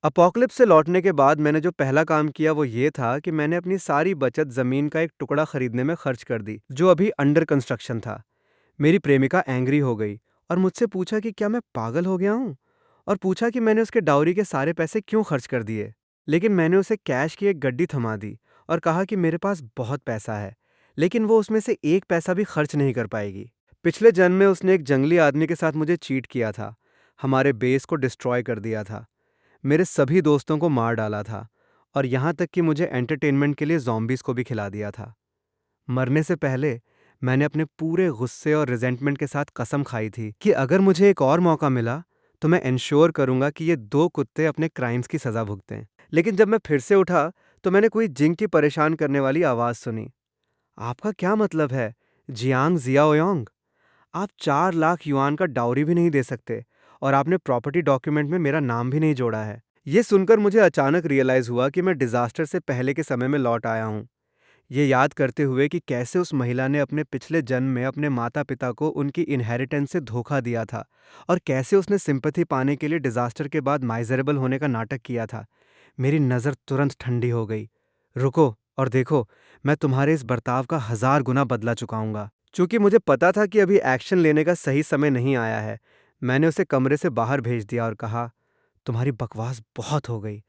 Apocalypse से लौटने के बाद मैंने जो पहला काम किया वो ये था कि मैंने अपनी सारी बचत ज़मीन का एक टुकड़ा खरीदने में खर्च कर दी, जो अभी अंडर कंस्ट्रक्शन था। मेरी प्रेमिका एंग्री हो गई और मुझसे पूछा कि क्या मैं पागल हो गया हूँ, और पूछा कि मैंने उसके डाउरी के सारे पैसे क्यों खर्च कर दिए। लेकिन मैंने उसे कैश की एक गड्डी थमा दी और कहा कि मेरे पास बहुत पैसा है, लेकिन वो उसमें से एक पैसा भी खर्च नहीं कर पाएगी। पिछले जन्म में उसने एक जंगली आदमी के साथ मुझे चीट किया था, हमारे बेस को डिस्ट्रॉय कर दिया था, मेरे सभी दोस्तों को मार डाला था, और यहाँ तक कि मुझे एंटरटेनमेंट के लिए ज़ॉम्बीज़ को भी खिला दिया था। मरने से पहले मैंने अपने पूरे गुस्से और रिजेंटमेंट के साथ कसम खाई थी कि अगर मुझे एक और मौका मिला तो मैं इंश्योर करूंगा कि ये दो कुत्ते अपने क्राइम्स की सज़ा भुगतें। लेकिन जब मैं फिर से उठा तो मैंने कोई जिंग की परेशान करने वाली आवाज़ सुनी। आपका क्या मतलब है, जियांग जियाओयांग? आप 4 लाख युआन का डाउरी भी नहीं दे सकते, और आपने प्रॉपर्टी डॉक्यूमेंट में मेरा नाम भी नहीं जोड़ा है। ये सुनकर मुझे अचानक रियलाइज़ हुआ कि मैं डिज़ास्टर से पहले के समय में लौट आया हूँ, ये याद करते हुए कि कैसे उस महिला ने अपने पिछले जन्म में अपने माता-पिता को उनकी इनहेरिटेंस से धोखा दिया था, और कैसे उसने सिंपैथी पाने के लिए डिज़ास्टर के बाद माइज़रेबल होने का नाटक किया था। मेरी नज़र तुरंत ठंडी हो गई। रुको और देखो, मैं तुम्हारे इस बर्ताव का 1000 गुना बदला चुकाऊंगा। चूंकि मुझे पता था कि अभी एक्शन लेने का सही समय नहीं आया है, मैंने उसे कमरे से बाहर भेज दिया और कहा, तुम्हारी बकवास बहुत हो गई।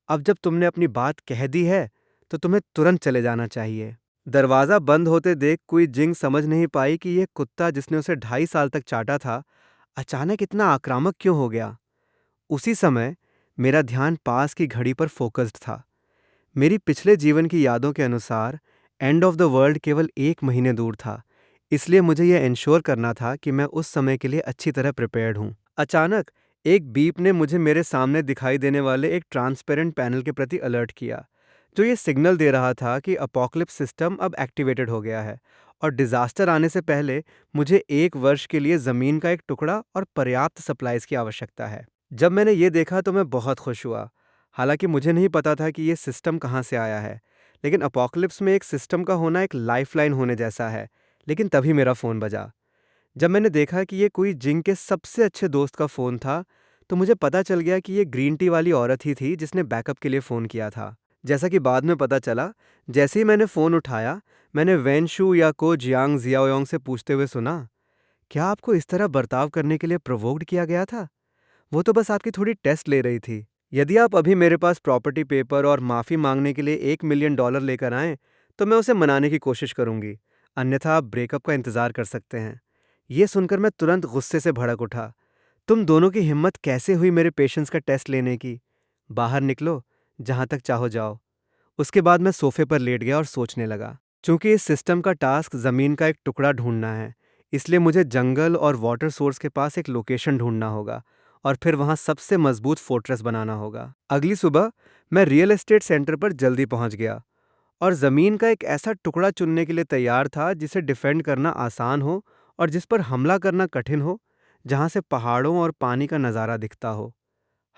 अब जब तुमने अपनी बात कह दी है तो तुम्हें तुरंत चले जाना चाहिए। दरवाज़ा बंद होते देख कोई जिंग समझ नहीं पाई कि यह कुत्ता जिसने उसे 2.5 साल तक चाटा था, अचानक इतना आक्रामक क्यों हो गया। उसी समय मेरा ध्यान पास की घड़ी पर फोकस्ड था। मेरी पिछले जीवन की यादों के अनुसार एंड ऑफ द वर्ल्ड केवल 1 महीने दूर था, इसलिए मुझे यह इंश्योर करना था कि मैं उस समय के लिए अच्छी तरह प्रिपेयर्ड हूँ। अचानक एक बीप ने मुझे मेरे सामने दिखाई देने वाले एक ट्रांसपेरेंट पैनल के प्रति अलर्ट किया, जो ये सिग्नल दे रहा था कि अपोकलिप्स सिस्टम अब एक्टिवेटेड हो गया है, और डिज़ास्टर आने से पहले मुझे 1 वर्ष के लिए ज़मीन का एक टुकड़ा और पर्याप्त सप्लाईज की आवश्यकता है। जब मैंने ये देखा तो मैं बहुत खुश हुआ। हालांकि मुझे नहीं पता था कि ये सिस्टम कहाँ से आया है, लेकिन अपोकलिप्स में एक सिस्टम का होना एक लाइफलाइन होने जैसा है। लेकिन तभी मेरा फ़ोन बजा। जब मैंने देखा कि ये कोई जिंग के सबसे अच्छे दोस्त का फ़ोन था, तो मुझे पता चल गया कि ये ग्रीन टी वाली औरत ही थी जिसने बैकअप के लिए फ़ोन किया था। जैसा कि बाद में पता चला, जैसे ही मैंने फ़ोन उठाया, मैंने वेनशू या को जियांग जियाओयांग से पूछते हुए सुना, क्या आपको इस तरह बर्ताव करने के लिए प्रोवोक्ड किया गया था? वो तो बस आपकी थोड़ी टेस्ट ले रही थी। यदि आप अभी मेरे पास प्रॉपर्टी पेपर और माफ़ी मांगने के लिए $1 मिलियन लेकर आएँ, तो मैं उसे मनाने की कोशिश करूंगी, अन्यथा आप ब्रेकअप का इंतज़ार कर सकते हैं। ये सुनकर मैं तुरंत गुस्से से भड़क उठा। तुम दोनों की हिम्मत कैसे हुई मेरे पेशेंस का टेस्ट लेने की? बाहर निकलो, जहाँ तक चाहो जाओ। उसके बाद मैं सोफे पर लेट गया और सोचने लगा। चूंकि इस सिस्टम का टास्क ज़मीन का एक टुकड़ा ढूंढना है, इसलिए मुझे जंगल और वाटर सोर्स के पास एक लोकेशन ढूंढना होगा, और फिर वहाँ सबसे मजबूत फोर्ट्रेस बनाना होगा। अगली सुबह मैं रियल एस्टेट सेंटर पर जल्दी पहुँच गया और ज़मीन का एक ऐसा टुकड़ा चुनने के लिए तैयार था जिसे डिफेंड करना आसान हो और जिस पर हमला करना कठिन हो, जहाँ से पहाड़ों और पानी का नज़ारा दिखता हो।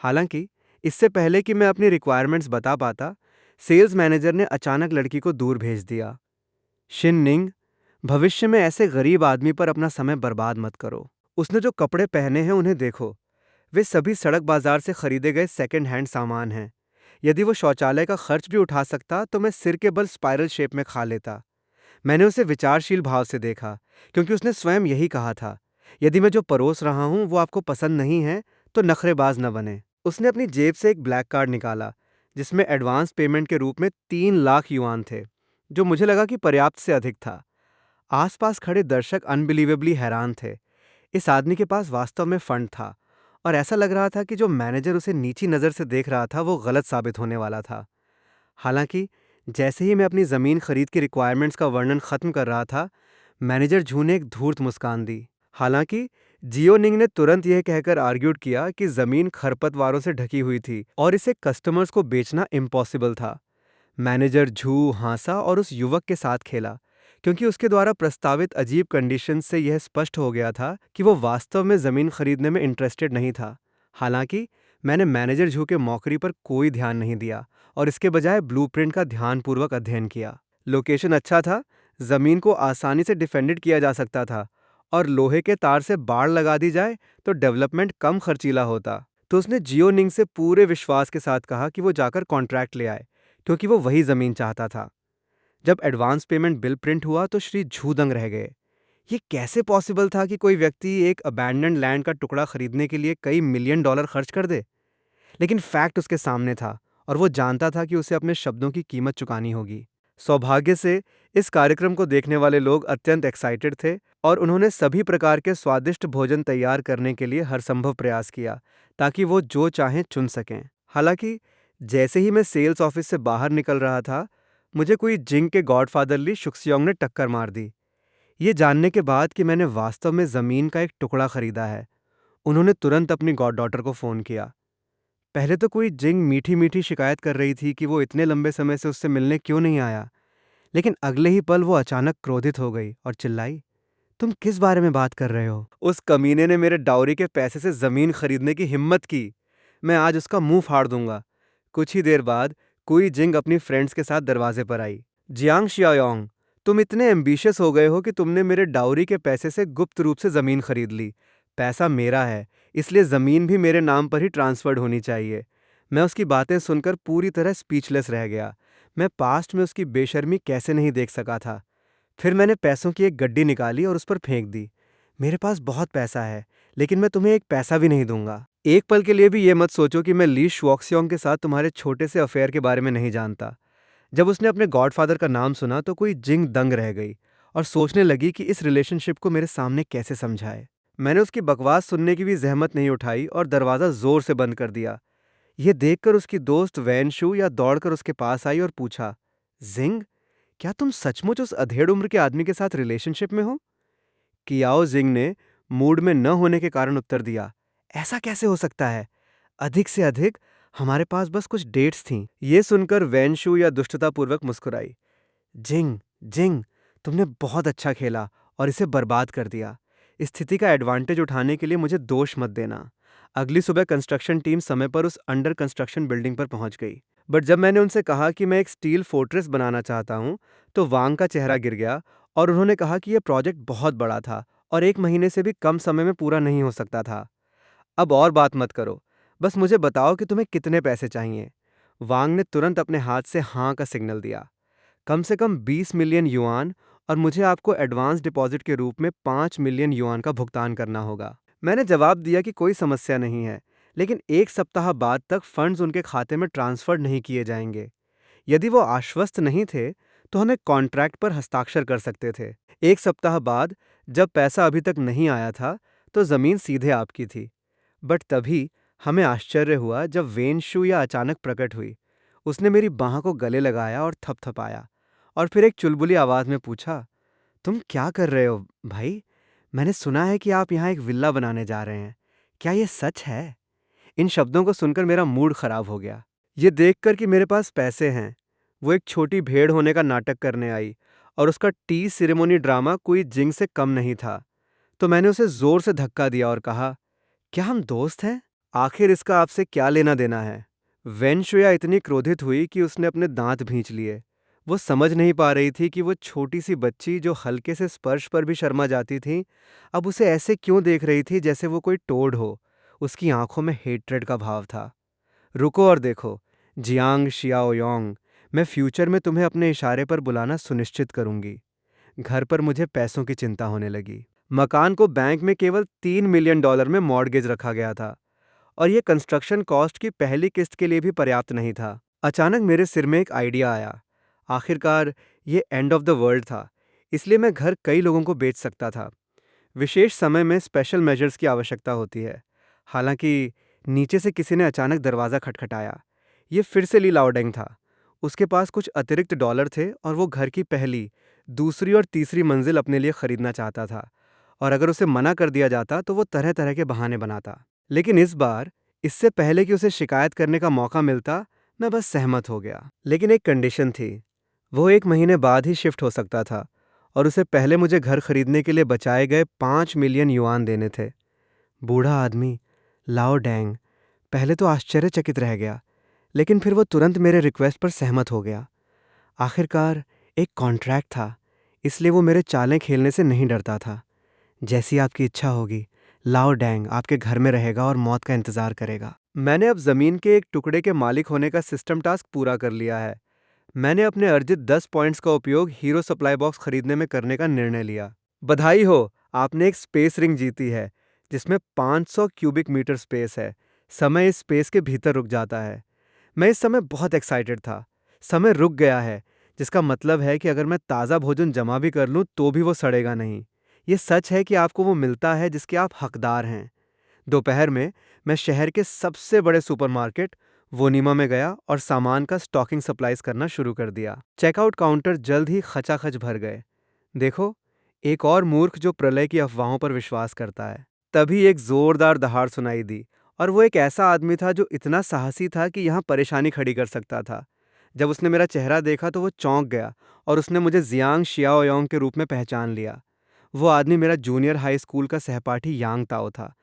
हालांकि इससे पहले कि मैं अपनी रिक्वायरमेंट्स बता पाता, सेल्स मैनेजर ने अचानक लड़की को दूर भेज दिया। शिन निंग, भविष्य में ऐसे गरीब आदमी पर अपना समय बर्बाद मत करो। उसने जो कपड़े पहने हैं उन्हें देखो, वे सभी सड़क बाजार से खरीदे गए सेकंड हैंड सामान हैं। यदि वो शौचालय का खर्च भी उठा सकता तो मैं सिर के बल स्पाइरल शेप में खा लेता। मैंने उसे विचारशील भाव से देखा, क्योंकि उसने स्वयं यही कहा था, यदि मैं जो परोस रहा हूँ वो आपको पसंद नहीं है तो नखरेबाज न बने। उसने अपनी जेब से एक ब्लैक कार्ड निकाला, जिसमें एडवांस पेमेंट के रूप में 3 लाख युआन थे, जो मुझे लगा कि पर्याप्त से अधिक था। आसपास खड़े दर्शक अनबिलीवेबली हैरान थे। इस आदमी के पास वास्तव में फंड था, और ऐसा लग रहा था कि जो मैनेजर उसे नीची नज़र से देख रहा था वो गलत साबित होने वाला था। हालांकि जैसे ही मैं अपनी ज़मीन खरीद की रिक्वायरमेंट्स का वर्णन ख़त्म कर रहा था, मैनेजर झू ने एक धूर्त मुस्कान दी। हालांकि जियोनिंग ने तुरंत यह कहकर आर्ग्यूड किया कि ज़मीन खरपतवारों से ढकी हुई थी और इसे कस्टमर्स को बेचना इम्पॉसिबल था। मैनेजर झू हंसा और उस युवक के साथ खेला, क्योंकि उसके द्वारा प्रस्तावित अजीब कंडीशन से यह स्पष्ट हो गया था कि वो वास्तव में ज़मीन खरीदने में इंटरेस्टेड नहीं था। हालांकि मैंने मैनेजर झू के मौकरी पर कोई ध्यान नहीं दिया और इसके बजाय ब्लूप्रिंट का ध्यानपूर्वक अध्ययन किया। लोकेशन अच्छा था, ज़मीन को आसानी से डिफेंडेड किया जा सकता था, और लोहे के तार से बाड़ लगा दी जाए तो डेवलपमेंट कम खर्चीला होता। तो उसने जियोनिंग से पूरे विश्वास के साथ कहा कि वो जाकर कॉन्ट्रैक्ट ले आए, क्योंकि वो वही ज़मीन चाहता था। जब एडवांस पेमेंट बिल प्रिंट हुआ तो श्री झू दंग रह गए। ये कैसे पॉसिबल था कि कोई व्यक्ति एक अबैंडन्ड लैंड का टुकड़ा खरीदने के लिए कई मिलियन डॉलर खर्च कर दे? लेकिन फैक्ट उसके सामने था, और वो जानता था कि उसे अपने शब्दों की कीमत चुकानी होगी। सौभाग्य से इस कार्यक्रम को देखने वाले लोग अत्यंत एक्साइटेड थे, और उन्होंने सभी प्रकार के स्वादिष्ट भोजन तैयार करने के लिए हर संभव प्रयास किया, ताकि वो जो चाहें चुन सकें। हालांकि जैसे ही मैं सेल्स ऑफिस से बाहर निकल रहा था, मुझे कोई जिंग के गॉडफादर ली शुक्सियोंग ने टक्कर मार दी। ये जानने के बाद कि मैंने वास्तव में ज़मीन का एक टुकड़ा खरीदा है, उन्होंने तुरंत अपनी गॉड डॉटर को फ़ोन किया। पहले तो कोई जिंग मीठी मीठी शिकायत कर रही थी कि वो इतने लंबे समय से उससे मिलने क्यों नहीं आया, लेकिन अगले ही पल वो अचानक क्रोधित हो गई और चिल्लाई, तुम किस बारे में बात कर रहे हो? उस कमीने ने मेरे डाउरी के पैसे से ज़मीन खरीदने की हिम्मत की। मैं आज उसका मुंह फाड़ दूंगा। कुछ ही देर बाद कुई जिंग अपनी फ्रेंड्स के साथ दरवाजे पर आई। जियांग शियाओंग, तुम इतने एम्बिशियस हो गए हो कि तुमने मेरे डाउरी के पैसे से गुप्त रूप से ज़मीन खरीद ली। पैसा मेरा है, इसलिए ज़मीन भी मेरे नाम पर ही ट्रांसफर्ड होनी चाहिए। मैं उसकी बातें सुनकर पूरी तरह स्पीचलेस रह गया। मैं पास्ट में उसकी बेशर्मी कैसे नहीं देख सका था। फिर मैंने पैसों की एक गड्डी निकाली और उस पर फेंक दी। मेरे पास बहुत पैसा है, लेकिन मैं तुम्हें एक पैसा भी नहीं दूंगा। एक पल के लिए भी ये मत सोचो कि मैं ली शुऑक्सियोंग के साथ तुम्हारे छोटे से अफेयर के बारे में नहीं जानता। जब उसने अपने गॉडफादर का नाम सुना तो कोई जिंग दंग रह गई और सोचने लगी कि इस रिलेशनशिप को मेरे सामने कैसे समझाए। मैंने उसकी बकवास सुनने की भी जहमत नहीं उठाई और दरवाज़ा जोर से बंद कर दिया। यह देखकर उसकी दोस्त वैनशु या दौड़कर उसके पास आई और पूछा, जिंग, क्या तुम सचमुच उस अधेड़ उम्र के आदमी के साथ रिलेशनशिप में हो? कियाओ जिंग ने मूड में न होने के कारण उत्तर दिया, ऐसा कैसे हो सकता है? अधिक से अधिक हमारे पास बस कुछ डेट्स थीं। ये सुनकर वैनशु या दुष्टतापूर्वक मुस्कुराई। जिंग, जिंग, तुमने बहुत अच्छा खेला और इसे बर्बाद कर दिया। इस स्थिति का एडवांटेज उठाने के लिए मुझे दोष मत देना। अगली सुबह कंस्ट्रक्शन टीम समय पर उस अंडर कंस्ट्रक्शन बिल्डिंग पर पहुंच गई। बट जब मैंने उनसे कहा कि मैं एक स्टील फोर्ट्रेस बनाना चाहता हूं, तो वांग का चेहरा गिर गया और उन्होंने कहा कि यह प्रोजेक्ट बहुत बड़ा था और 1 महीने से भी कम समय में पूरा नहीं हो सकता था। अब और बात मत करो, बस मुझे बताओ कि तुम्हें कितने पैसे चाहिए। वांग ने तुरंत अपने हाथ से हाँ का सिग्नल दिया। कम से कम 20 मिलियन युआन, और मुझे आपको एडवांस डिपॉजिट के रूप में 5 मिलियन युआन का भुगतान करना होगा। मैंने जवाब दिया कि कोई समस्या नहीं है, लेकिन 1 सप्ताह बाद तक फंड्स उनके खाते में ट्रांसफर नहीं किए जाएंगे। यदि वो आश्वस्त नहीं थे, तो हम एक कॉन्ट्रैक्ट पर हस्ताक्षर कर सकते थे। 1 सप्ताह बाद जब पैसा अभी तक नहीं आया था, तो ज़मीन सीधे आपकी थी। बट तभी हमें आश्चर्य हुआ जब वेनशु या अचानक प्रकट हुई। उसने मेरी बाह को गले लगाया और थपथपाया, और फिर एक चुलबुली आवाज़ में पूछा, तुम क्या कर रहे हो भाई? मैंने सुना है कि आप यहाँ एक विल्ला बनाने जा रहे हैं। क्या ये सच है? इन शब्दों को सुनकर मेरा मूड खराब हो गया। ये देखकर कि मेरे पास पैसे हैं, वो एक छोटी भेड़ होने का नाटक करने आई, और उसका टी सिरेमोनी ड्रामा कोई जिंग से कम नहीं था। तो मैंने उसे जोर से धक्का दिया और कहा, क्या हम दोस्त हैं? आखिर इसका आपसे क्या लेना देना है? वेनशुया इतनी क्रोधित हुई कि उसने अपने दांत भींच लिए। वो समझ नहीं पा रही थी कि वो छोटी सी बच्ची जो हल्के से स्पर्श पर भी शर्मा जाती थी, अब उसे ऐसे क्यों देख रही थी जैसे वो कोई टोड हो। उसकी आंखों में हेट्रेड का भाव था। रुको और देखो, जियांग शियाओयोंग, मैं फ्यूचर में तुम्हें अपने इशारे पर बुलाना सुनिश्चित करूंगी। घर पर मुझे पैसों की चिंता होने लगी। मकान को बैंक में केवल 3 मिलियन डॉलर में मॉर्गेज रखा गया था, और ये कंस्ट्रक्शन कॉस्ट की पहली किस्त के लिए भी पर्याप्त नहीं था। अचानक मेरे सिर में एक आइडिया आया। आखिरकार ये एंड ऑफ द वर्ल्ड था, इसलिए मैं घर कई लोगों को बेच सकता था। विशेष समय में स्पेशल मेजर्स की आवश्यकता होती है। हालांकि नीचे से किसी ने अचानक दरवाज़ा खटखटाया। ये फिर से ली लाओडेंग था। उसके पास कुछ अतिरिक्त डॉलर थे और वो घर की पहली, दूसरी और तीसरी मंजिल अपने लिए खरीदना चाहता था, और अगर उसे मना कर दिया जाता तो वो तरह तरह के बहाने बनाता। लेकिन इस बार, इससे पहले कि उसे शिकायत करने का मौका मिलता, मैं बस सहमत हो गया। लेकिन एक कंडीशन थी, वो 1 महीने बाद ही शिफ्ट हो सकता था, और उसे पहले मुझे घर खरीदने के लिए बचाए गए 5 मिलियन युआन देने थे। बूढ़ा आदमी लाओ डैंग पहले तो आश्चर्यचकित रह गया, लेकिन फिर वो तुरंत मेरे रिक्वेस्ट पर सहमत हो गया। आखिरकार एक कॉन्ट्रैक्ट था, इसलिए वो मेरे चालें खेलने से नहीं डरता था। जैसी आपकी इच्छा होगी, लाओ डैंग आपके घर में रहेगा और मौत का इंतजार करेगा। मैंने अब जमीन के एक टुकड़े के मालिक होने का सिस्टम टास्क पूरा कर लिया है। मैंने अपने अर्जित 10 पॉइंट्स का उपयोग हीरो सप्लाई बॉक्स खरीदने में करने का निर्णय लिया। बधाई हो, आपने एक स्पेस रिंग जीती है जिसमें 500 क्यूबिक मीटर स्पेस है। समय इस स्पेस के भीतर रुक जाता है। मैं इस समय बहुत एक्साइटेड था। समय रुक गया है, जिसका मतलब है कि अगर मैं ताज़ा भोजन जमा भी कर लूं तो भी वो सड़ेगा नहीं। ये सच है कि आपको वो मिलता है जिसके आप हकदार हैं। दोपहर में मैं शहर के सबसे बड़े सुपरमार्केट वोनिमा में गया और सामान का स्टॉकिंग सप्लाईज करना शुरू कर दिया। चेकआउट काउंटर जल्द ही खचाखच भर गए। देखो, एक और मूर्ख जो प्रलय की अफवाहों पर विश्वास करता है। तभी एक जोरदार दहाड़ सुनाई दी और वो एक ऐसा आदमी था जो इतना साहसी था कि यहाँ परेशानी खड़ी कर सकता था। जब उसने मेरा चेहरा देखा तो वो चौंक गया और उसने मुझे जियांग शियाओयोंग के रूप में पहचान लिया। वो आदमी मेरा जूनियर हाई स्कूल का सहपाठी यांग ताओ था।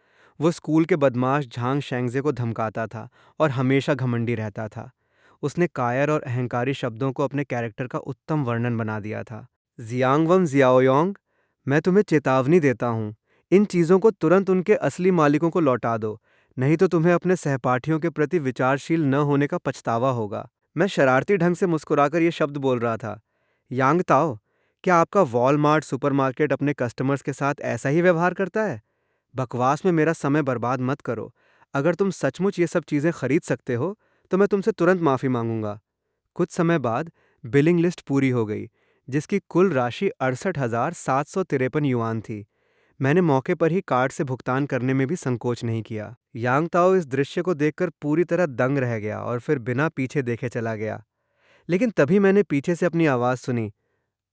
वो स्कूल के बदमाश झांग शेंगजे को धमकाता था और हमेशा घमंडी रहता था। उसने कायर और अहंकारी शब्दों को अपने कैरेक्टर का उत्तम वर्णन बना दिया था। जियांगवन जियाओयोंग, मैं तुम्हें चेतावनी देता हूँ, इन चीज़ों को तुरंत उनके असली मालिकों को लौटा दो, नहीं तो तुम्हें अपने सहपाठियों के प्रति विचारशील न होने का पछतावा होगा। मैं शरारती ढंग से मुस्कुराकर ये शब्द बोल रहा था। यांग ताओ, क्या आपका वॉलमार्ट सुपरमार्केट अपने कस्टमर्स के साथ ऐसा ही व्यवहार करता है? बकवास में मेरा समय बर्बाद मत करो। अगर तुम सचमुच ये सब चीज़ें खरीद सकते हो तो मैं तुमसे तुरंत माफ़ी मांगूंगा। कुछ समय बाद बिलिंग लिस्ट पूरी हो गई, जिसकी कुल राशि 68,753 युआन थी। मैंने मौके पर ही कार्ड से भुगतान करने में भी संकोच नहीं किया। यांग ताओ इस दृश्य को देखकर पूरी तरह दंग रह गया और फिर बिना पीछे देखे चला गया। लेकिन तभी मैंने पीछे से अपनी आवाज़ सुनी,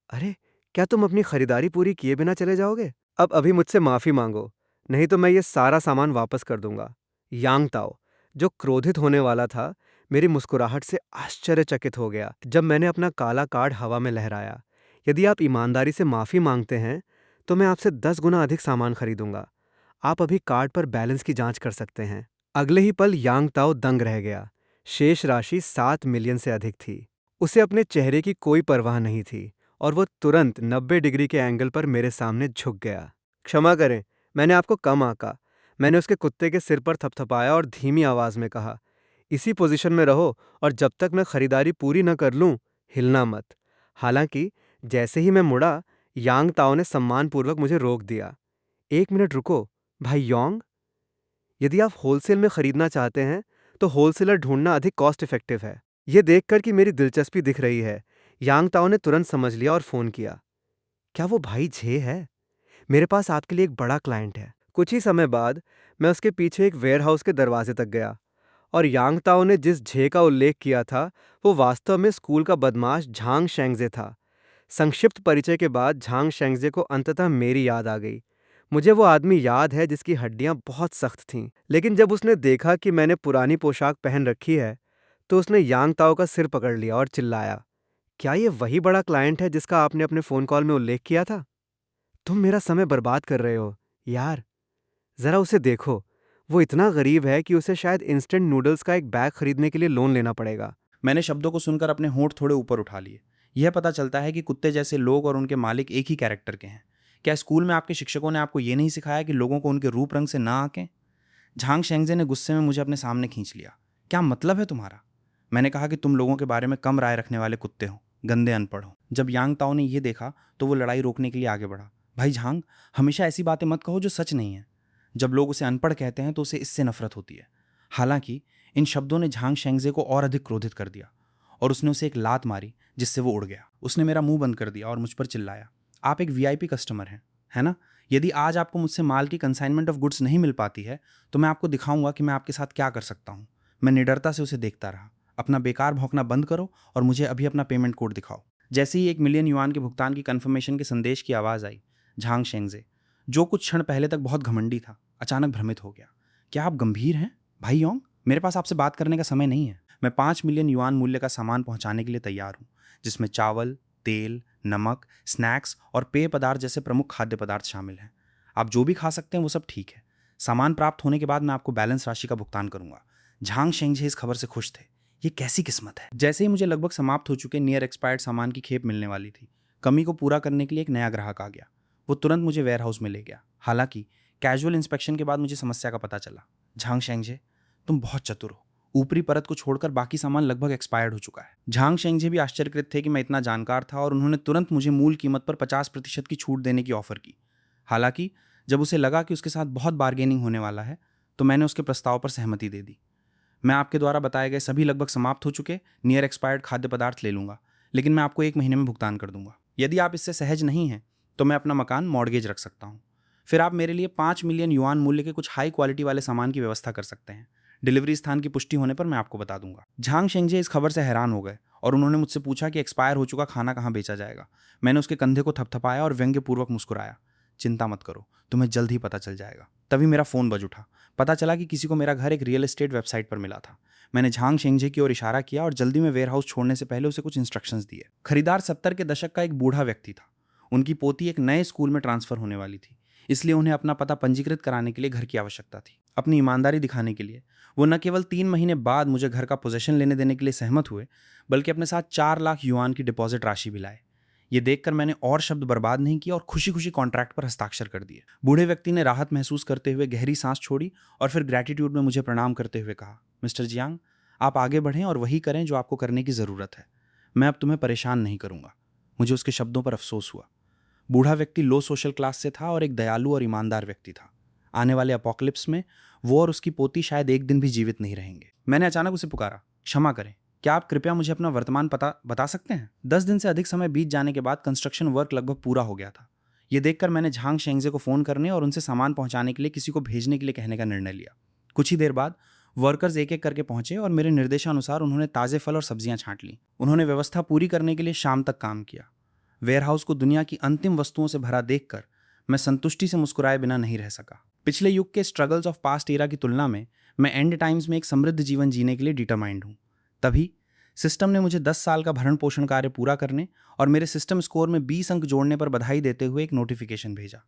अरे, क्या तुम अपनी खरीदारी पूरी किए बिना चले जाओगे? अब अभी मुझसे माफ़ी मांगो, नहीं तो मैं ये सारा सामान वापस कर दूंगा। यांग ताओ, जो क्रोधित होने वाला था, मेरी मुस्कुराहट से आश्चर्यचकित हो गया जब मैंने अपना काला कार्ड हवा में लहराया। यदि आप ईमानदारी से माफ़ी मांगते हैं, तो मैं आपसे 10 गुना अधिक सामान खरीदूंगा। आप अभी कार्ड पर बैलेंस की जांच कर सकते हैं। अगले ही पल यांग ताओ दंग रह गया। शेष राशि 7 मिलियन से अधिक थी। उसे अपने चेहरे की कोई परवाह नहीं थी और वो तुरंत 90 डिग्री के एंगल पर मेरे सामने झुक गया। क्षमा करें, मैंने आपको कम आंका। मैंने उसके कुत्ते के सिर पर थपथपाया और धीमी आवाज में कहा, इसी पोजीशन में रहो और जब तक मैं खरीदारी पूरी न कर लूं, हिलना मत। हालांकि जैसे ही मैं मुड़ा, यांग ताओ ने सम्मानपूर्वक मुझे रोक दिया। एक मिनट रुको, भाई योंग, यदि आप होलसेल में खरीदना चाहते हैं तो होलसेलर ढूंढना अधिक कॉस्ट इफेक्टिव है। ये देखकर कि मेरी दिलचस्पी दिख रही है, यांग ताओ ने तुरंत समझ लिया और फोन किया। क्या वो भाई झे है? मेरे पास आपके लिए एक बड़ा क्लाइंट है। कुछ ही समय बाद मैं उसके पीछे एक वेयरहाउस के दरवाजे तक गया और यांग ताओ ने जिस झे का उल्लेख किया था वो वास्तव में स्कूल का बदमाश झांग शेंगजे था। संक्षिप्त परिचय के बाद झांग शेंगजे को अंततः मेरी याद आ गई। मुझे वो आदमी याद है जिसकी हड्डियां बहुत सख्त थीं, लेकिन जब उसने देखा कि मैंने पुरानी पोशाक पहन रखी है तो उसने यांग ताओ का सिर पकड़ लिया और चिल्लाया, क्या ये वही बड़ा क्लाइंट है जिसका आपने अपने फ़ोन कॉल में उल्लेख किया था? तुम मेरा समय बर्बाद कर रहे हो यार। ज़रा उसे देखो, वो इतना गरीब है कि उसे शायद इंस्टेंट नूडल्स का एक बैग खरीदने के लिए लोन लेना पड़ेगा। मैंने शब्दों को सुनकर अपने होंठ थोड़े ऊपर उठा लिए। यह पता चलता है कि कुत्ते जैसे लोग और उनके मालिक एक ही कैरेक्टर के हैं। क्या स्कूल में आपके शिक्षकों ने आपको ये नहीं सिखाया कि लोगों को उनके रूप रंग से ना आंकें? झांग शेंगजे ने गुस्से में मुझे अपने सामने खींच लिया। क्या मतलब है तुम्हारा? मैंने कहा कि तुम लोगों के बारे में कम राय रखने वाले कुत्ते हो, गंदे अनपढ़ हो। जब यांग ताओ ने यह देखा तो वो लड़ाई रोकने के लिए आगे बढ़ा। भाई झांग, हमेशा ऐसी बातें मत कहो जो सच नहीं है। जब लोग उसे अनपढ़ कहते हैं तो उसे इससे नफरत होती है। हालांकि इन शब्दों ने झांग शेंगजे को और अधिक क्रोधित कर दिया और उसने उसे एक लात मारी जिससे वो उड़ गया। उसने मेरा मुंह बंद कर दिया और मुझ पर चिल्लाया, आप एक वीआईपी कस्टमर हैं, है ना? यदि आज आपको मुझसे माल की कंसाइनमेंट ऑफ गुड्स नहीं मिल पाती है तो मैं आपको दिखाऊंगा कि मैं आपके साथ क्या कर सकता हूं। मैं निडरता से उसे देखता रहा। अपना बेकार भौंकना बंद करो और मुझे अभी अपना पेमेंट कोड दिखाओ। जैसे ही 1 मिलियन युआन के भुगतान की कंफर्मेशन के संदेश की आवाज़ आई, झांग शेंगजे, जो कुछ क्षण पहले तक बहुत घमंडी था, अचानक भ्रमित हो गया। क्या आप गंभीर हैं भाई योंग? मेरे पास आपसे बात करने का समय नहीं है। मैं 5 मिलियन युआन मूल्य का सामान पहुंचाने के लिए तैयार हूं, जिसमें चावल, तेल, नमक, स्नैक्स और पेय पदार्थ जैसे प्रमुख खाद्य पदार्थ शामिल हैं। आप जो भी खा सकते हैं वो सब ठीक है। सामान प्राप्त होने के बाद मैं आपको बैलेंस राशि का भुगतान करूंगा। झांग शेंगजे इस खबर से खुश थे। ये कैसी किस्मत है। जैसे ही मुझे लगभग समाप्त हो चुके नियर एक्सपायर्ड सामान की खेप मिलने वाली थी, कमी को पूरा करने के लिए एक नया ग्राहक आ गया। वो तुरंत मुझे वेयरहाउस में ले गया। हालांकि कैजुअल इंस्पेक्शन के बाद मुझे समस्या का पता चला। झांग शेंगजे, तुम बहुत चतुर हो। ऊपरी परत को छोड़कर बाकी सामान लगभग एक्सपायर्ड हो चुका है। झांग शेंगजे भी आश्चर्यकृत थे कि मैं इतना जानकार था और उन्होंने तुरंत मुझे मूल कीमत पर 50% की छूट देने की ऑफर की। हालांकि जब उसे लगा कि उसके साथ बहुत बार्गेनिंग होने वाला है तो मैंने उसके प्रस्ताव पर सहमति दे दी। मैं आपके द्वारा बताए गए सभी लगभग समाप्त हो चुके नियर एक्सपायर्ड खाद्य पदार्थ ले लूंगा, लेकिन मैं आपको 1 महीने में भुगतान कर दूंगा। यदि आप इससे सहज नहीं हैं तो मैं अपना मकान मॉर्गेज रख सकता हूँ। फिर आप मेरे लिए 5 मिलियन युआन मूल्य के कुछ हाई क्वालिटी वाले सामान की व्यवस्था कर सकते हैं। डिलीवरी स्थान की पुष्टि होने पर मैं आपको बता दूंगा। झांग शेंगजे इस खबर से हैरान हो गए और उन्होंने मुझसे पूछा कि एक्सपायर हो चुका खाना कहाँ बेचा जाएगा। मैंने उसके कंधे को थपथपाया और व्यंग्यपूर्वक मुस्कुराया। चिंता मत करो, तुम्हें जल्द ही पता चल जाएगा। तभी मेरा फोन बज उठा। पता चला कि किसी को मेरा घर एक रियल एस्टेट वेबसाइट पर मिला था। मैंने झांग शेंगजे की ओर इशारा किया और जल्दी में वेयरहाउस छोड़ने से पहले उसे कुछ इंस्ट्रक्शंस दिए। खरीदार 70 के दशक का एक बूढ़ा व्यक्ति था। उनकी पोती एक नए स्कूल में ट्रांसफर होने वाली थी, इसलिए उन्हें अपना पता पंजीकृत कराने के लिए घर की आवश्यकता थी। अपनी ईमानदारी दिखाने के लिए वो न केवल 3 महीने बाद मुझे घर का पोजेशन लेने देने के लिए सहमत हुए, बल्कि अपने साथ 4 लाख युआन की डिपॉजिट राशि भी लाए। ये देखकर मैंने और शब्द बर्बाद नहीं किया और खुशी खुशी कॉन्ट्रैक्ट पर हस्ताक्षर कर दिए। बूढ़े व्यक्ति ने राहत महसूस करते हुए गहरी सांस छोड़ी और फिर ग्रैटिट्यूड में मुझे प्रणाम करते हुए कहा, मिस्टर जियांग, आप आगे बढ़ें और वही करें जो आपको करने की ज़रूरत है। मैं अब तुम्हें परेशान नहीं करूंगा। मुझे उसके शब्दों पर अफसोस हुआ। बूढ़ा व्यक्ति लो सोशल क्लास से था और एक दयालु और ईमानदार व्यक्ति था। आने वाले अपोकलिप्स में वो और उसकी पोती शायद एक दिन भी जीवित नहीं रहेंगे। मैंने अचानक उसे पुकारा, क्षमा करें, क्या आप कृपया मुझे अपना वर्तमान पता बता सकते हैं? 10 दिन से अधिक समय बीत जाने के बाद कंस्ट्रक्शन वर्क लगभग पूरा हो गया था। ये देखकर मैंने झांग शेंगजे को फ़ोन करने और उनसे सामान पहुंचाने के लिए किसी को भेजने के लिए कहने का निर्णय लिया। कुछ ही देर बाद वर्कर्स एक एक करके पहुंचे और मेरे निर्देशानुसार उन्होंने ताज़े फल और सब्जियां छांट ली। उन्होंने व्यवस्था पूरी करने के लिए शाम तक काम किया। वेयरहाउस को दुनिया की अंतिम वस्तुओं से भरा देखकर मैं संतुष्टि से मुस्कुराए बिना नहीं रह सका। पिछले युग के स्ट्रगल्स ऑफ पास्ट एरा की तुलना में मैं एंड टाइम्स में एक समृद्ध जीवन जीने के लिए डिटरमाइंड हूँ। तभी सिस्टम ने मुझे 10 साल का भरण पोषण कार्य पूरा करने और मेरे सिस्टम स्कोर में 20 अंक जोड़ने पर बधाई देते हुए एक नोटिफिकेशन भेजा।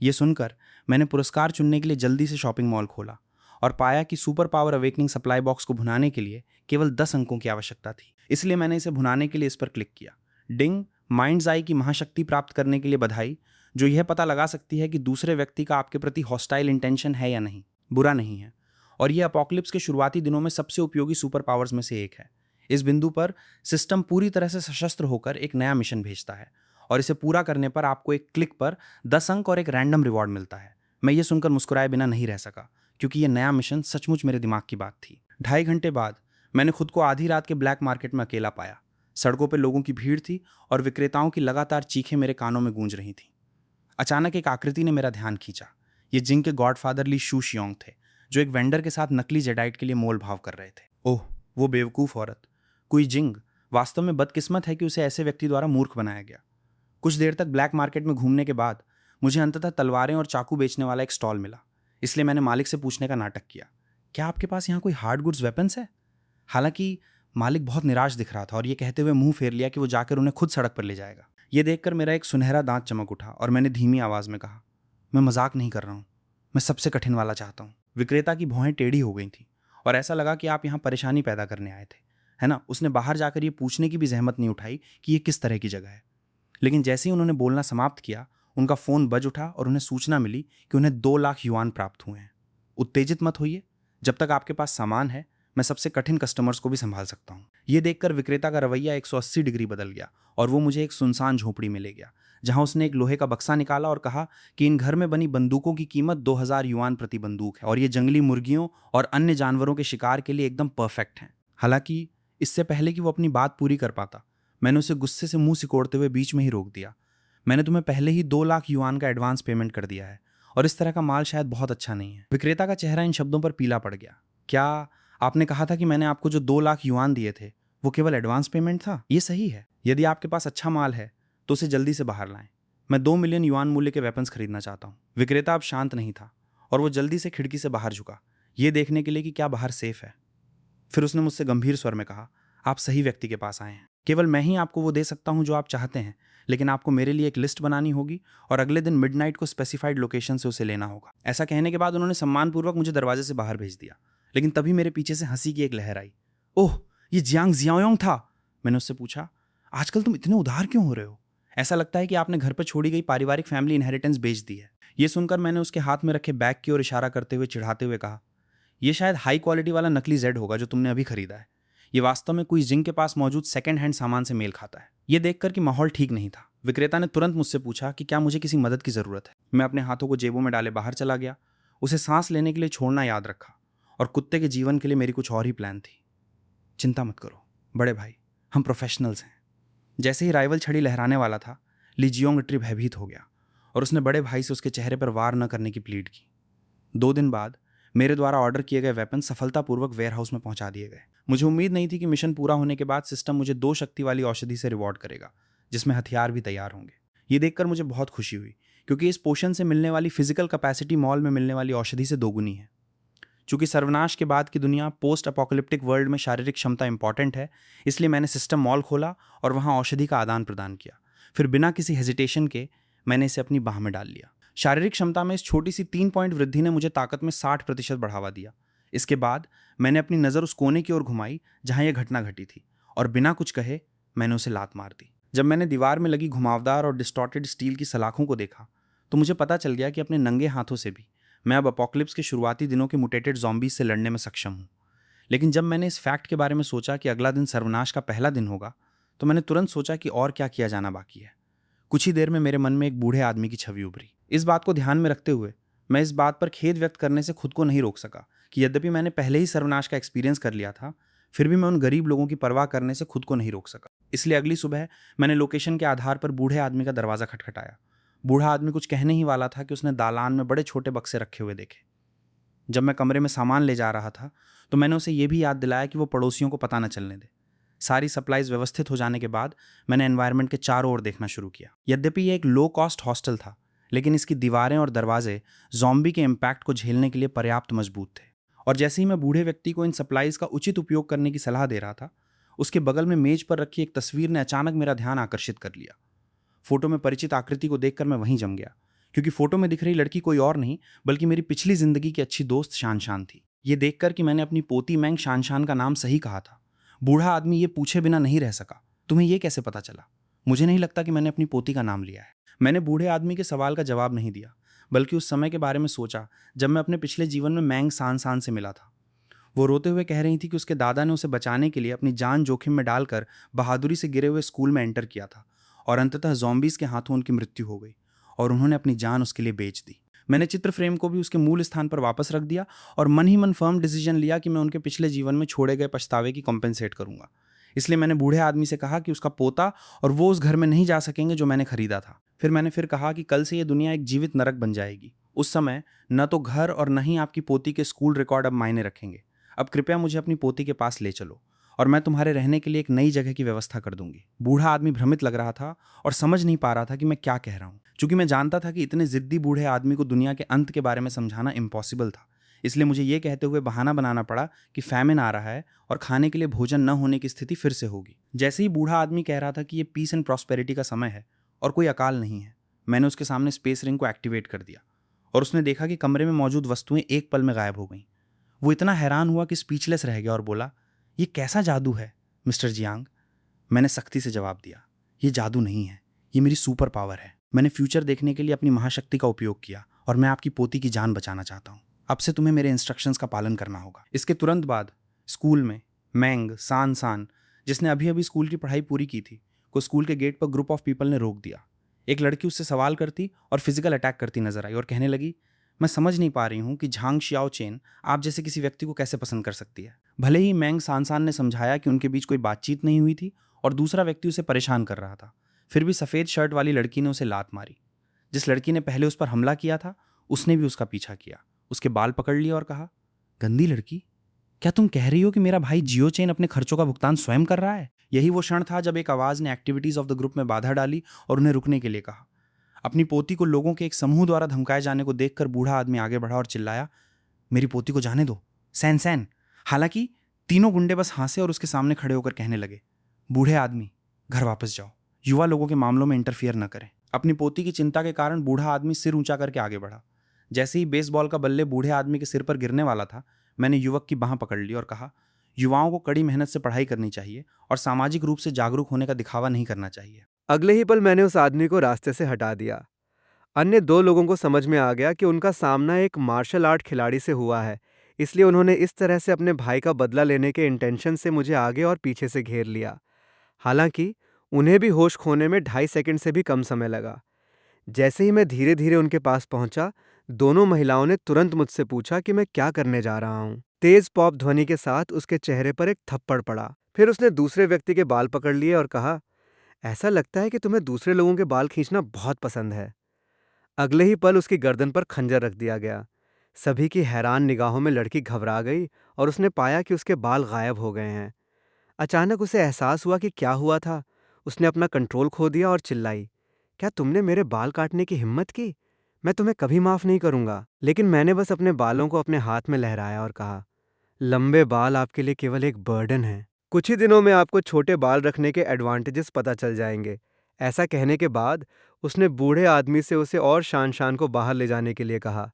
ये सुनकर मैंने पुरस्कार चुनने के लिए जल्दी से शॉपिंग मॉल खोला और पाया कि super power awakening supply box को भुनाने के लिए केवल 10 अंकों की आवश्यकता थी। इसलिए मैंने इसे भुनाने के लिए इस पर क्लिक किया। डिंग, माइंड्स आई की महाशक्ति प्राप्त करने के लिए बधाई, जो यह पता लगा सकती है कि दूसरे व्यक्ति का आपके प्रति हॉस्टाइल इंटेंशन है या नहीं, बुरा नहीं है, और यह अपोकलिप्स के शुरुआती दिनों में सबसे उपयोगी सुपर पावर्स में से एक है। इस बिंदु पर सिस्टम पूरी तरह से सशस्त्र होकर एक नया मिशन भेजता है और इसे पूरा करने पर आपको एक क्लिक पर 10 अंक और एक रैंडम रिवॉर्ड मिलता है। मैं ये सुनकर मुस्कुराए बिना नहीं रह सका, क्योंकि यह नया मिशन सचमुच मेरे दिमाग की बात थी। 2.5 घंटे बाद मैंने खुद को आधी रात के ब्लैक मार्केट में अकेला पाया। सड़कों पर लोगों की भीड़ थी और विक्रेताओं की लगातार चीखें मेरे कानों में गूंज रही थीं। अचानक एक आकृति ने मेरा ध्यान खींचा। ये जिंग के गॉडफादर ली शू शियोंग थे, जो एक वेंडर के साथ नकली जेडाइट के लिए मोल भाव कर रहे थे। ओह, वो बेवकूफ़ औरत। कोई जिंग वास्तव में बदकिस्मत है कि उसे ऐसे व्यक्ति द्वारा मूर्ख बनाया गया। कुछ देर तक ब्लैक मार्केट में घूमने के बाद मुझे अंततः तलवारें और चाकू बेचने वाला एक स्टॉल मिला। इसलिए मैंने मालिक से पूछने का नाटक किया, क्या आपके पास यहाँ कोई हार्ड गुड्स वेपन्स है? हालांकि मालिक बहुत निराश दिख रहा था और ये कहते हुए मुंह फेर लिया कि वो जाकर उन्हें खुद सड़क पर ले जाएगा। ये देखकर मेरा एक सुनहरा दांत चमक उठा और मैंने धीमी आवाज़ में कहा, मैं मजाक नहीं कर रहा हूँ, मैं सबसे कठिन वाला चाहता हूँ। विक्रेता की भौहें टेढ़ी हो गई थीं और ऐसा लगा कि आप यहाँ परेशानी पैदा करने आए थे, है ना? उसने बाहर जाकर ये पूछने की भी जहमत नहीं उठाई कि ये किस तरह की जगह है। लेकिन जैसे ही उन्होंने बोलना समाप्त किया, उनका फ़ोन बज उठा और उन्हें सूचना मिली कि उन्हें 2 लाख युआन प्राप्त हुए हैं। उत्तेजित मत होइए, जब तक आपके पास सामान है मैं सबसे कठिन कस्टमर्स को भी संभाल सकता हूँ। ये देखकर विक्रेता का रवैया 180 डिग्री बदल गया और वो मुझे एक सुनसान झोपड़ी में ले गया, जहाँ उसने एक लोहे का बक्सा निकाला और कहा कि इन घर में बनी बंदूकों की कीमत 2000 युआन प्रति बंदूक है और ये जंगली मुर्गियों और अन्य जानवरों के शिकार के लिए एकदम परफेक्ट हैं। हालांकि इससे पहले कि वो अपनी बात पूरी कर पाता, मैंने उसे गुस्से से मुंह सिकोड़ते हुए बीच में ही रोक दिया। मैंने तुम्हें पहले ही 2 लाख युआन का एडवांस पेमेंट कर दिया है और इस तरह का माल शायद बहुत अच्छा नहीं है। विक्रेता का चेहरा इन शब्दों पर पीला पड़ गया। क्या आपने कहा था कि मैंने आपको जो 2 लाख युआन दिए थे वो केवल एडवांस पेमेंट था? ये सही है। यदि आपके पास अच्छा माल है तो उसे जल्दी से बाहर लाएं। मैं 2 मिलियन युआन मूल्य के वेपन्स खरीदना चाहता हूँ। विक्रेता अब शांत नहीं था और वो जल्दी से खिड़की से बाहर झुका, ये देखने के लिए कि क्या बाहर सेफ है। फिर उसने मुझसे गंभीर स्वर में कहा, आप सही व्यक्ति के पास आए हैं। केवल मैं ही आपको वो दे सकता हूँ जो आप चाहते हैं, लेकिन आपको मेरे लिए एक लिस्ट बनानी होगी और अगले दिन मिडनाइट को स्पेसिफाइड लोकेशन से उसे लेना होगा। ऐसा कहने के बाद उन्होंने सम्मानपूर्वक मुझे दरवाजे से बाहर भेज दिया, लेकिन तभी मेरे पीछे से हंसी की एक लहर आई। ओह, ये जियांग जियाओयोंग था। मैंने उससे पूछा, आजकल तुम इतने उदार क्यों हो रहे हो? ऐसा लगता है कि आपने घर पर छोड़ी गई पारिवारिक फैमिली इनहेरिटेंस बेच दी है। ये सुनकर मैंने उसके हाथ में रखे बैग की ओर इशारा करते हुए चिढ़ाते हुए कहा, यह शायद हाई क्वालिटी वाला नकली जेड होगा जो तुमने अभी खरीदा है। ये वास्तव में कोई जिंग के पास मौजूद सेकंड हैंड सामान से मेल खाता है। ये देखकर कि माहौल ठीक नहीं था, विक्रेता ने तुरंत मुझसे पूछा कि क्या मुझे किसी मदद की जरूरत है। मैं अपने हाथों को जेबों में डाले बाहर चला गया। उसे सांस लेने के लिए छोड़ना याद रखा, और कुत्ते के जीवन के लिए मेरी कुछ और ही प्लान थी। चिंता मत करो बड़े भाई, हम प्रोफेशनल्स हैं। जैसे ही राइवल छड़ी लहराने वाला था, ली जियोंग ट्री भयभीत हो गया और उसने बड़े भाई से उसके चेहरे पर वार न करने की प्लीड की। 2 दिन बाद मेरे द्वारा ऑर्डर किए गए वेपन सफलतापूर्वक वेयरहाउस में पहुंचा दिए गए। मुझे उम्मीद नहीं थी कि मिशन पूरा होने के बाद सिस्टम मुझे 2 शक्ति वाली औषधि से रिवॉर्ड करेगा, जिसमें हथियार भी तैयार होंगे। ये देखकर मुझे बहुत खुशी हुई, क्योंकि इस पोशन से मिलने वाली फिजिकल कैपेसिटी मॉल में मिलने वाली औषधि से दोगुनी है। चूंकि सर्वनाश के बाद की दुनिया पोस्ट अपोकलिप्टिक वर्ल्ड में शारीरिक क्षमता इंपॉर्टेंट है, इसलिए मैंने सिस्टम मॉल खोला और वहां औषधि का आदान प्रदान किया। फिर बिना किसी हेजिटेशन के मैंने इसे अपनी बाह में डाल लिया। शारीरिक क्षमता में इस छोटी सी 3 पॉइंट वृद्धि ने मुझे ताकत में 60% बढ़ावा दिया। इसके बाद मैंने अपनी नज़र उस कोने की ओर घुमाई जहां यह घटना घटी थी, और बिना कुछ कहे मैंने उसे लात मार दी। जब मैंने दीवार में लगी घुमावदार और डिस्टॉर्टेड स्टील की सलाखों को देखा तो मुझे पता चल गया कि अपने नंगे हाथों से भी मैं अब अपोकलिप्स के शुरुआती दिनों के मुटेटेड ज़ॉम्बीज से लड़ने में सक्षम हूँ। लेकिन जब मैंने इस फैक्ट के बारे में सोचा कि अगला दिन सर्वनाश का पहला दिन होगा, तो मैंने तुरंत सोचा कि और क्या किया जाना बाकी है। कुछ ही देर में मेरे मन में एक बूढ़े आदमी की छवि उभरी। इस बात को ध्यान में रखते हुए मैं इस बात पर खेद व्यक्त करने से खुद को नहीं रोक सका कि यद्यपि मैंने पहले ही सर्वनाश का एक्सपीरियंस कर लिया था, फिर भी मैं उन गरीब लोगों की परवाह करने से खुद को नहीं रोक सका। इसलिए अगली सुबह मैंने लोकेशन के आधार पर बूढ़े आदमी का दरवाज़ा खटखटाया। बूढ़ा आदमी कुछ कहने ही वाला था कि उसने दालान में बड़े छोटे बक्से रखे हुए देखे। जब मैं कमरे में सामान ले जा रहा था तो मैंने उसे यह भी याद दिलाया कि वो पड़ोसियों को पता न चलने दे। सारी सप्लाईज व्यवस्थित हो जाने के बाद मैंने एनवायरनमेंट के चारों ओर देखना शुरू किया। यद्यपि यह एक लो कॉस्ट हॉस्टल था, लेकिन इसकी दीवारें और दरवाजे ज़ॉम्बी के इम्पैक्ट को झेलने के लिए पर्याप्त मजबूत थे। और जैसे ही मैं बूढ़े व्यक्ति को इन सप्लाईज का उचित उपयोग करने की सलाह दे रहा था, उसके बगल में मेज पर रखी एक तस्वीर ने अचानक मेरा ध्यान आकर्षित कर लिया। फोटो में परिचित आकृति को देखकर मैं वहीं जम गया, क्योंकि फोटो में दिख रही लड़की कोई और नहीं बल्कि मेरी पिछली जिंदगी की अच्छी दोस्त शानशान थी। ये देखकर कि मैंने अपनी पोती मैंग शानशान का नाम सही कहा था, बूढ़ा आदमी ये पूछे बिना नहीं रह सका, तुम्हें ये कैसे पता चला? मुझे नहीं लगता कि मैंने अपनी पोती का नाम लिया है। मैंने बूढ़े आदमी के सवाल का जवाब नहीं दिया, बल्कि उस समय के बारे में सोचा जब मैं अपने पिछले जीवन में मैंग सान से मिला था। वो रोते हुए कह रही थी कि उसके दादा ने उसे बचाने के लिए अपनी जान जोखिम में डालकर बहादुरी से गिरे हुए स्कूल में एंटर किया था, और अंततः ज़ॉम्बीज़ के हाथों उनकी मृत्यु हो गई और उन्होंने अपनी जान उसके लिए बेच दी। मैंने चित्र फ्रेम को भी उसके मूल स्थान पर वापस रख दिया और मन ही मन फर्म डिसीजन लिया कि मैं उनके पिछले जीवन में छोड़े गए पछतावे की कॉम्पेंसेट करूंगा। इसलिए मैंने बूढ़े आदमी से कहा कि उसका पोता और वो उस घर में नहीं जा सकेंगे जो मैंने खरीदा था। फिर मैंने कहा कि कल से ये दुनिया एक जीवित नरक बन जाएगी। उस समय न तो घर और न ही आपकी पोती के स्कूल रिकॉर्ड अब मायने रखेंगे। अब कृपया मुझे अपनी पोती के पास ले चलो और मैं तुम्हारे रहने के लिए एक नई जगह की व्यवस्था कर दूंगी। बूढ़ा आदमी भ्रमित लग रहा था और समझ नहीं पा रहा था कि मैं क्या कह रहा हूँ। चूंकि मैं जानता था कि इतने जिद्दी बूढ़े आदमी को दुनिया के अंत के बारे में समझाना इम्पॉसिबल था, इसलिए मुझे ये कहते हुए बहाना बनाना पड़ा कि फैमिन आ रहा है और खाने के लिए भोजन न होने की स्थिति फिर से होगी। जैसे ही बूढ़ा आदमी कह रहा था कि ये पीस एंड प्रॉस्पेरिटी का समय है और कोई अकाल नहीं है, मैंने उसके सामने स्पेस रिंग को एक्टिवेट कर दिया और उसने देखा कि कमरे में मौजूद वस्तुएं एक पल में गायब हो गईं। वो इतना हैरान हुआ कि स्पीचलेस रह गया और बोला, ये कैसा जादू है मिस्टर जियांग? मैंने सख्ती से जवाब दिया, ये जादू नहीं है, ये मेरी सुपर पावर है। मैंने फ्यूचर देखने के लिए अपनी महाशक्ति का उपयोग किया और मैं आपकी पोती की जान बचाना चाहता हूँ। अब से तुम्हें मेरे इंस्ट्रक्शंस का पालन करना होगा। इसके तुरंत बाद स्कूल में मैंग सान, जिसने अभी अभी स्कूल की पढ़ाई पूरी की थी, को स्कूल के गेट पर ग्रुप ऑफ पीपल ने रोक दिया। एक लड़की उससे सवाल करती और फिजिकल अटैक करती नजर आई और कहने लगी, मैं समझ नहीं पा रही हूँ कि झांग शियाओ चेन आप जैसे किसी व्यक्ति को कैसे पसंद कर सकती है। भले ही मैंग सान ने समझाया कि उनके बीच कोई बातचीत नहीं हुई थी और दूसरा व्यक्ति उसे परेशान कर रहा था, फिर भी सफ़ेद शर्ट वाली लड़की ने उसे लात मारी। जिस लड़की ने पहले उस पर हमला किया था उसने भी उसका पीछा किया, उसके बाल पकड़ लिए और कहा, गंदी लड़की, क्या तुम कह रही हो कि मेरा भाई जियो चेन अपने खर्चों का भुगतान स्वयं कर रहा है? यही वो क्षण था जब एक आवाज़ ने एक्टिविटीज़ ऑफ द ग्रुप में बाधा डाली और उन्हें रुकने के लिए कहा। अपनी पोती को लोगों के एक समूह द्वारा धमकाए जाने को देखकर बूढ़ा आदमी आगे बढ़ा और चिल्लाया, मेरी पोती को जाने दो, सैन। हालांकि तीनों गुंडे बस हंसे और उसके सामने खड़े होकर कहने लगे, बूढ़े आदमी घर वापस जाओ, युवा लोगों के मामलों में इंटरफियर न करें। अपनी पोती की चिंता के कारण बूढ़ा आदमी सिर ऊंचा करके आगे बढ़ा। जैसे ही बेसबॉल का बल्ले बूढ़े आदमी के सिर पर गिरने वाला था, मैंने युवक की बांह पकड़ ली और कहा, युवाओं को कड़ी मेहनत से पढ़ाई करनी चाहिए और सामाजिक रूप से जागरूक होने का दिखावा नहीं करना चाहिए। अगले ही पल मैंने उस आदमी को रास्ते से हटा दिया। अन्य दो लोगों को समझ में आ गया कि उनका सामना एक मार्शल आर्ट खिलाड़ी से हुआ है, इसलिए उन्होंने इस तरह से अपने भाई का बदला लेने के इंटेंशन से मुझे आगे और पीछे से घेर लिया। हालांकि उन्हें भी होश खोने में 2.5 सेकंड से भी कम समय लगा। जैसे ही मैं धीरे धीरे उनके पास पहुंचा, दोनों महिलाओं ने तुरंत मुझसे पूछा कि मैं क्या करने जा रहा हूं। तेज पॉप ध्वनि के साथ उसके चेहरे पर एक थप्पड़ पड़ा। फिर उसने दूसरे व्यक्ति के बाल पकड़ लिए और कहा, ऐसा लगता है कि तुम्हें दूसरे लोगों के बाल खींचना बहुत पसंद है। अगले ही पल उसकी गर्दन पर खंजर रख दिया गया। सभी की हैरान निगाहों में लड़की घबरा गई और उसने पाया कि उसके बाल गायब हो गए हैं। अचानक उसे एहसास हुआ कि क्या हुआ था। उसने अपना कंट्रोल खो दिया और चिल्लाई, क्या तुमने मेरे बाल काटने की हिम्मत की? मैं तुम्हें कभी माफ नहीं करूंगा। लेकिन मैंने बस अपने बालों को अपने हाथ में लहराया और कहा, लंबे बाल आपके लिए केवल एक बर्डन है। कुछ ही दिनों में आपको छोटे बाल रखने के एडवांटेजेस पता चल जाएंगे। ऐसा कहने के बाद उसने बूढ़े आदमी से उसे और शान शान को बाहर ले जाने के लिए कहा।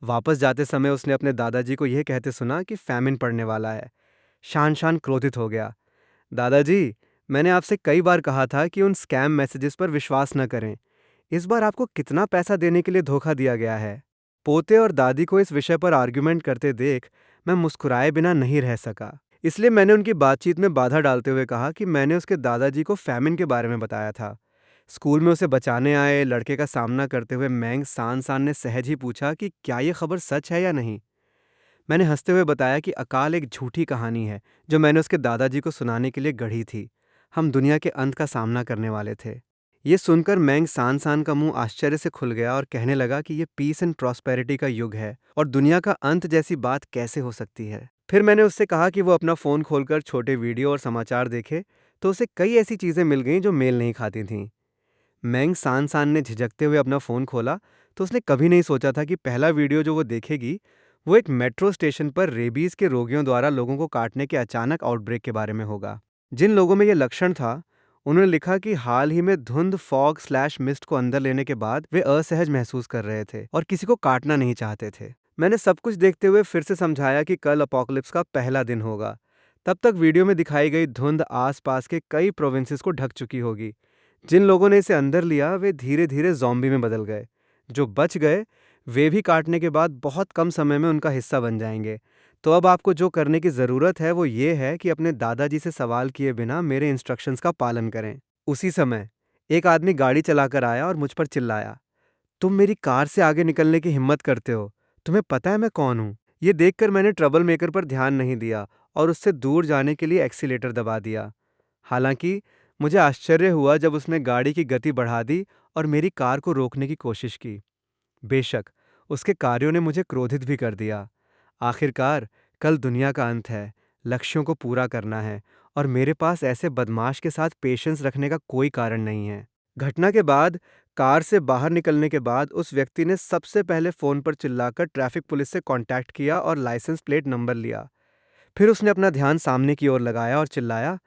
वापस जाते समय उसने अपने दादाजी को यह कहते सुना कि फैमिन पड़ने वाला है। शान शान क्रोधित हो गया। दादाजी, मैंने आपसे कई बार कहा था कि उन स्कैम मैसेजेस पर विश्वास न करें। इस बार आपको कितना पैसा देने के लिए धोखा दिया गया है? पोते और दादी को इस विषय पर आर्ग्यूमेंट करते देख मैं मुस्कुराए बिना नहीं रह सका। इसलिए मैंने उनकी बातचीत में बाधा डालते हुए कहा कि मैंने उसके दादाजी को फैमिन के बारे में बताया था। स्कूल में उसे बचाने आए लड़के का सामना करते हुए मैंग सान सान ने सहज ही पूछा कि क्या ये खबर सच है या नहीं। मैंने हंसते हुए बताया कि अकाल एक झूठी कहानी है जो मैंने उसके दादाजी को सुनाने के लिए गढ़ी थी। हम दुनिया के अंत का सामना करने वाले थे। ये सुनकर मैंग सान सान का मुंह आश्चर्य से खुल गया और कहने लगा कि ये पीस एंड प्रॉस्पेरिटी का युग है और दुनिया का अंत जैसी बात कैसे हो सकती है। फिर मैंने उससे कहा कि वो अपना फ़ोन खोलकर छोटे वीडियो और समाचार देखे, तो उसे कई ऐसी चीज़ें मिल गईं जो मेल नहीं खाती थीं। मैंग सान सान ने झिझकते हुए अपना फ़ोन खोला तो उसने कभी नहीं सोचा था कि पहला वीडियो जो वो देखेगी वो एक मेट्रो स्टेशन पर रेबीज़ के रोगियों द्वारा लोगों को काटने के अचानक आउटब्रेक के बारे में होगा। जिन लोगों में ये लक्षण था, उन्होंने लिखा कि हाल ही में धुंध फॉग स्लैश मिस्ट को अंदर लेने के बाद वे असहज महसूस कर रहे थे और किसी को काटना नहीं चाहते थे। मैंने सब कुछ देखते हुए फिर से समझाया कि कल अपोकलिप्स का पहला दिन होगा। तब तक वीडियो में दिखाई गई धुंध आसपास के कई प्रोविंसेस को ढक चुकी होगी। जिन लोगों ने इसे अंदर लिया वे धीरे धीरे ज़ॉम्बी में बदल गए। जो बच गए वे भी काटने के बाद बहुत कम समय में उनका हिस्सा बन जाएंगे। तो अब आपको जो करने की ज़रूरत है वो ये है कि अपने दादाजी से सवाल किए बिना मेरे इंस्ट्रक्शंस का पालन करें। उसी समय एक आदमी गाड़ी चलाकर आया और मुझ पर चिल्लाया, तुम मेरी कार से आगे निकलने की हिम्मत करते हो? तुम्हें पता है मैं कौन हूँ? ये देखकर मैंने ट्रबल मेकर पर ध्यान नहीं दिया और उससे दूर जाने के लिए एक्सीलेटर दबा दिया। हालांकि मुझे आश्चर्य हुआ जब उसने गाड़ी की गति बढ़ा दी और मेरी कार को रोकने की कोशिश की। बेशक उसके कार्यों ने मुझे क्रोधित भी कर दिया। आखिरकार कल दुनिया का अंत है, लक्ष्यों को पूरा करना है और मेरे पास ऐसे बदमाश के साथ पेशेंस रखने का कोई कारण नहीं है। घटना के बाद कार से बाहर निकलने के बाद उस व्यक्ति ने सबसे पहले फ़ोन पर चिल्लाकर ट्रैफिक पुलिस से कांटेक्ट किया और लाइसेंस प्लेट नंबर लिया। फिर उसने अपना ध्यान सामने की ओर लगाया और चिल्लाया,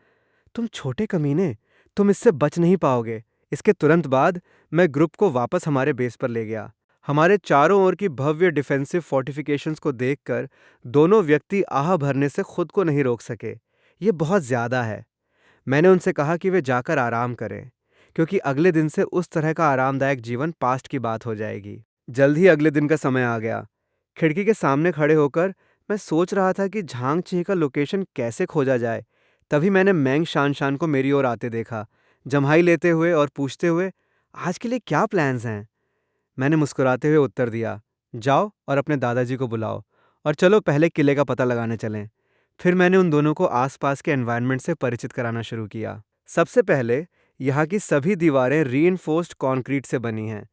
तुम छोटे कमीने, तुम इससे बच नहीं पाओगे। इसके तुरंत बाद मैं ग्रुप को वापस हमारे बेस पर ले गया। हमारे चारों ओर की भव्य डिफेंसिव फोर्टिफिकेशंस को देखकर दोनों व्यक्ति आह भरने से खुद को नहीं रोक सके। ये बहुत ज़्यादा है। मैंने उनसे कहा कि वे जाकर आराम करें, क्योंकि अगले दिन से उस तरह का आरामदायक जीवन पास्ट की बात हो जाएगी। जल्द ही अगले दिन का समय आ गया। खिड़की के सामने खड़े होकर मैं सोच रहा था कि झांग चिह का लोकेशन कैसे खोजा जाए। तभी मैंने मैंग शान शान को मेरी ओर आते देखा, जम्हाई लेते हुए और पूछते हुए, आज के लिए क्या प्लान्स हैं? मैंने मुस्कुराते हुए उत्तर दिया, जाओ और अपने दादाजी को बुलाओ और चलो पहले किले का पता लगाने चलें। फिर मैंने उन दोनों को आसपास के एनवायरनमेंट से परिचित कराना शुरू किया। सबसे पहले यहाँ की सभी दीवारें रीइंफोर्स्ड कंक्रीट से बनी हैं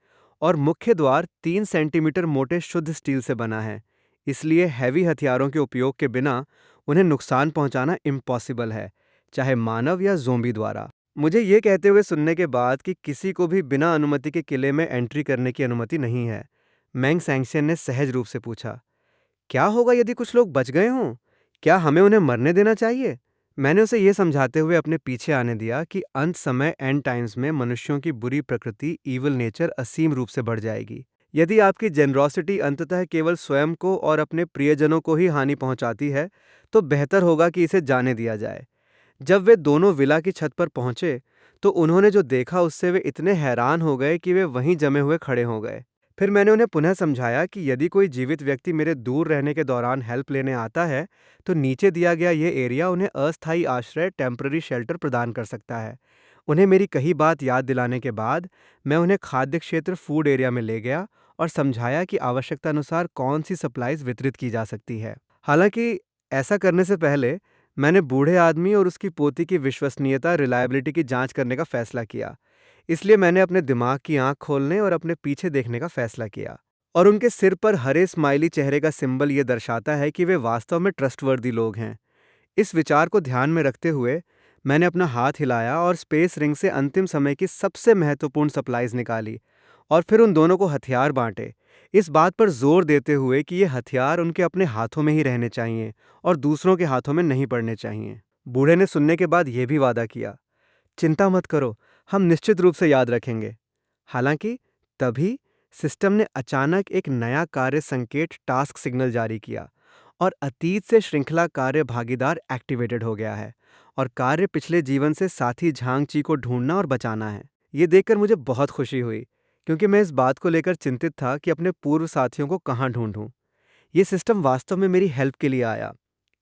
और मुख्य द्वार 3 सेंटीमीटर मोटे शुद्ध स्टील से बना है। इसलिए हैवी हथियारों के उपयोग के बिना उन्हें नुकसान पहुंचाना इम्पॉसिबल है, चाहे मानव या ज़ोंबी द्वारा। मुझे ये कहते हुए सुनने के बाद कि किसी को भी बिना अनुमति के किले में एंट्री करने की अनुमति नहीं है, मैंग सैंक्शन ने सहज रूप से पूछा, क्या होगा यदि कुछ लोग बच गए हों? क्या हमें उन्हें मरने देना चाहिए? मैंने उसे ये समझाते हुए अपने पीछे आने दिया कि अंत समय एंड टाइम्स में मनुष्यों की बुरी प्रकृति ईविल नेचर असीम रूप से बढ़ जाएगी। यदि आपकी जेनरॉसिटी अंततः केवल स्वयं को और अपने प्रियजनों को ही हानि पहुंचाती है, तो बेहतर होगा कि इसे जाने दिया जाए। जब वे दोनों विला की छत पर पहुंचे तो उन्होंने जो देखा उससे वे इतने हैरान हो गए कि वे वहीं जमे हुए खड़े हो गए। फिर मैंने उन्हें पुनः समझाया कि यदि कोई जीवित व्यक्ति मेरे दूर रहने के दौरान हेल्प लेने आता है, तो नीचे दिया गया ये एरिया उन्हें अस्थायी आश्रय टेम्पररी शेल्टर प्रदान कर सकता है। उन्हें मेरी कही बात याद दिलाने के बाद मैं उन्हें खाद्य क्षेत्र फूड एरिया में ले गया और समझाया कि आवश्यकता अनुसार कौन सी सप्लाईज वितरित की जा सकती है। हालांकि ऐसा करने से पहले मैंने बूढ़े आदमी और उसकी पोती की विश्वसनीयता रिलायबिलिटी की जांच करने का फैसला किया। इसलिए मैंने अपने दिमाग की आंख खोलने और अपने पीछे देखने का फैसला किया। और उनके सिर पर हरे स्माइली चेहरे का सिंबल ये दर्शाता है कि वे वास्तव में ट्रस्टवर्दी लोग हैं। इस विचार को ध्यान में रखते हुए मैंने अपना हाथ हिलाया और स्पेस रिंग से अंतिम समय की सबसे महत्वपूर्ण सप्लाईज निकाली और फिर उन दोनों को हथियार बांटे, इस बात पर जोर देते हुए कि ये हथियार उनके अपने हाथों में ही रहने चाहिए और दूसरों के हाथों में नहीं पड़ने चाहिए। बूढ़े ने सुनने के बाद यह भी वादा किया, चिंता मत करो, हम निश्चित रूप से याद रखेंगे। हालांकि तभी सिस्टम ने अचानक एक नया कार्य संकेत टास्क सिग्नल जारी किया और अतीत से श्रृंखला कार्य भागीदार एक्टिवेटेड हो गया है और कार्य पिछले जीवन से साथी झांगची को ढूंढना और बचाना है। ये देखकर मुझे बहुत खुशी हुई, क्योंकि मैं इस बात को लेकर चिंतित था कि अपने पूर्व साथियों को कहाँ ढूंढूं। ये सिस्टम वास्तव में मेरी हेल्प के लिए आया।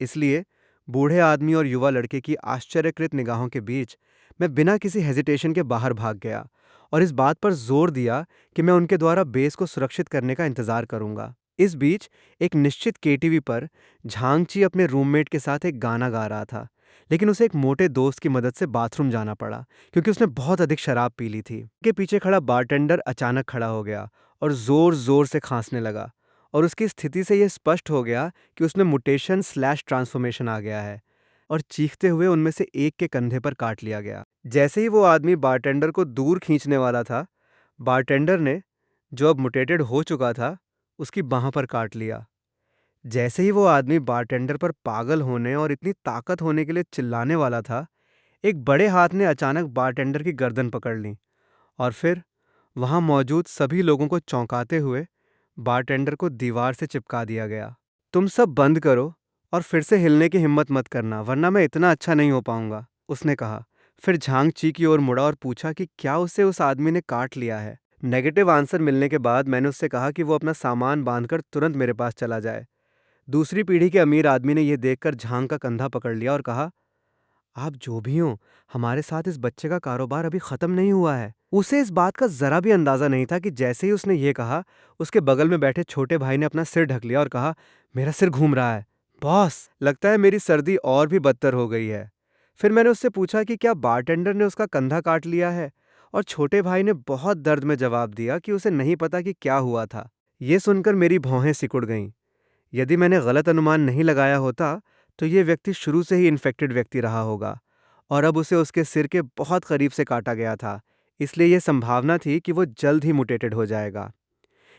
इसलिए बूढ़े आदमी और युवा लड़के की आश्चर्यकृत निगाहों के बीच मैं बिना किसी हेजिटेशन के बाहर भाग गया और इस बात पर जोर दिया कि मैं उनके द्वारा बेस को सुरक्षित करने का इंतजार करूंगा। इस बीच एक निश्चित केटीवी पर झांगची अपने रूममेट के साथ एक गाना गा रहा था, लेकिन उसे एक मोटे दोस्त की मदद से बाथरूम जाना पड़ा क्योंकि उसने बहुत अधिक शराब पी ली थी। के पीछे खड़ा बारटेंडर अचानक खड़ा हो गया और जोर जोर से खांसने लगा और उसकी स्थिति से यह स्पष्ट हो गया कि उसमें मुटेशन स्लैश ट्रांसफॉर्मेशन आ गया है और चीखते हुए उनमें से एक के कंधे पर काट लिया गया। जैसे ही वो आदमी बारटेंडर को दूर खींचने वाला था, बारटेंडर ने, जो अब मुटेटेड हो चुका था, उसकी बाह पर काट लिया। जैसे ही वो आदमी बारटेंडर पर पागल होने और इतनी ताकत होने के लिए चिल्लाने वाला था, एक बड़े हाथ ने अचानक बारटेंडर की गर्दन पकड़ ली और फिर वहां मौजूद सभी लोगों को चौंकाते हुए बारटेंडर को दीवार से चिपका दिया गया। तुम सब बंद करो और फिर से हिलने की हिम्मत मत करना, वरना मैं इतना अच्छा नहीं हो पाऊंगा, उसने कहा। फिर झांग ची की ओर मुड़ा और पूछा कि क्या उसे उस आदमी ने काट लिया है। नेगेटिव आंसर मिलने के बाद मैंने उससे कहा कि वो अपना सामान बांधकर तुरंत मेरे पास चला जाए। दूसरी पीढ़ी के अमीर आदमी ने यह देखकर झांग का कंधा पकड़ लिया और कहा, आप जो भी हों, हमारे साथ इस बच्चे का कारोबार अभी खत्म नहीं हुआ है। उसे इस बात का जरा भी अंदाजा नहीं था कि जैसे ही उसने ये कहा, उसके बगल में बैठे छोटे भाई ने अपना सिर ढक लिया और कहा, मेरा सिर घूम रहा है बॉस, लगता है मेरी सर्दी और भी बदतर हो गई है। फिर मैंने उससे पूछा कि क्या बारटेंडर ने उसका कंधा काट लिया है, और छोटे भाई ने बहुत दर्द में जवाब दिया कि उसे नहीं पता कि क्या हुआ था। ये सुनकर मेरी भौहें सिकुड़ गईं। यदि मैंने गलत अनुमान नहीं लगाया होता, तो ये व्यक्ति शुरू से ही इन्फेक्टेड व्यक्ति रहा होगा और अब उसे उसके सिर के बहुत करीब से काटा गया था, इसलिए यह संभावना थी कि वो जल्द ही मुटेटेड हो जाएगा।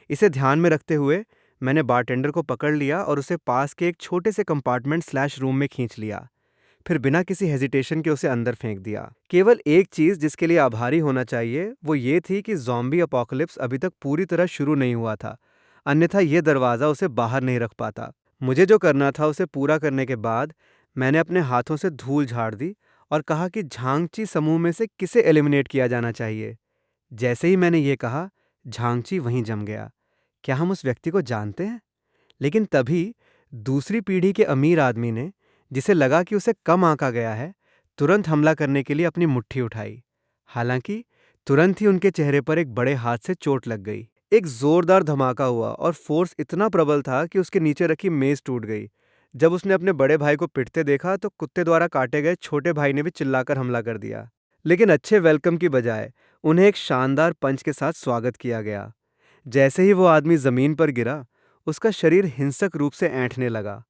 इसे ध्यान में रखते हुए मैंने बारटेंडर को पकड़ लिया और उसे पास के एक छोटे से कंपार्टमेंट स्लैश रूम में खींच लिया। फिर बिना किसी हेजिटेशन के उसे अंदर फेंक दिया। केवल एक चीज जिसके लिए आभारी होना चाहिए वो ये थी कि ज़ॉम्बी अपोकलिप्स अभी तक पूरी तरह शुरू नहीं हुआ था, अन्यथा यह दरवाज़ा उसे बाहर नहीं रख पाता। मुझे जो करना था उसे पूरा करने के बाद मैंने अपने हाथों से धूल झाड़ दी और कहा कि झांगची समूह में से किसे एलिमिनेट किया जाना चाहिए। जैसे ही मैंने ये कहा, झांगची वहीं जम गया। क्या हम उस व्यक्ति को जानते हैं? लेकिन तभी दूसरी पीढ़ी के अमीर आदमी ने, जिसे लगा कि उसे कम आंका गया है, तुरंत हमला करने के लिए अपनी मुट्ठी उठाई। हालांकि तुरंत ही उनके चेहरे पर एक बड़े हाथ से चोट लग गई। एक जोरदार धमाका हुआ और फोर्स इतना प्रबल था कि उसके नीचे रखी मेज टूट गई। जब उसने अपने बड़े भाई को पिटते देखा तो कुत्ते द्वारा काटे गए छोटे भाई ने भी चिल्लाकर हमला कर दिया। लेकिन अच्छे वेलकम की बजाय उन्हें एक शानदार पंच के साथ स्वागत किया गया। जैसे ही वो आदमी जमीन पर गिरा, उसका शरीर हिंसक रूप से ऐंठने लगा।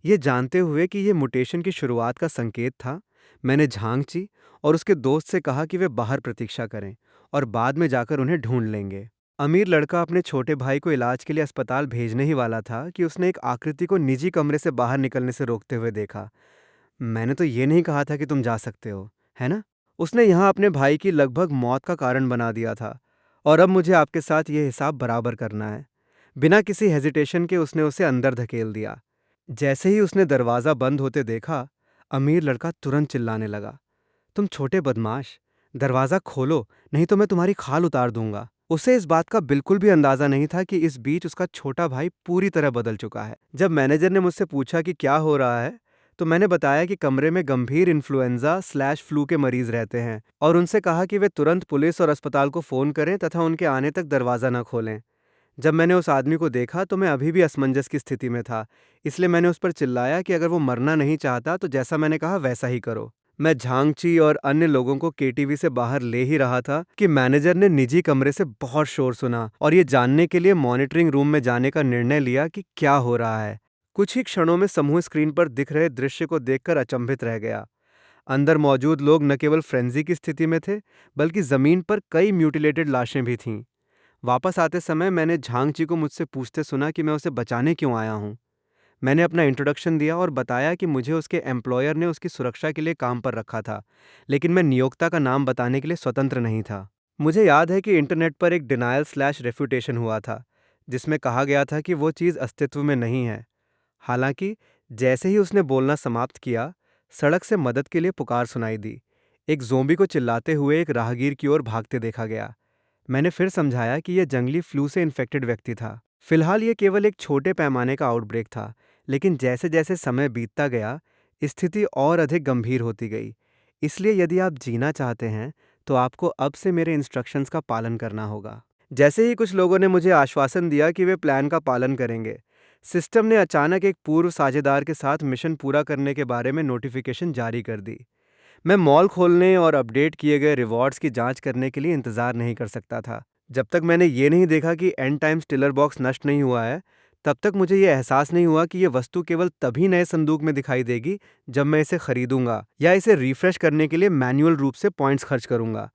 ये जानते हुए कि ये मुटेशन की शुरुआत का संकेत था, मैंने झांगची और उसके दोस्त से कहा कि वे बाहर प्रतीक्षा करें और बाद में जाकर उन्हें ढूंढ लेंगे। अमीर लड़का अपने छोटे भाई को इलाज के लिए अस्पताल भेजने ही वाला था कि उसने एक आकृति को निजी कमरे से बाहर निकलने से रोकते हुए देखा। मैंने तो ये नहीं कहा था कि तुम जा सकते हो, है ना? उसने यहाँ अपने भाई की लगभग मौत का कारण बना दिया था और अब मुझे आपके साथ ये हिसाब बराबर करना है। बिना किसी हेजिटेशन के उसने उसे अंदर धकेल दिया। जैसे ही उसने दरवाज़ा बंद होते देखा, अमीर लड़का तुरंत चिल्लाने लगा, तुम छोटे बदमाश, दरवाज़ा खोलो, नहीं तो मैं तुम्हारी खाल उतार दूंगा। उसे इस बात का बिल्कुल भी अंदाजा नहीं था कि इस बीच उसका छोटा भाई पूरी तरह बदल चुका है। जब मैनेजर ने मुझसे पूछा कि क्या हो रहा है, तो मैंने बताया कि कमरे में गंभीर इन्फ्लुएंजा स्लैश फ्लू के मरीज रहते हैं और उनसे कहा कि वे तुरंत पुलिस और अस्पताल को फ़ोन करें तथा उनके आने तक दरवाज़ा न खोलें। जब मैंने उस आदमी को देखा तो मैं अभी भी असमंजस की स्थिति में था, इसलिए मैंने उस पर चिल्लाया कि अगर वो मरना नहीं चाहता तो जैसा मैंने कहा वैसा ही करो। मैं झांगची और अन्य लोगों को केटीवी से बाहर ले ही रहा था कि मैनेजर ने निजी कमरे से बहुत शोर सुना और ये जानने के लिए मॉनिटरिंग रूम में जाने का निर्णय लिया कि क्या हो रहा है। कुछ ही क्षणों में समूह स्क्रीन पर दिख रहे दृश्य को देखकर अचंभित रह गया। अंदर मौजूद लोग न केवल फ्रेंजी की स्थिति में थे, बल्कि जमीन पर कई म्यूटिलेटेड लाशें भी थीं। वापस आते समय मैंने झांगची को मुझसे पूछते सुना कि मैं उसे बचाने क्यों आया हूँ। मैंने अपना इंट्रोडक्शन दिया और बताया कि मुझे उसके एम्प्लॉयर ने उसकी सुरक्षा के लिए काम पर रखा था, लेकिन मैं नियोक्ता का नाम बताने के लिए स्वतंत्र नहीं था। मुझे याद है कि इंटरनेट पर एक डिनायल स्लैश रेफ्यूटेशन हुआ था, जिसमें कहा गया था कि वो चीज़ अस्तित्व में नहीं है। हालांकि जैसे ही उसने बोलना समाप्त किया, सड़क से मदद के लिए पुकार सुनाई दी। एक ज़ोंबी को चिल्लाते हुए एक राहगीर की ओर भागते देखा गया। मैंने फिर समझाया कि यह जंगली फ्लू से इन्फेक्टेड व्यक्ति था। फिलहाल ये केवल एक छोटे पैमाने का आउटब्रेक था, लेकिन जैसे जैसे समय बीतता गया, स्थिति और अधिक गंभीर होती गई। इसलिए यदि आप जीना चाहते हैं, तो आपको अब से मेरे इंस्ट्रक्शंस का पालन करना होगा। जैसे ही कुछ लोगों ने मुझे आश्वासन दिया कि वे प्लान का पालन करेंगे, सिस्टम ने अचानक एक पूर्व साझेदार के साथ मिशन पूरा करने के बारे में नोटिफिकेशन जारी कर दी। मैं मॉल खोलने और अपडेट किए गए रिवॉर्ड्स की जांच करने के लिए इंतज़ार नहीं कर सकता था। जब तक मैंने ये नहीं देखा कि एंड टाइम स्टिलर बॉक्स नष्ट नहीं हुआ है, तब तक मुझे ये एहसास नहीं हुआ कि ये वस्तु केवल तभी नए संदूक में दिखाई देगी जब मैं इसे खरीदूंगा या इसे रिफ्रेश करने के लिए मैन्युअल रूप से पॉइंट्स खर्च करूंगा।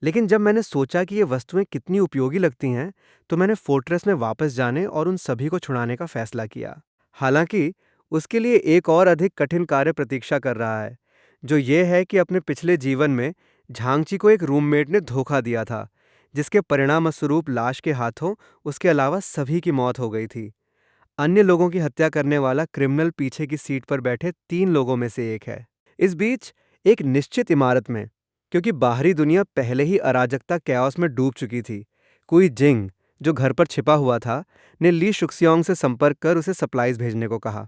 लेकिन जब मैंने सोचा कि ये वस्तुएं कितनी उपयोगी लगती हैं, तो मैंने फोर्ट्रेस में वापस जाने और उन सभी को छुड़ाने का फैसला किया। हालांकि उसके लिए एक और अधिक कठिन कार्य प्रतीक्षा कर रहा है, जो ये है कि अपने पिछले जीवन में झांगची को एक रूममेट ने धोखा दिया था, जिसके परिणामस्वरूप लाश के हाथों उसके अलावा सभी की मौत हो गई थी। अन्य लोगों की हत्या करने वाला क्रिमिनल पीछे की सीट पर बैठे 3 लोगों में से एक है। इस बीच एक निश्चित इमारत में, क्योंकि बाहरी दुनिया पहले ही अराजकता कैओस में डूब चुकी थी, कोई जिंग जो घर पर छिपा हुआ था ने ली शुक्सियोंग से संपर्क कर उसे सप्लाईज भेजने को कहा।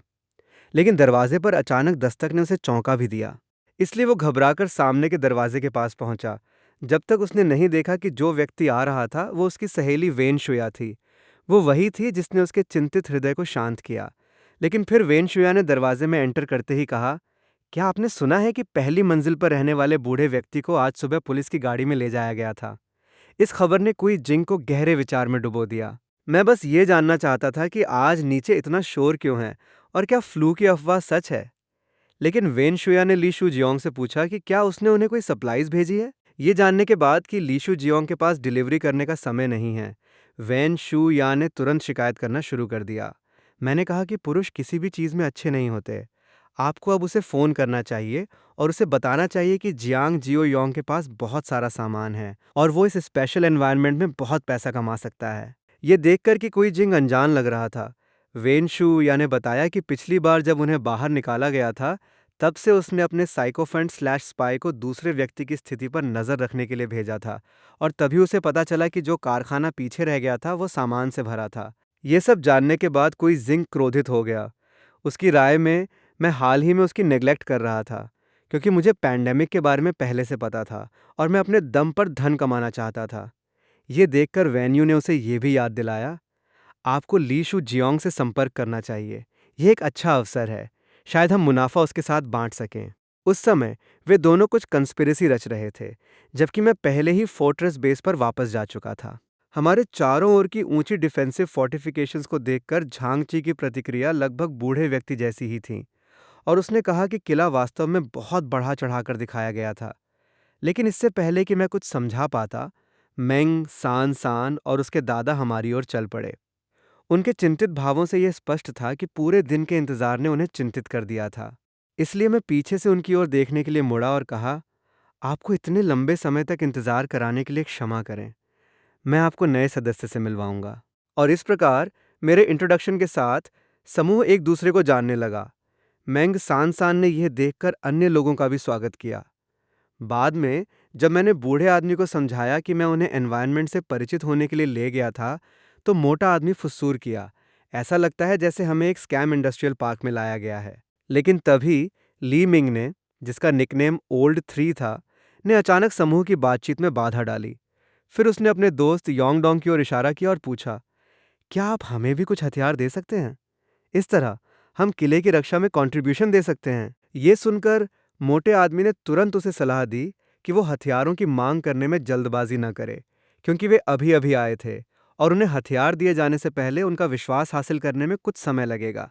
लेकिन दरवाजे पर अचानक दस्तक ने उसे चौंका भी दिया। इसलिए वो घबराकर सामने के दरवाजे के पास पहुंचा, जब तक उसने नहीं देखा कि जो व्यक्ति आ रहा था वो उसकी सहेली वेन शुया थी। वो वही थी जिसने उसके चिंतित हृदय को शांत किया। लेकिन फिर वेन शुया ने दरवाजे में एंटर करते ही कहा, क्या आपने सुना है कि पहली मंजिल पर रहने वाले बूढ़े व्यक्ति को आज सुबह पुलिस की गाड़ी में ले जाया गया था? इस खबर ने कुई जिंग को गहरे विचार में डुबो दिया। मैं बस ये जानना चाहता था कि आज नीचे इतना शोर क्यों है और क्या फ्लू की अफवाह सच है। लेकिन वेन शुया ने ली शू जियोंग से पूछा कि क्या उसने उन्हें कोई सप्लाईज भेजी है। ये जानने के बाद कि ली शू जियोंग के पास डिलीवरी करने का समय नहीं है, वेन शू या ने तुरंत शिकायत करना शुरू कर दिया। मैंने कहा कि पुरुष किसी भी चीज़ में अच्छे नहीं होते। आपको अब उसे फ़ोन करना चाहिए और उसे बताना चाहिए कि जियांग जियो योंग के पास बहुत सारा सामान है और वो इस स्पेशल एनवायरनमेंट में बहुत पैसा कमा सकता है। ये देखकर कि कोई जिंग अनजान लग रहा था, वेन शू या ने बताया कि पिछली बार जब उन्हें बाहर निकाला गया था, तब से उसने अपने साइकोफेंट स्लैश स्पाई को दूसरे व्यक्ति की स्थिति पर नज़र रखने के लिए भेजा था और तभी उसे पता चला कि जो कारखाना पीछे रह गया था वो सामान से भरा था। ये सब जानने के बाद कोई जिंग क्रोधित हो गया। उसकी राय में मैं हाल ही में उसकी नेग्लेक्ट कर रहा था, क्योंकि मुझे पैंडेमिक के बारे में पहले से पता था और मैं अपने दम पर धन कमाना चाहता था। ये देखकर वेन्यू ने उसे ये भी याद दिलाया, आपको ली शू जियोंग से संपर्क करना चाहिए। यह एक अच्छा अवसर है, शायद हम मुनाफा उसके साथ बांट सकें। उस समय वे दोनों कुछ कंस्पिरेसी रच रहे थे, जबकि मैं पहले ही फोर्ट्रेस बेस पर वापस जा चुका था। हमारे चारों ओर की ऊंची डिफेंसिव फोर्टिफिकेशंस को देखकर झांगची की प्रतिक्रिया लगभग बूढ़े व्यक्ति जैसी ही थी और उसने कहा कि किला वास्तव में बहुत बढ़ा चढ़ाकर दिखाया गया था। लेकिन इससे पहले कि मैं कुछ समझा पाता, मेंग, सान सान और उसके दादा हमारी ओर चल पड़े। उनके चिंतित भावों से यह स्पष्ट था कि पूरे दिन के इंतजार ने उन्हें चिंतित कर दिया था। इसलिए मैं पीछे से उनकी ओर देखने के लिए मुड़ा और कहा, आपको इतने लंबे समय तक इंतजार कराने के लिए क्षमा करें। मैं आपको नए सदस्य से मिलवाऊंगा। और इस प्रकार मेरे इंट्रोडक्शन के साथ समूह एक दूसरे को जानने लगा। मेंग सान सान ने यह देखकर अन्य लोगों का भी स्वागत किया। बाद में जब मैंने बूढ़े आदमी को समझाया कि मैं उन्हें एनवायरनमेंट से परिचित होने के लिए ले गया था, तो मोटा आदमी फुस्सूर किया। ऐसा लगता है जैसे हमें एक स्कैम इंडस्ट्रियल पार्क में लाया गया है। लेकिन तभी ली मिंग ने, जिसका निकनेम ओल्ड 3 था, ने अचानक समूह की बातचीत में बाधा डाली। फिर उसने अपने दोस्त योंगडोंग की ओर इशारा किया और पूछा, क्या आप हमें भी कुछ हथियार दे सकते हैं? इस तरह हम किले की रक्षा में कंट्रीब्यूशन दे सकते हैं। ये सुनकर मोटे आदमी ने तुरंत उसे सलाह दी कि वो हथियारों की मांग करने में जल्दबाजी न करे, क्योंकि वे अभी अभी आए थे और उन्हें हथियार दिए जाने से पहले उनका विश्वास हासिल करने में कुछ समय लगेगा।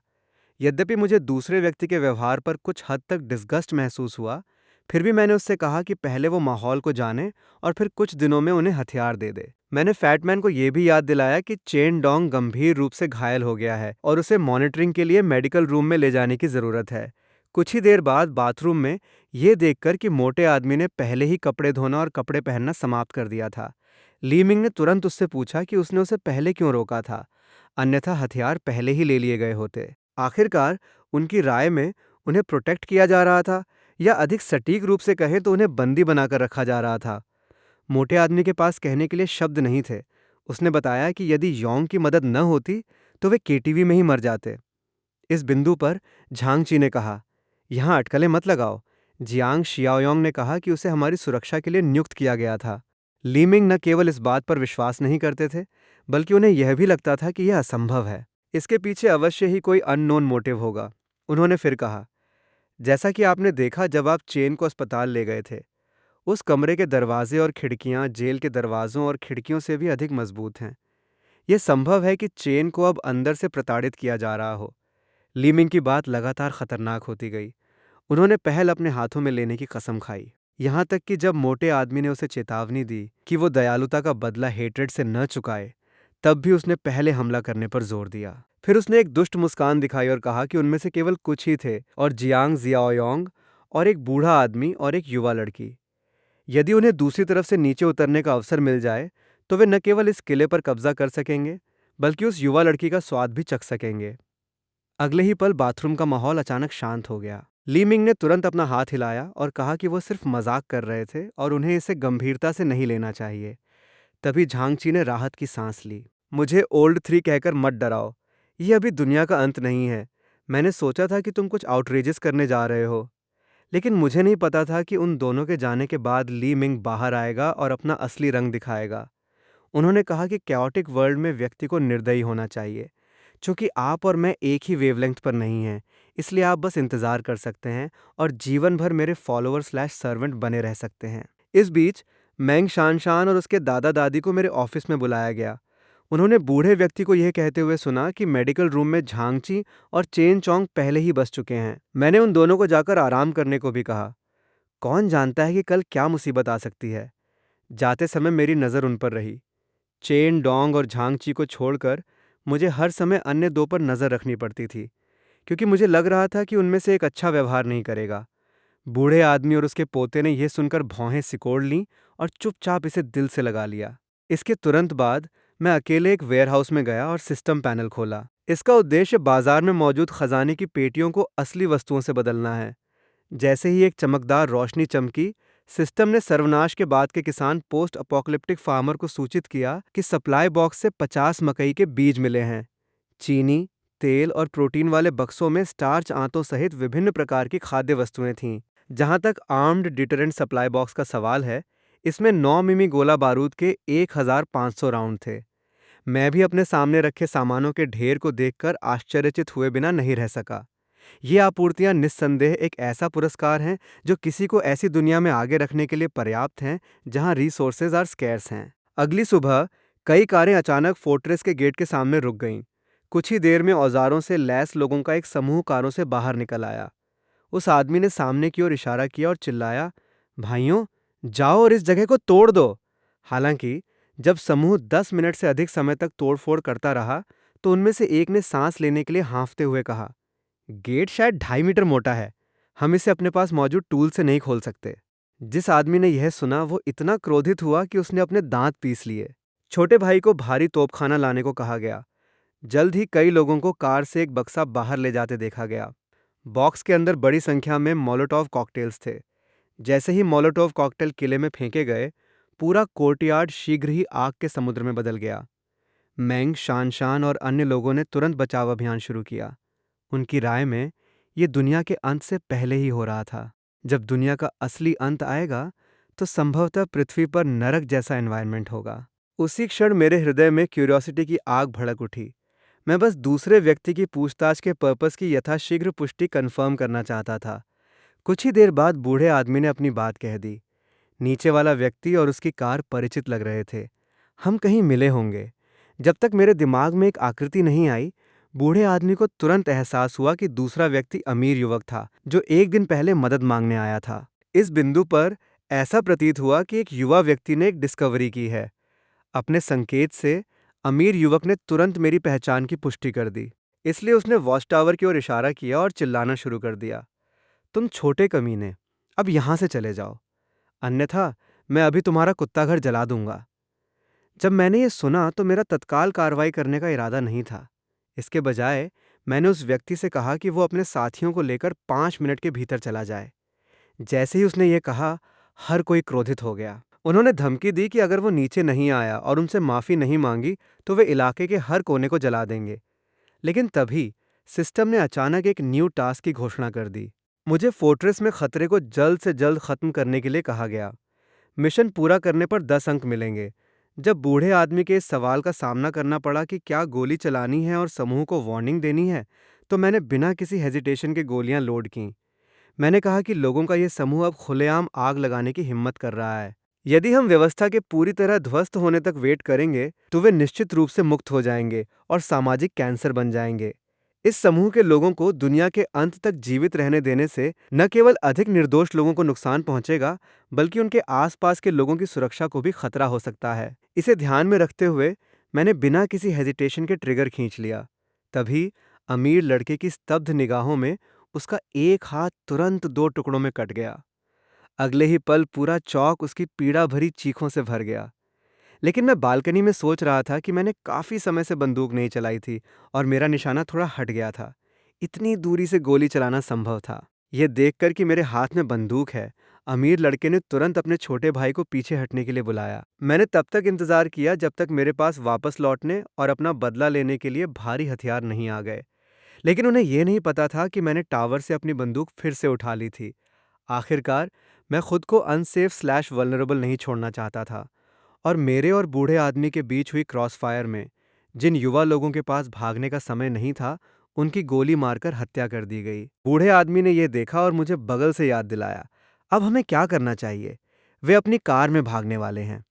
यद्यपि मुझे दूसरे व्यक्ति के व्यवहार पर कुछ हद तक डिस्गस्ट महसूस हुआ, फिर भी मैंने उससे कहा कि पहले वो माहौल को जाने और फिर कुछ दिनों में उन्हें हथियार दे दे। मैंने फैटमैन को यह भी याद दिलाया कि चेन डोंग गंभीर रूप से घायल हो गया है और उसे मॉनिटरिंग के लिए मेडिकल रूम में ले जाने की जरूरत है। कुछ ही देर बाद बाथरूम में यह देखकर कि मोटे आदमी ने पहले ही कपड़े धोना और कपड़े पहनना समाप्त कर दिया था, ली मिंग ने तुरंत उससे पूछा कि उसने उसे पहले क्यों रोका था, अन्यथा हथियार पहले ही ले लिए गए होते। आखिरकार उनकी राय में उन्हें प्रोटेक्ट किया जा रहा था, या अधिक सटीक रूप से कहें तो उन्हें बंदी बनाकर रखा जा रहा था। मोटे आदमी के पास कहने के लिए शब्द नहीं थे। उसने बताया कि यदि योंग की मदद न होती तो वे केटीवी में ही मर जाते। इस बिंदु पर झांगची ने कहा, यहाँ अटकलें मत लगाओ। जियांग शियाओयोंग ने कहा कि उसे हमारी सुरक्षा के लिए नियुक्त किया गया था। लीमिंग न केवल इस बात पर विश्वास नहीं करते थे, बल्कि उन्हें यह भी लगता था कि यह असंभव है। इसके पीछे अवश्य ही कोई अननोन मोटिव होगा। उन्होंने फिर कहा, जैसा कि आपने देखा जब आप चेन को अस्पताल ले गए थे, उस कमरे के दरवाजे और खिड़कियां जेल के दरवाजों और खिड़कियों से भी अधिक मजबूत हैं। यह संभव है कि चेन को अब अंदर से प्रताड़ित किया जा रहा हो। लीमिंग की बात लगातार खतरनाक होती गई। उन्होंने पहल अपने हाथों में लेने की कसम खाई, यहाँ तक कि जब मोटे आदमी ने उसे चेतावनी दी कि वो दयालुता का बदला हेट्रेड से न चुकाए, तब भी उसने पहले हमला करने पर जोर दिया। फिर उसने एक दुष्ट मुस्कान दिखाई और कहा कि उनमें से केवल कुछ ही थे, और जियांग जियाओयोंग और एक बूढ़ा आदमी और एक युवा लड़की। यदि उन्हें दूसरी तरफ से नीचे उतरने का अवसर मिल जाए तो वे न केवल इस किले पर कब्जा कर सकेंगे, बल्कि उस युवा लड़की का स्वाद भी चख सकेंगे। अगले ही पल बाथरूम का माहौल अचानक शांत हो गया। ली मिंग ने तुरंत अपना हाथ हिलाया और कहा कि वो सिर्फ मजाक कर रहे थे और उन्हें इसे गंभीरता से नहीं लेना चाहिए। तभी झांगची ने राहत की सांस ली। मुझे ओल्ड 3 कहकर मत डराओ, ये अभी दुनिया का अंत नहीं है। मैंने सोचा था कि तुम कुछ आउटरेजेस करने जा रहे हो, लेकिन मुझे नहीं पता था कि उन दोनों के जाने के बाद ली मिंग बाहर आएगा और अपना असली रंग दिखाएगा। उन्होंने कहा कि कैओटिक वर्ल्ड में व्यक्ति को निर्दयी होना चाहिए। चूंकि आप और मैं एक ही वेवलेंथ पर नहीं हैं, इसलिए आप बस इंतजार कर सकते हैं और जीवन भर मेरे फॉलोअर स्लैश सर्वेंट बने रह सकते हैं। इस बीच मैंग शानशान और उसके दादा दादी को मेरे ऑफिस में बुलाया गया। उन्होंने बूढ़े व्यक्ति को यह कहते हुए सुना कि मेडिकल रूम में झांगची और चेन चोंग पहले ही बस चुके हैं। मैंने उन दोनों को जाकर आराम करने को भी कहा। कौन जानता है कि कल क्या मुसीबत आ सकती है। जाते समय मेरी नज़र उन पर रही। चेन डोंग और झांगची को छोड़कर मुझे हर समय अन्य दो पर नज़र रखनी पड़ती थी, क्योंकि मुझे लग रहा था कि उनमें से एक अच्छा व्यवहार नहीं करेगा। बूढ़े आदमी और उसके पोते ने यह सुनकर भौहें सिकोड़ लीं और चुपचाप इसे दिल से लगा लिया। इसके तुरंत बाद मैं अकेले एक वेयरहाउस में गया और सिस्टम पैनल खोला। इसका उद्देश्य बाजार में मौजूद खजाने की पेटियों को असली वस्तुओं से बदलना है। जैसे ही एक चमकदार रोशनी चमकी, सिस्टम ने सर्वनाश के बाद के किसान पोस्ट अपोकलिप्टिक फार्मर को सूचित किया कि सप्लाई बॉक्स से 50 मकई के बीज मिले हैं। चीनी, तेल और प्रोटीन वाले बक्सों में स्टार्च आंतों सहित विभिन्न प्रकार की खाद्य वस्तुएं थीं। जहां तक आर्म्ड डिटरेंट सप्लाई बॉक्स का सवाल है, इसमें 9 मिमी गोला बारूद के 1500 राउंड थे। मैं भी अपने सामने रखे सामानों के ढेर को देखकर आश्चर्यचकित हुए बिना नहीं रह सका। ये आपूर्तियां निस्संदेह एक ऐसा पुरस्कार हैं जो किसी को ऐसी दुनिया में आगे रखने के लिए पर्याप्त हैं जहां रिसोर्सेज आर स्कैर्स हैं। अगली सुबह कई कारें अचानक फोर्ट्रेस के गेट के सामने रुक गईं। कुछ ही देर में औजारों से लैस लोगों का एक समूह कारों से बाहर निकल आया। उस आदमी ने सामने की ओर इशारा किया और चिल्लाया, भाइयों, जाओ और इस जगह को तोड़ दो। हालांकि जब समूह 10 मिनट से अधिक समय तक तोड़फोड़ करता रहा, तो उनमें से एक ने सांस लेने के लिए हांफते हुए कहा, गेट शायद 2.5 मीटर मोटा है, हम इसे अपने पास मौजूद टूल से नहीं खोल सकते। जिस आदमी ने यह सुना वो इतना क्रोधित हुआ कि उसने अपने दांत पीस लिए। छोटे भाई को भारी तोपखाना लाने को कहा गया। जल्द ही कई लोगों को कार से एक बक्सा बाहर ले जाते देखा गया। बॉक्स के अंदर बड़ी संख्या में मोलोटोव कॉकटेल्स थे, जैसे ही मोलोटोव कॉकटेल किले में फेंके गए, पूरा कोर्टयार्ड शीघ्र ही आग के समुद्र में बदल गया। मेंग, शानशान और अन्य लोगों ने तुरंत बचाव अभियान शुरू किया। उनकी राय में ये दुनिया के अंत से पहले ही हो रहा था। जब दुनिया का असली अंत आएगा तो संभवतः पृथ्वी पर नरक जैसा एनवायरनमेंट होगा। उसी क्षण मेरे हृदय में क्यूरियोसिटी की आग भड़क उठी। मैं बस दूसरे व्यक्ति की पूछताछ के पर्पस की यथाशीघ्र पुष्टि कंफर्म करना चाहता था। कुछ ही देर बाद बूढ़े आदमी ने अपनी बात कह दी। नीचे वाला व्यक्ति और उसकी कार परिचित लग रहे थे। हम कहीं मिले होंगे। जब तक मेरे दिमाग में एक आकृति नहीं आई, बूढ़े आदमी को तुरंत एहसास हुआ कि दूसरा व्यक्ति अमीर युवक था जो एक दिन पहले मदद मांगने आया था। इस बिंदु पर ऐसा प्रतीत हुआ कि एक युवा व्यक्ति ने एक डिस्कवरी की है। अपने संकेत से अमीर युवक ने तुरंत मेरी पहचान की पुष्टि कर दी। इसलिए उसने वॉच टावर की ओर इशारा किया और चिल्लाना शुरू कर दिया, तुम छोटे कमीने, अब यहां से चले जाओ, अन्यथा मैं अभी तुम्हारा कुत्ता घर जला दूंगा। जब मैंने ये सुना तो मेरा तत्काल कार्रवाई करने का इरादा नहीं था। इसके बजाय मैंने उस व्यक्ति से कहा कि वो अपने साथियों को लेकर 5 मिनट के भीतर चला जाए। जैसे ही उसने ये कहा, हर कोई क्रोधित हो गया। उन्होंने धमकी दी कि अगर वो नीचे नहीं आया और उनसे माफी नहीं मांगी तो वे इलाके के हर कोने को जला देंगे। लेकिन तभी सिस्टम ने अचानक एक न्यू टास्क की घोषणा कर दी। मुझे फोर्ट्रेस में खतरे को जल्द से जल्द खत्म करने के लिए कहा गया। मिशन पूरा करने पर 10 अंक मिलेंगे। जब बूढ़े आदमी के इस सवाल का सामना करना पड़ा कि क्या गोली चलानी है और समूह को वार्निंग देनी है, तो मैंने बिना किसी हेजिटेशन के गोलियां लोड कीं। मैंने कहा कि लोगों का ये समूह अब खुलेआम आग लगाने की हिम्मत कर रहा है। यदि हम व्यवस्था के पूरी तरह ध्वस्त होने तक वेट करेंगे तो वे निश्चित रूप से मुक्त हो जाएंगे और सामाजिक कैंसर बन जाएंगे। इस समूह के लोगों को दुनिया के अंत तक जीवित रहने देने से न केवल अधिक निर्दोष लोगों को नुकसान पहुंचेगा, बल्कि उनके आसपास के लोगों की सुरक्षा को भी खतरा हो सकता है। इसे ध्यान में रखते हुए मैंने बिना किसी हेजिटेशन के ट्रिगर खींच लिया। तभी अमीर लड़के की स्तब्ध निगाहों में उसका एक हाथ तुरंत 2 टुकड़ों में कट गया। अगले ही पल पूरा चौक उसकी पीड़ा भरी चीखों से भर गया। लेकिन मैं बालकनी में सोच रहा था कि मैंने काफी समय से बंदूक नहीं चलाई थी और मेरा निशाना थोड़ा हट गया था। इतनी दूरी से गोली चलाना संभव था। यह देखकर कि मेरे हाथ में बंदूक है, अमीर लड़के ने तुरंत अपने छोटे भाई को पीछे हटने के लिए बुलाया। मैंने तब तक इंतजार किया जब तक मेरे पास वापस लौटने और अपना बदला लेने के लिए भारी हथियार नहीं आ गए। लेकिन उन्हें यह नहीं पता था कि मैंने टावर से अपनी बंदूक फिर से उठा ली थी। आखिरकार मैं खुद को अनसेफ स्लैश वल्नरेबल नहीं छोड़ना चाहता था और मेरे और बूढ़े आदमी के बीच हुई क्रॉसफायर में जिन युवा लोगों के पास भागने का समय नहीं था, उनकी गोली मारकर हत्या कर दी गई। बूढ़े आदमी ने यह देखा और मुझे बगल से याद दिलाया, अब हमें क्या करना चाहिए? वे अपनी कार में भागने वाले हैं।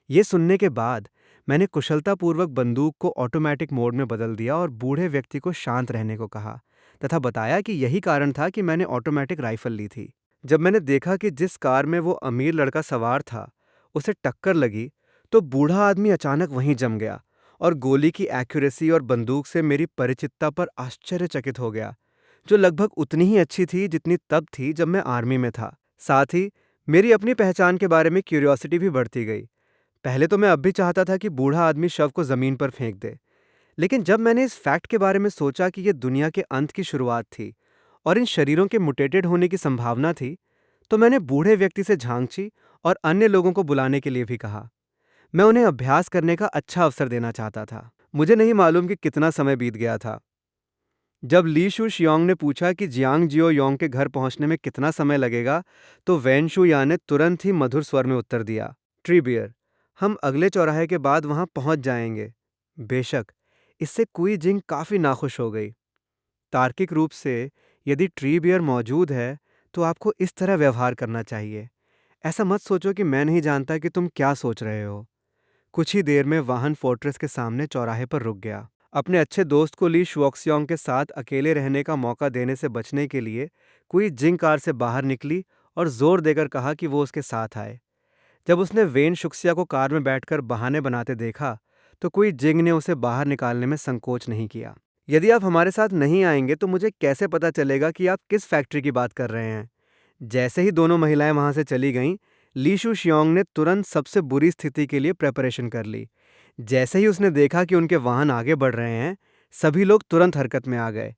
ये सुनने के बाद मैंने कुशलतापूर्वक बंदूक को ऑटोमेटिक मोड में बदल दिया और बूढ़े व्यक्ति को शांत रहने को कहा तथा बताया कि यही कारण था कि मैंने ऑटोमेटिक राइफल ली थी। जब मैंने देखा कि जिस कार में वो अमीर लड़का सवार था उसे टक्कर लगी, तो बूढ़ा आदमी अचानक वहीं जम गया और गोली की एक्यूरेसी और बंदूक से मेरी परिचितता पर आश्चर्यचकित हो गया, जो लगभग उतनी ही अच्छी थी जितनी तब थी जब मैं आर्मी में था। साथ ही मेरी अपनी पहचान के बारे में क्यूरियोसिटी भी बढ़ती गई। पहले तो मैं अब भी चाहता था कि बूढ़ा आदमी शव को जमीन पर फेंक दे, लेकिन जब मैंने इस फैक्ट के बारे में सोचा कि यह दुनिया के अंत की शुरुआत थी और इन शरीरों के मुटेटेड होने की संभावना थी, तो मैंने बूढ़े व्यक्ति से झांकची और अन्य लोगों को बुलाने के लिए भी कहा। मैं उन्हें अभ्यास करने का अच्छा अवसर देना चाहता था। मुझे नहीं मालूम कि कितना समय बीत गया था। जब ली शू शियोंग ने पूछा कि जियांग जियो योंग के घर पहुंचने में कितना समय लगेगा, तो वैन शू या ने तुरंत ही मधुर स्वर में उत्तर दिया, ट्री बियर, हम अगले चौराहे के बाद वहां पहुंच जाएंगे। बेशक, इससे कुई जिंग काफी नाखुश हो गई। तार्किक रूप से यदि ट्री बियर मौजूद है तो आपको इस तरह व्यवहार करना चाहिए। ऐसा मत सोचो कि मैं नहीं जानता कि तुम क्या सोच रहे हो। कुछ ही देर में वाहन फोर्ट्रेस के सामने चौराहे पर रुक गया। अपने अच्छे दोस्त को ली शुओक्सियोंग के साथ अकेले रहने का मौका देने से बचने के लिए कोई जिंग कार से बाहर निकली और जोर देकर कहा कि वो उसके साथ आए। जब उसने वेन शुक्सिया को कार में बैठकर बहाने बनाते देखा, तो कोई जिंग ने उसे बाहर निकालने में संकोच नहीं किया। यदि आप हमारे साथ नहीं आएंगे तो मुझे कैसे पता चलेगा कि आप किस फैक्ट्री की बात कर रहे हैं? जैसे ही दोनों महिलाएं वहां से चली गईं, ली शू शियोंग ने तुरंत सबसे बुरी स्थिति के लिए प्रेपरेशन कर ली। जैसे ही उसने देखा कि उनके वाहन आगे बढ़ रहे हैं, सभी लोग तुरंत हरकत में आ गए।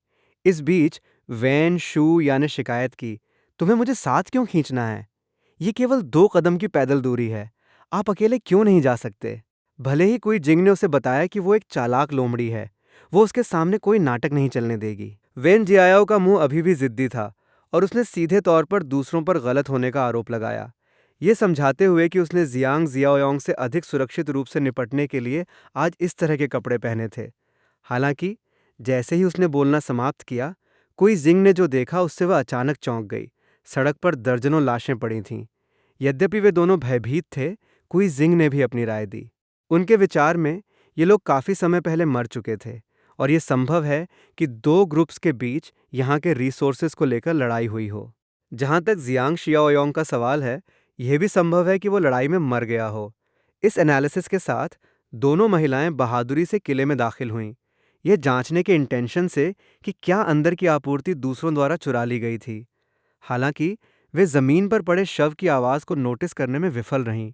इस बीच वैन शू या ने शिकायत की, तुम्हें मुझे साथ क्यों खींचना है? ये केवल 2 कदम की पैदल दूरी है, आप अकेले क्यों नहीं जा सकते? भले ही कोई जिंग ने उसे बताया कि वो एक चालाक लोमड़ी है, वो उसके सामने कोई नाटक नहीं चलने देगी। वेन जियाओ का मुंह अभी भी जिद्दी था और उसने सीधे तौर पर दूसरों पर गलत होने का आरोप लगाया, ये समझाते हुए कि उसने जियांग जियाओयांग से अधिक सुरक्षित रूप से निपटने के लिए आज इस तरह के कपड़े पहने थे। हालांकि जैसे ही उसने बोलना समाप्त किया, कोई जिंग ने जो देखा उससे वह अचानक चौंक गई। सड़क पर दर्जनों लाशें पड़ी थीं। यद्यपि वे दोनों भयभीत थे, कोई जिंग ने भी अपनी राय दी। उनके विचार में ये लोग काफी समय पहले मर चुके थे और ये संभव है कि 2 ग्रुप्स के बीच यहाँ के रिसोर्सेज को लेकर लड़ाई हुई हो। जहाँ तक जियांग शियाओयोंग का सवाल है, यह भी संभव है कि वो लड़ाई में मर गया हो। इस एनालिसिस के साथ दोनों महिलाएं बहादुरी से किले में दाखिल हुईं, यह जांचने के इंटेंशन से कि क्या अंदर की आपूर्ति दूसरों द्वारा चुरा ली गई थी। हालांकि वे जमीन पर पड़े शव की आवाज को नोटिस करने में विफल रहीं।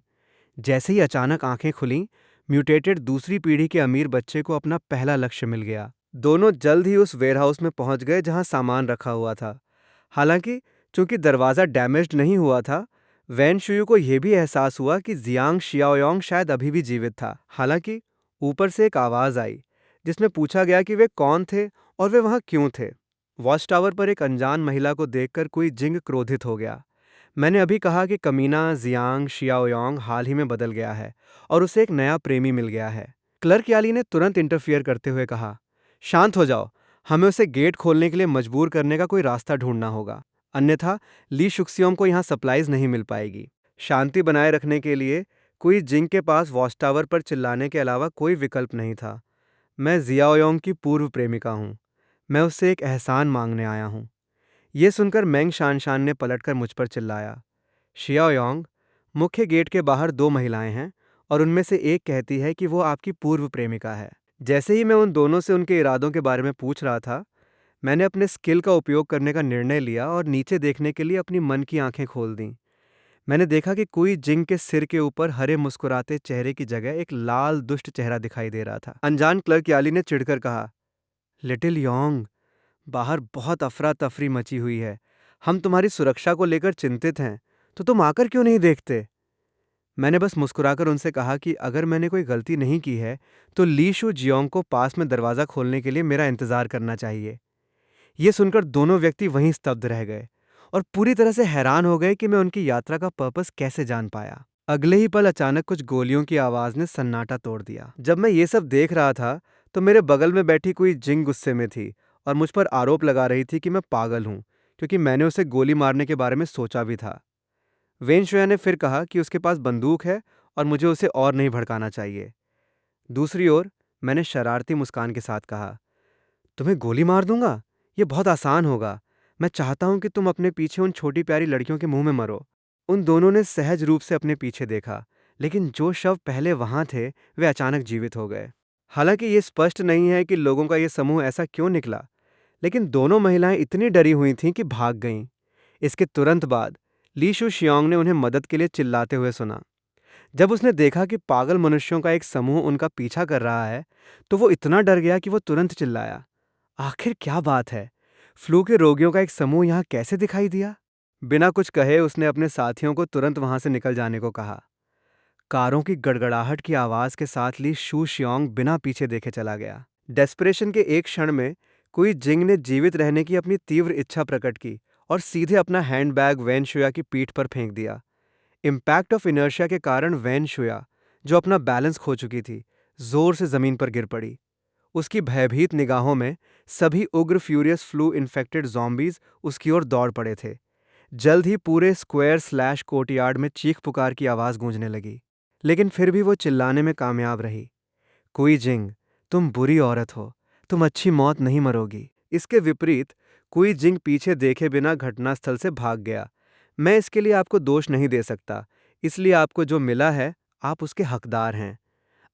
जैसे ही अचानक आंखें खुलीं, म्यूटेटेड दूसरी पीढ़ी के अमीर बच्चे को अपना पहला लक्ष्य मिल गया। दोनों जल्द ही उस वेयरहाउस में पहुंच गए जहां सामान रखा हुआ था। हालांकि चूंकि दरवाज़ा डैमेज्ड नहीं हुआ था, वैन शुयू को यह भी एहसास हुआ कि जियांग शियाओयांग शायद अभी भी जीवित था। हालांकि ऊपर से एक आवाज़ आई जिसमें पूछा गया कि वे कौन थे और वे वहां क्यों थे। वॉच टावर पर एक अनजान महिला को देखकर कोई जिंग क्रोधित हो गया। मैंने अभी कहा कि कमीना जियांग शियाओयांग हाल ही में बदल गया है और उसे एक नया प्रेमी मिल गया है। क्लर्क याली ने तुरंत इंटरफियर करते हुए कहा, शांत हो जाओ, हमें उसे गेट खोलने के लिए मजबूर करने का कोई रास्ता ढूंढना होगा, अन्यथा ली शुक्सियोम को यहाँ सप्लाईज नहीं मिल पाएगी। शांति बनाए रखने के लिए कोई जिंग के पास वॉच टावर पर चिल्लाने के अलावा कोई विकल्प नहीं था। मैं जियाओयोंग की पूर्व प्रेमिका हूँ, मैं उससे एक एहसान मांगने आया हूँ। ये सुनकर मेंग शानशान ने पलटकर मुझ पर चिल्लाया, शियाओयांग, मुख्य गेट के बाहर 2 महिलाएं हैं और उनमें से एक कहती है कि वो आपकी पूर्व प्रेमिका है। जैसे ही मैं उन दोनों से उनके इरादों के बारे में पूछ रहा था, मैंने अपने स्किल का उपयोग करने का निर्णय लिया और नीचे देखने के लिए अपनी मन की आंखें खोल दीं। मैंने देखा कि कोई जिंग के सिर के ऊपर हरे मुस्कुराते चेहरे की जगह एक लाल दुष्ट चेहरा दिखाई दे रहा था। अनजान क्लर्क याली ने चिढ़कर कहा, लिटिल योंग, बाहर बहुत अफरा तफरी मची हुई है, हम तुम्हारी सुरक्षा को लेकर चिंतित हैं, तो तुम आकर क्यों नहीं देखते? मैंने बस मुस्कुराकर उनसे कहा कि अगर मैंने कोई गलती नहीं की है तो ली शू जियोंग को पास में दरवाज़ा खोलने के लिए मेरा इंतज़ार करना चाहिए। ये सुनकर दोनों व्यक्ति वहीं स्तब्ध रह गए और पूरी तरह से हैरान हो गए कि मैं उनकी यात्रा का पर्पस कैसे जान पाया। अगले ही पल अचानक कुछ गोलियों की आवाज़ ने सन्नाटा तोड़ दिया। जब मैं ये सब देख रहा था तो मेरे बगल में बैठी कोई जिंग गुस्से में थी और मुझ पर आरोप लगा रही थी कि मैं पागल हूँ, क्योंकि मैंने उसे गोली मारने के बारे में सोचा भी था। वेन शुया ने फिर कहा कि उसके पास बंदूक है और मुझे उसे और नहीं भड़काना चाहिए। दूसरी ओर मैंने शरारती मुस्कान के साथ कहा, तुम्हें गोली मार दूंगा, ये बहुत आसान होगा। मैं चाहता हूं कि तुम अपने पीछे उन छोटी प्यारी लड़कियों के मुंह में मरो। उन दोनों ने सहज रूप से अपने पीछे देखा, लेकिन जो शव पहले वहां थे वे अचानक जीवित हो गए। हालांकि ये स्पष्ट नहीं है कि लोगों का ये समूह ऐसा क्यों निकला, लेकिन दोनों महिलाएं इतनी डरी हुई थीं कि भाग गईं। इसके तुरंत बाद ली शू शियांग ने उन्हें मदद के लिए चिल्लाते हुए सुना। जब उसने देखा कि पागल मनुष्यों का एक समूह उनका पीछा कर रहा है, तो वो इतना डर गया कि वो तुरंत चिल्लाया, आखिर क्या बात है? फ्लू के रोगियों का एक समूह यहाँ कैसे दिखाई दिया? बिना कुछ कहे उसने अपने साथियों को तुरंत वहां से निकल जाने को कहा। कारों की गड़गड़ाहट की आवाज के साथ ली शू शियांग बिना पीछे देखे चला गया। डेस्परेशन के एक क्षण में कोई जिंग ने जीवित रहने की अपनी तीव्र इच्छा प्रकट की और सीधे अपना हैंडबैग वैन शुया की पीठ पर फेंक दिया। इम्पैक्ट ऑफ इनर्शिया के कारण वैन शुया, जो अपना बैलेंस खो चुकी थी, जोर से जमीन पर गिर पड़ी। उसकी भयभीत निगाहों में सभी उग्र फ्यूरियस फ्लू इन्फेक्टेड जॉम्बीज उसकी ओर दौड़ पड़े थे। जल्द ही पूरे स्क्वायर स्लैश कोर्टयार्ड में चीख पुकार की आवाज गूंजने लगी, लेकिन फिर भी वो चिल्लाने में कामयाब रही, कुई जिंग, तुम बुरी औरत हो, तुम अच्छी मौत नहीं मरोगी। इसके विपरीत कुई जिंग पीछे देखे बिना घटनास्थल से भाग गया। मैं इसके लिए आपको दोष नहीं दे सकता, इसलिए आपको जो मिला है आप उसके हकदार हैं।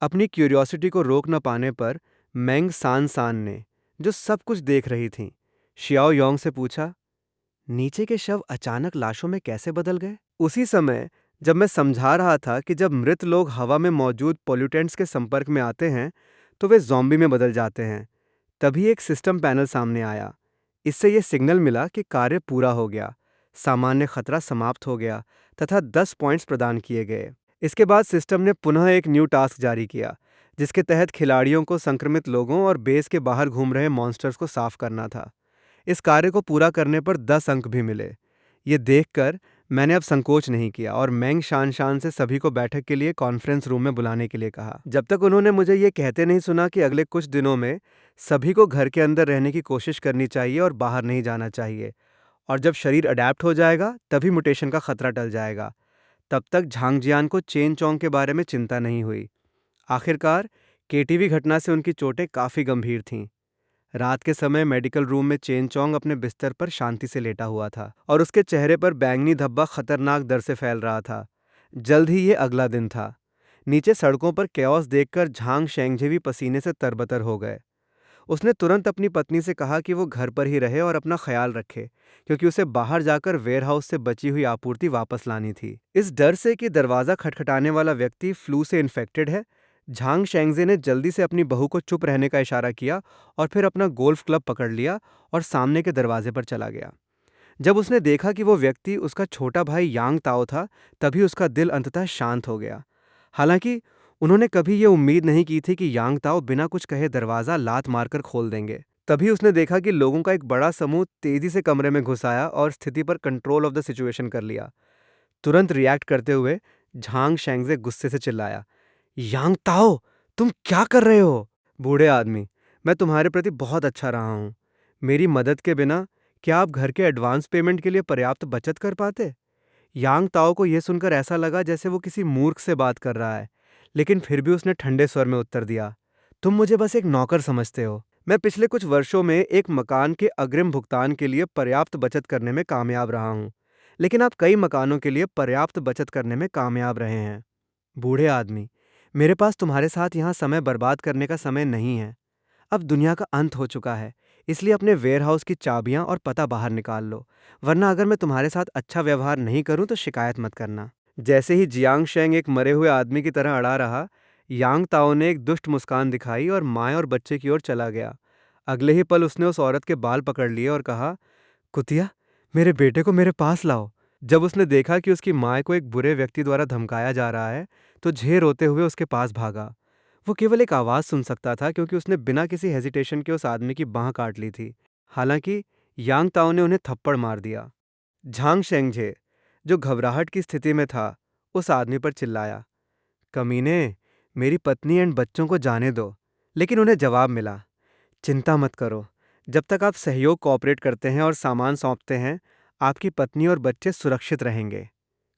अपनी क्यूरियोसिटी को रोक न पाने पर मेंग सान सान ने, जो सब कुछ देख रही थीं, शियाओ योंग से पूछा, नीचे के शव अचानक लाशों में कैसे बदल गए? उसी समय जब मैं समझा रहा था कि जब मृत लोग हवा में मौजूद पोल्यूटेंट्स के संपर्क में आते हैं तो वे ज़ॉम्बी में बदल जाते हैं, तभी एक सिस्टम पैनल सामने आया। इससे ये सिग्नल मिला कि कार्य पूरा हो गया। सामान्य खतरा समाप्त हो गया तथा 10 पॉइंट्स प्रदान किए गए। इसके बाद सिस्टम ने पुनः एक न्यू टास्क जारी किया, जिसके तहत खिलाड़ियों को संक्रमित लोगों और बेस के बाहर घूम रहे मॉन्स्टर्स को साफ करना था। इस कार्य को पूरा करने पर 10 अंक भी मिले। ये देखकर मैंने अब संकोच नहीं किया और मैंग शान शान से सभी को बैठक के लिए कॉन्फ्रेंस रूम में बुलाने के लिए कहा। जब तक उन्होंने मुझे ये कहते नहीं सुना कि अगले कुछ दिनों में सभी को घर के अंदर रहने की कोशिश करनी चाहिए और बाहर नहीं जाना चाहिए, और जब शरीर अडेप्ट हो जाएगा तभी म्यूटेशन का खतरा टल जाएगा, तब तक झांगजियान को चेन चोंग के बारे में चिंता नहीं हुई। आखिरकार केटीवी घटना से उनकी चोटें काफ़ी गंभीर थीं। रात के समय मेडिकल रूम में चेन चोंग अपने बिस्तर पर शांति से लेटा हुआ था और उसके चेहरे पर बैंगनी धब्बा खतरनाक दर से फैल रहा था। जल्द ही ये अगला दिन था। नीचे सड़कों पर कैओस देखकर झांग शेंगझे भी पसीने से तरबतर हो गए। उसने तुरंत अपनी पत्नी से कहा कि वो घर पर ही रहे और अपना ख्याल रखे, क्योंकि उसे बाहर जाकर वेयरहाउस से बची हुई आपूर्ति वापस लानी थी। इस डर से कि दरवाज़ा खटखटाने वाला व्यक्ति फ्लू से इन्फेक्टेड है, झांग शेंगजे ने जल्दी से अपनी बहू को चुप रहने का इशारा किया और फिर अपना गोल्फ क्लब पकड़ लिया और सामने के दरवाजे पर चला गया। जब उसने देखा कि वो व्यक्ति उसका छोटा भाई यांग ताओ था, तभी उसका दिल अंततः शांत हो गया। हालांकि उन्होंने कभी ये उम्मीद नहीं की थी कि यांग ताओ बिना कुछ कहे दरवाज़ा लात मारकर खोल देंगे। तभी उसने देखा कि लोगों का एक बड़ा समूह तेजी से कमरे में घुस आया और स्थिति पर कंट्रोल ऑफ द सिचुएशन कर लिया। तुरंत रिएक्ट करते हुए झांग शेंगजे गुस्से से चिल्लाया, यांग ताओ, तुम क्या कर रहे हो? बूढ़े आदमी, मैं तुम्हारे प्रति बहुत अच्छा रहा हूँ। मेरी मदद के बिना क्या आप घर के एडवांस पेमेंट के लिए पर्याप्त बचत कर पाते? यांग ताओ को यह सुनकर ऐसा लगा जैसे वो किसी मूर्ख से बात कर रहा है, लेकिन फिर भी उसने ठंडे स्वर में उत्तर दिया, तुम मुझे बस एक नौकर समझते हो। मैं पिछले कुछ वर्षों में एक मकान के अग्रिम भुगतान के लिए पर्याप्त बचत करने में कामयाब रहा हूँ, लेकिन आप कई मकानों के लिए पर्याप्त बचत करने में कामयाब रहे हैं। बूढ़े आदमी, मेरे पास तुम्हारे साथ यहाँ समय बर्बाद करने का समय नहीं है। अब दुनिया का अंत हो चुका है, इसलिए अपने वेयरहाउस की चाबियां और पता बाहर निकाल लो, वरना अगर मैं तुम्हारे साथ अच्छा व्यवहार नहीं करूं तो शिकायत मत करना। जैसे ही जियांग शेंग एक मरे हुए आदमी की तरह अड़ा रहा, यांग ताओ ने एक दुष्ट मुस्कान दिखाई और माँ और बच्चे की ओर चला गया। अगले ही पल उसने उस औरत के बाल पकड़ लिए और कहा, कुतिया, मेरे बेटे को मेरे पास लाओ। जब उसने देखा कि उसकी माँ को एक बुरे व्यक्ति द्वारा धमकाया जा रहा है, तो झे रोते हुए उसके पास भागा। वो केवल एक आवाज़ सुन सकता था, क्योंकि उसने बिना किसी हेजिटेशन के उस आदमी की बाँह काट ली थी। हालांकि यांग ताओ ने उन्हें थप्पड़ मार दिया। झांग शेंगझे, जो घबराहट की स्थिति में था, उस आदमी पर चिल्लाया, कमीने, मेरी पत्नी एंड बच्चों को जाने दो। लेकिन उन्हें जवाब मिला, चिंता मत करो, जब तक आप सहयोग कोऑपरेट करते हैं और सामान सौंपते हैं, आपकी पत्नी और बच्चे सुरक्षित रहेंगे।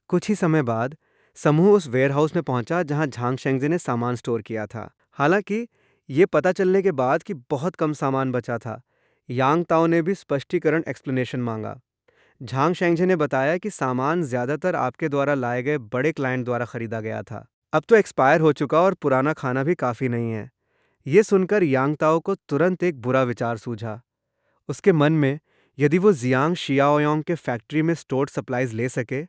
कुछ ही समय बाद समूह उस वेयरहाउस में पहुंचा जहां झांग शेंगजे ने सामान स्टोर किया था। हालांकि ये पता चलने के बाद कि बहुत कम सामान बचा था, यांग ताओ ने भी स्पष्टीकरण एक्सप्लेनेशन मांगा। झांग शेंगजे ने बताया कि सामान ज्यादातर आपके द्वारा लाए गए बड़े क्लाइंट द्वारा खरीदा गया था। अब तो एक्सपायर हो चुका और पुराना खाना भी काफ़ी नहीं है। ये सुनकर यांग ताओ को तुरंत एक बुरा विचार सूझा। उसके मन में, यदि वो जियांग शियाओयोंग के फैक्ट्री में स्टोर्ड सप्लाईज ले सके,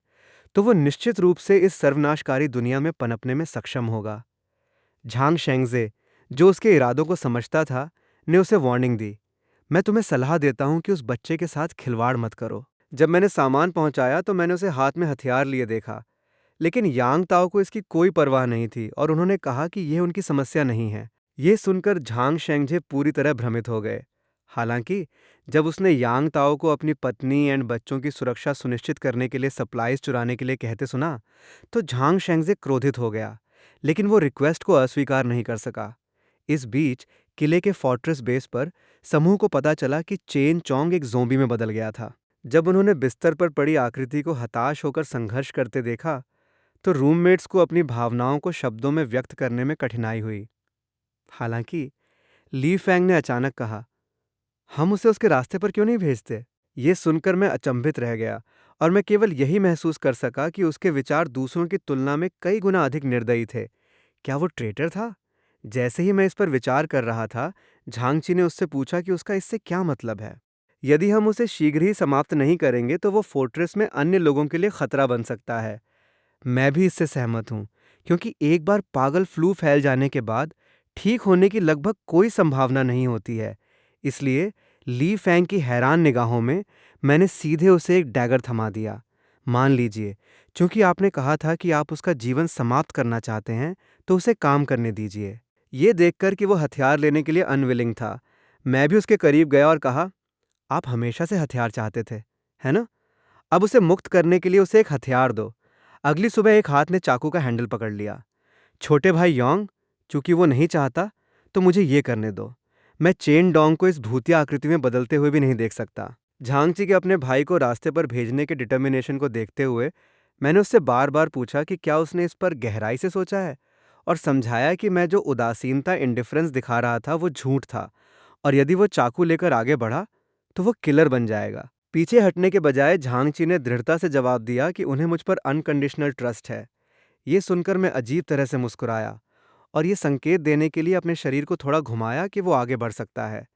तो वो निश्चित रूप से इस सर्वनाशकारी दुनिया में पनपने में सक्षम होगा। झांग शेंगजे, जो उसके इरादों को समझता था, ने उसे वार्निंग दी, मैं तुम्हें सलाह देता हूं कि उस बच्चे के साथ खिलवाड़ मत करो। जब मैंने सामान पहुंचाया तो मैंने उसे हाथ में हथियार लिए देखा, लेकिन यांग ताओ को इसकी कोई परवाह नहीं थी और उन्होंने कहा कि यह उनकी समस्या नहीं है। ये सुनकर झांग शेंगजे पूरी तरह भ्रमित हो गए। हालांकि जब उसने यांग ताओ को अपनी पत्नी एंड बच्चों की सुरक्षा सुनिश्चित करने के लिए सप्लाईज चुराने के लिए कहते सुना, तो झांग शेंगजे क्रोधित हो गया, लेकिन वो रिक्वेस्ट को अस्वीकार नहीं कर सका। इस बीच किले के फोर्ट्रेस बेस पर समूह को पता चला कि चेन चोंग एक ज़ोंबी में बदल गया था। जब उन्होंने बिस्तर पर पड़ी आकृति को हताश होकर संघर्ष करते देखा, तो रूममेट्स को अपनी भावनाओं को शब्दों में व्यक्त करने में कठिनाई हुई। हालांकि ली फैंग ने अचानक कहा, हम उसे उसके रास्ते पर क्यों नहीं भेजते? ये सुनकर मैं अचंभित रह गया और मैं केवल यही महसूस कर सका कि उसके विचार दूसरों की तुलना में कई गुना अधिक निर्दयी थे। क्या वो ट्रेटर था? जैसे ही मैं इस पर विचार कर रहा था, झांगची ने उससे पूछा कि उसका इससे क्या मतलब है। यदि हम उसे शीघ्र ही समाप्त नहीं करेंगे तो वो फोर्ट्रेस में अन्य लोगों के लिए खतरा बन सकता है। मैं भी इससे सहमत हूँ, क्योंकि एक बार पागल फ्लू फैल जाने के बाद ठीक होने की लगभग कोई संभावना नहीं होती है। इसलिए ली फैंग की हैरान निगाहों में मैंने सीधे उसे एक डैगर थमा दिया। मान लीजिए, क्योंकि आपने कहा था कि आप उसका जीवन समाप्त करना चाहते हैं, तो उसे काम करने दीजिए। ये देखकर कि वो हथियार लेने के लिए अनविलिंग था, मैं भी उसके करीब गया और कहा, आप हमेशा से हथियार चाहते थे, है ना? अब उसे मुक्त करने के लिए उसे एक हथियार दो। अगली सुबह एक हाथ ने चाकू का हैंडल पकड़ लिया। छोटे भाई योंग, चूंकि वो नहीं चाहता, तो मुझे ये करने दो। मैं चेन डोंग को इस भूतिया आकृति में बदलते हुए भी नहीं देख सकता। झांगची के अपने भाई को रास्ते पर भेजने के डिटर्मिनेशन को देखते हुए मैंने उससे बार बार पूछा कि क्या उसने इस पर गहराई से सोचा है, और समझाया कि मैं जो उदासीनता इंडिफरेंस दिखा रहा था वो झूठ था, और यदि वो चाकू लेकर आगे बढ़ा तो वो किलर बन जाएगा। पीछे हटने के बजाय झांगची ने दृढ़ता से जवाब दिया कि उन्हें मुझ पर अनकंडीशनल ट्रस्ट है। ये सुनकर मैं अजीब तरह से मुस्कुराया और ये संकेत देने के लिए अपने शरीर को थोड़ा घुमाया कि वो आगे बढ़ सकता है।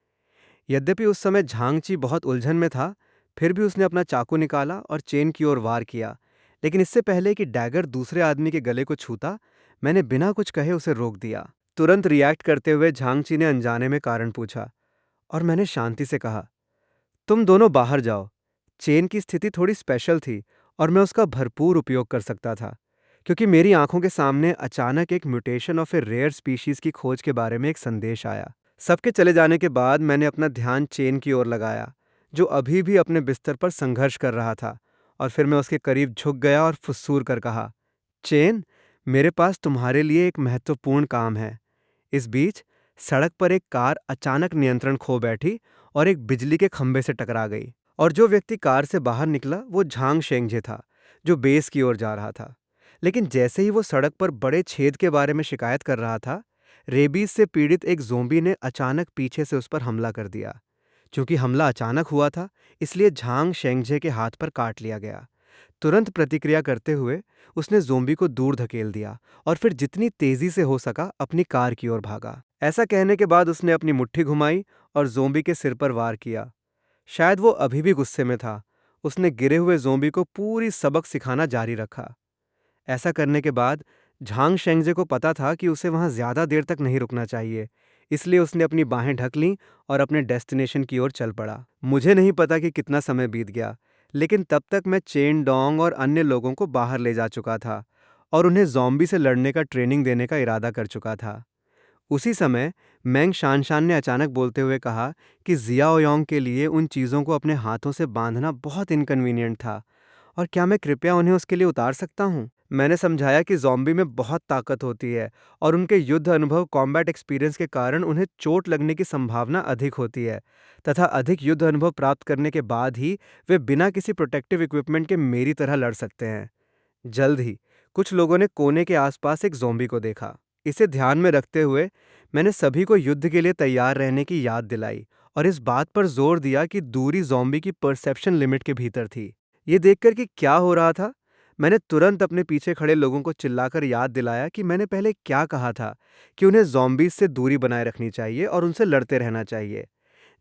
यद्यपि उस समय झांगची बहुत उलझन में था, फिर भी उसने अपना चाकू निकाला और चेन की ओर वार किया। लेकिन इससे पहले कि डैगर दूसरे आदमी के गले को छूता, मैंने बिना कुछ कहे उसे रोक दिया। तुरंत रिएक्ट करते हुए झांगची ने अनजाने में कारण पूछा, और मैंने शांति से कहा, तुम दोनों बाहर जाओ। चेन की स्थिति थोड़ी स्पेशल थी और मैं उसका भरपूर उपयोग कर सकता था, क्योंकि मेरी आंखों के सामने अचानक एक mutation of a rare species की खोज के बारे में एक संदेश आया। सबके चले जाने के बाद मैंने अपना ध्यान चेन की ओर लगाया, जो अभी भी अपने बिस्तर पर संघर्ष कर रहा था, और फिर मैं उसके करीब झुक गया और फुस्सूर कर कहा, चेन, मेरे पास तुम्हारे लिए एक महत्वपूर्ण काम है। इस बीच सड़क पर एक कार अचानक नियंत्रण खो बैठी और एक बिजली के खंभे से टकरा गई, और जो व्यक्ति कार से बाहर निकला वो झांग शेंगजे था, जो बेस की ओर जा रहा था। लेकिन जैसे ही वो सड़क पर बड़े छेद के बारे में शिकायत कर रहा था, रेबीज से पीड़ित एक ज़ोंबी ने अचानक पीछे से उस पर हमला कर दिया। क्योंकि हमला अचानक हुआ था, इसलिए झांग शेंगजे के हाथ पर काट लिया गया। तुरंत प्रतिक्रिया करते हुए उसने ज़ोंबी को दूर धकेल दिया और फिर जितनी तेजी से हो सका अपनी कार की ओर भागा। ऐसा कहने के बाद उसने अपनी मुट्ठी घुमाई और ज़ोंबी के सिर पर वार किया। शायद वो अभी भी गुस्से में था। उसने गिरे हुए ज़ोंबी को पूरी सबक सिखाना जारी रखा। ऐसा करने के बाद झांग शेंगजे को पता था कि उसे वहां ज्यादा देर तक नहीं रुकना चाहिए, इसलिए उसने अपनी बाहें ढक लीं और अपने डेस्टिनेशन की ओर चल पड़ा। मुझे नहीं पता कि कितना समय बीत गया, लेकिन तब तक मैं चेन डोंग और अन्य लोगों को बाहर ले जा चुका था और उन्हें ज़ॉम्बी से लड़ने का ट्रेनिंग देने का इरादा कर चुका था। उसी समय मैंग शानशान ने अचानक बोलते हुए कहा कि जियाओयांग के लिए उन चीज़ों को अपने हाथों से बांधना बहुत इनकन्वीनियंट था, और क्या मैं कृपया उन्हें उसके लिए उतार सकता हूँ? मैंने समझाया कि ज़ॉम्बी में बहुत ताकत होती है और उनके युद्ध अनुभव कॉम्बैट एक्सपीरियंस के कारण उन्हें चोट लगने की संभावना अधिक होती है, तथा अधिक युद्ध अनुभव प्राप्त करने के बाद ही वे बिना किसी प्रोटेक्टिव इक्विपमेंट के मेरी तरह लड़ सकते हैं। जल्द ही कुछ लोगों ने कोने के आसपास एक ज़ॉम्बी को देखा। इसे ध्यान में रखते हुए मैंने सभी को युद्ध के लिए तैयार रहने की याद दिलाई और इस बात पर जोर दिया कि दूरी ज़ॉम्बी की परसेप्शन लिमिट के भीतर थी। ये देखकर कि क्या हो रहा था, मैंने तुरंत अपने पीछे खड़े लोगों को चिल्लाकर याद दिलाया कि मैंने पहले क्या कहा था, कि उन्हें ज़ॉम्बीज़ से दूरी बनाए रखनी चाहिए और उनसे लड़ते रहना चाहिए।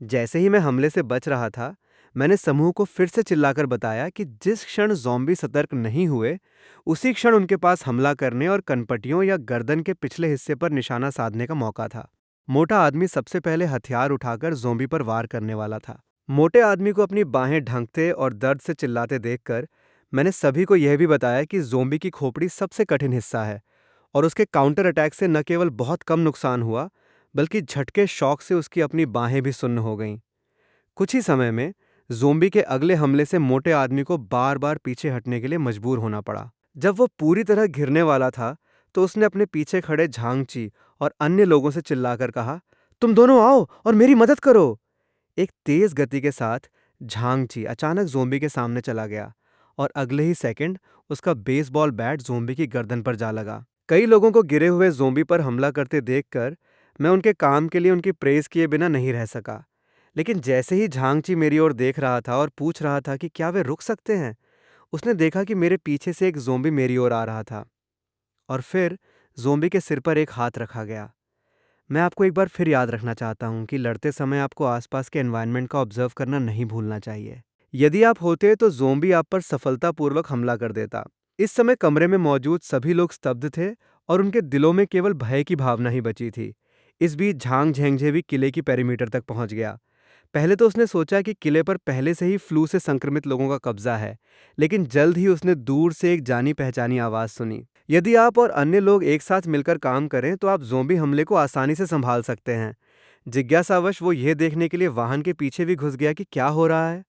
जैसे ही मैं हमले से बच रहा था, मैंने समूह को फिर से चिल्लाकर बताया कि जिस क्षण ज़ॉम्बी सतर्क नहीं हुए, उसी क्षण उनके पास हमला करने और कनपटियों या गर्दन के पिछले हिस्से पर निशाना साधने का मौका था। मोटा आदमी सबसे पहले हथियार उठाकर ज़ॉम्बी पर वार करने वाला था। मोटे आदमी को अपनी बाहें ढंकते और दर्द से चिल्लाते देखकर मैंने सभी को यह भी बताया कि ज़ॉम्बी की खोपड़ी सबसे कठिन हिस्सा है, और उसके काउंटर अटैक से न केवल बहुत कम नुकसान हुआ, बल्कि झटके शॉक से उसकी अपनी बाहें भी सुन्न हो गईं। कुछ ही समय में ज़ोंबी के अगले हमले से मोटे आदमी को बार बार पीछे हटने के लिए मजबूर होना पड़ा। जब वो पूरी तरह घिरने वाला था, तो उसने अपने पीछे खड़े झांगची और अन्य लोगों से चिल्लाकर कहा, तुम दोनों आओ और मेरी मदद करो। एक तेज गति के साथ झांगची अचानक ज़ोंबी के सामने चला गया और अगले ही सेकंड उसका बेसबॉल बैट ज़ोंबी की गर्दन पर जा लगा। कई लोगों को गिरे हुए ज़ोंबी पर हमला करते देखकर मैं उनके काम के लिए उनकी प्रेज़ किए बिना नहीं रह सका। लेकिन जैसे ही झांगची मेरी ओर देख रहा था और पूछ रहा था कि क्या वे रुक सकते हैं, उसने देखा कि मेरे पीछे से एक ज़ोंबी मेरी ओर आ रहा था, और फिर ज़ोंबी के सिर पर एक हाथ रखा गया। मैं आपको एक बार फिर याद रखना चाहता हूँ कि लड़ते समय आपको आसपास के एनवायरनमेंट का ऑब्जर्व करना नहीं भूलना चाहिए। यदि आप होते तो ज़ोंबी आप पर सफलतापूर्वक हमला कर देता। इस समय कमरे में मौजूद सभी लोग स्तब्ध थे और उनके दिलों में केवल भय की भावना ही बची थी। इस बीच झांग झेंगझे भी किले की पेरीमीटर तक पहुंच गया। पहले तो उसने सोचा कि किले पर पहले से ही फ्लू से संक्रमित लोगों का कब्जा है, लेकिन जल्द ही उसने दूर से एक जानी पहचानी आवाज सुनी। यदि आप और अन्य लोग एक साथ मिलकर काम करें तो आप ज़ोंबी हमले को आसानी से संभाल सकते हैं। जिज्ञासावश वो यह देखने के लिए वाहन के पीछे भी घुस गया कि क्या हो रहा है।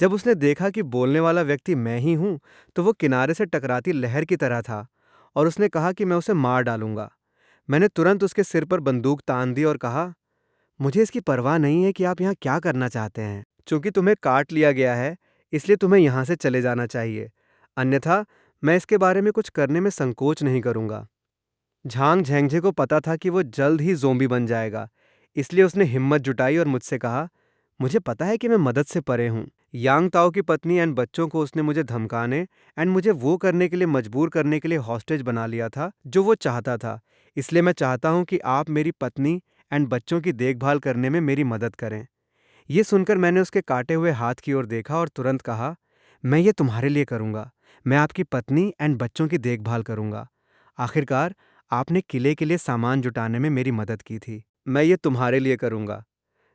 जब उसने देखा कि बोलने वाला व्यक्ति मैं ही हूं, तो वो किनारे से टकराती लहर की तरह था और उसने कहा कि मैं उसे मार डालूंगा। मैंने तुरंत उसके सिर पर बंदूक तान दी और कहा, मुझे इसकी परवाह नहीं है कि आप यहाँ क्या करना चाहते हैं। चूंकि तुम्हें काट लिया गया है, इसलिए तुम्हें यहाँ से चले जाना चाहिए, अन्यथा मैं इसके बारे में कुछ करने में संकोच नहीं करूंगा। झांग झेंगझे को पता था कि वो जल्द ही ज़ोंबी बन जाएगा, इसलिए उसने हिम्मत जुटाई और मुझसे कहा, मुझे पता है कि मैं मदद से परे हूँ। यांग ताओ की पत्नी एंड बच्चों को उसने मुझे धमकाने एंड मुझे वो करने के लिए मजबूर करने के लिए हॉस्टेज बना लिया था जो वो चाहता था। इसलिए मैं चाहता हूँ कि आप मेरी पत्नी एंड बच्चों की देखभाल करने में मेरी मदद करें। ये सुनकर मैंने उसके काटे हुए हाथ की ओर देखा और तुरंत कहा, मैं ये तुम्हारे लिए करूँगा। मैं आपकी पत्नी एंड बच्चों की देखभाल करूँगा। आखिरकार आपने किले के लिए सामान जुटाने में मेरी मदद की थी। मैं ये तुम्हारे लिए करूँगा।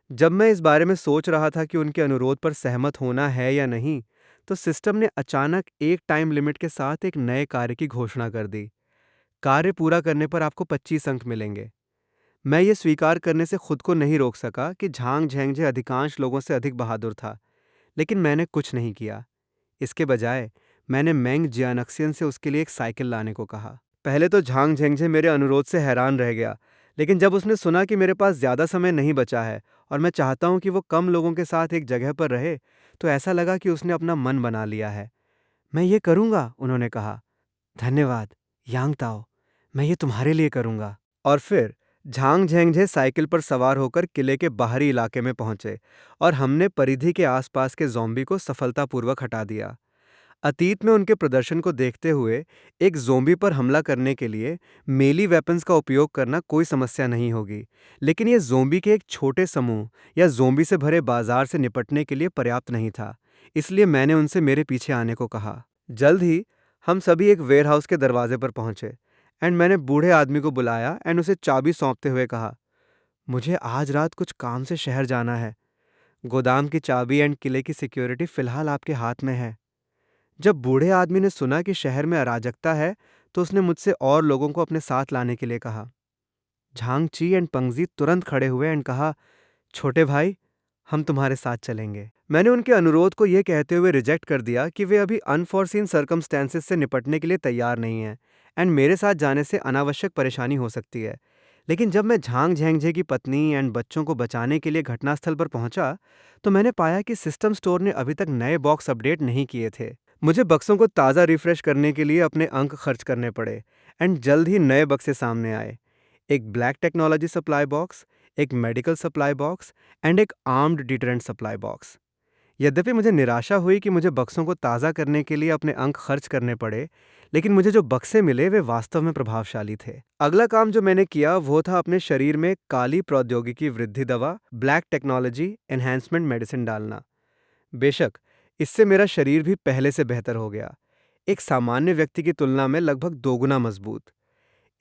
जब मैं इस बारे में सोच रहा था कि उनके अनुरोध पर सहमत होना है या नहीं, तो सिस्टम ने अचानक एक टाइम लिमिट के साथ एक नए कार्य की घोषणा कर दी। कार्य पूरा करने पर आपको 25 अंक मिलेंगे। मैं ये स्वीकार करने से खुद को नहीं रोक सका कि झांग झेंगझे अधिकांश लोगों से अधिक बहादुर था, लेकिन मैंने कुछ नहीं किया। इसके बजाय मैंने मेंग जियानक्सियन से उसके लिए एक साइकिल लाने को कहा। पहले तो झांग झेंगझे मेरे अनुरोध से हैरान रह गया, लेकिन जब उसने सुना कि मेरे पास ज़्यादा समय नहीं बचा है और मैं चाहता हूँ कि वो कम लोगों के साथ एक जगह पर रहे, तो ऐसा लगा कि उसने अपना मन बना लिया है। मैं ये करूँगा, उन्होंने कहा। धन्यवाद यांग ताओ, मैं ये तुम्हारे लिए करूँगा। और फिर झांग झेंगझे साइकिल पर सवार होकर किले के बाहरी इलाके में पहुंचे और हमने परिधि के आसपास के ज़ॉम्बी को सफलतापूर्वक हटा दिया। अतीत में उनके प्रदर्शन को देखते हुए एक ज़ोंबी पर हमला करने के लिए मेली वेपन्स का उपयोग करना कोई समस्या नहीं होगी, लेकिन ये ज़ोंबी के एक छोटे समूह या ज़ोंबी से भरे बाजार से निपटने के लिए पर्याप्त नहीं था। इसलिए मैंने उनसे मेरे पीछे आने को कहा। जल्द ही हम सभी एक वेयरहाउस के दरवाजे पर पहुंचे एंड मैंने बूढ़े आदमी को बुलाया एंड उसे चाबी सौंपते हुए कहा, मुझे आज रात कुछ काम से शहर जाना है। गोदाम की चाबी एंड किले की सिक्योरिटी फिलहाल आपके हाथ में है। जब बूढ़े आदमी ने सुना कि शहर में अराजकता है, तो उसने मुझसे और लोगों को अपने साथ लाने के लिए कहा। झांग ची एंड पंगजी तुरंत खड़े हुए एंड कहा, छोटे भाई, हम तुम्हारे साथ चलेंगे। मैंने उनके अनुरोध को यह कहते हुए रिजेक्ट कर दिया कि वे अभी अनफॉर्सीन सर्कमस्टेंसेस से निपटने के लिए तैयार नहीं हैं एंड मेरे साथ जाने से अनावश्यक परेशानी हो सकती है। लेकिन जब मैं झांग झेंगझे की पत्नी एंड बच्चों को बचाने के लिए घटनास्थल पर पहुंचा, तो मैंने पाया कि सिस्टम स्टोर ने अभी तक नए बॉक्स अपडेट नहीं किए थे। मुझे बक्सों को ताज़ा रिफ्रेश करने के लिए अपने अंक खर्च करने पड़े एंड जल्द ही नए बक्से सामने आए। एक ब्लैक टेक्नोलॉजी सप्लाई बॉक्स, एक मेडिकल सप्लाई बॉक्स एंड एक आर्म्ड डिटरेंट सप्लाई बॉक्स। यद्यपि मुझे निराशा हुई कि मुझे बक्सों को ताज़ा करने के लिए अपने अंक खर्च करने पड़े, लेकिन मुझे जो बक्से मिले वे वास्तव में प्रभावशाली थे। अगला काम जो मैंने किया वो था अपने शरीर में काली प्रौद्योगिकी वृद्धि दवा, ब्लैक टेक्नोलॉजी एनहांसमेंट मेडिसिन डालना। बेशक इससे मेरा शरीर भी पहले से बेहतर हो गया, एक सामान्य व्यक्ति की तुलना में लगभग दोगुना मजबूत।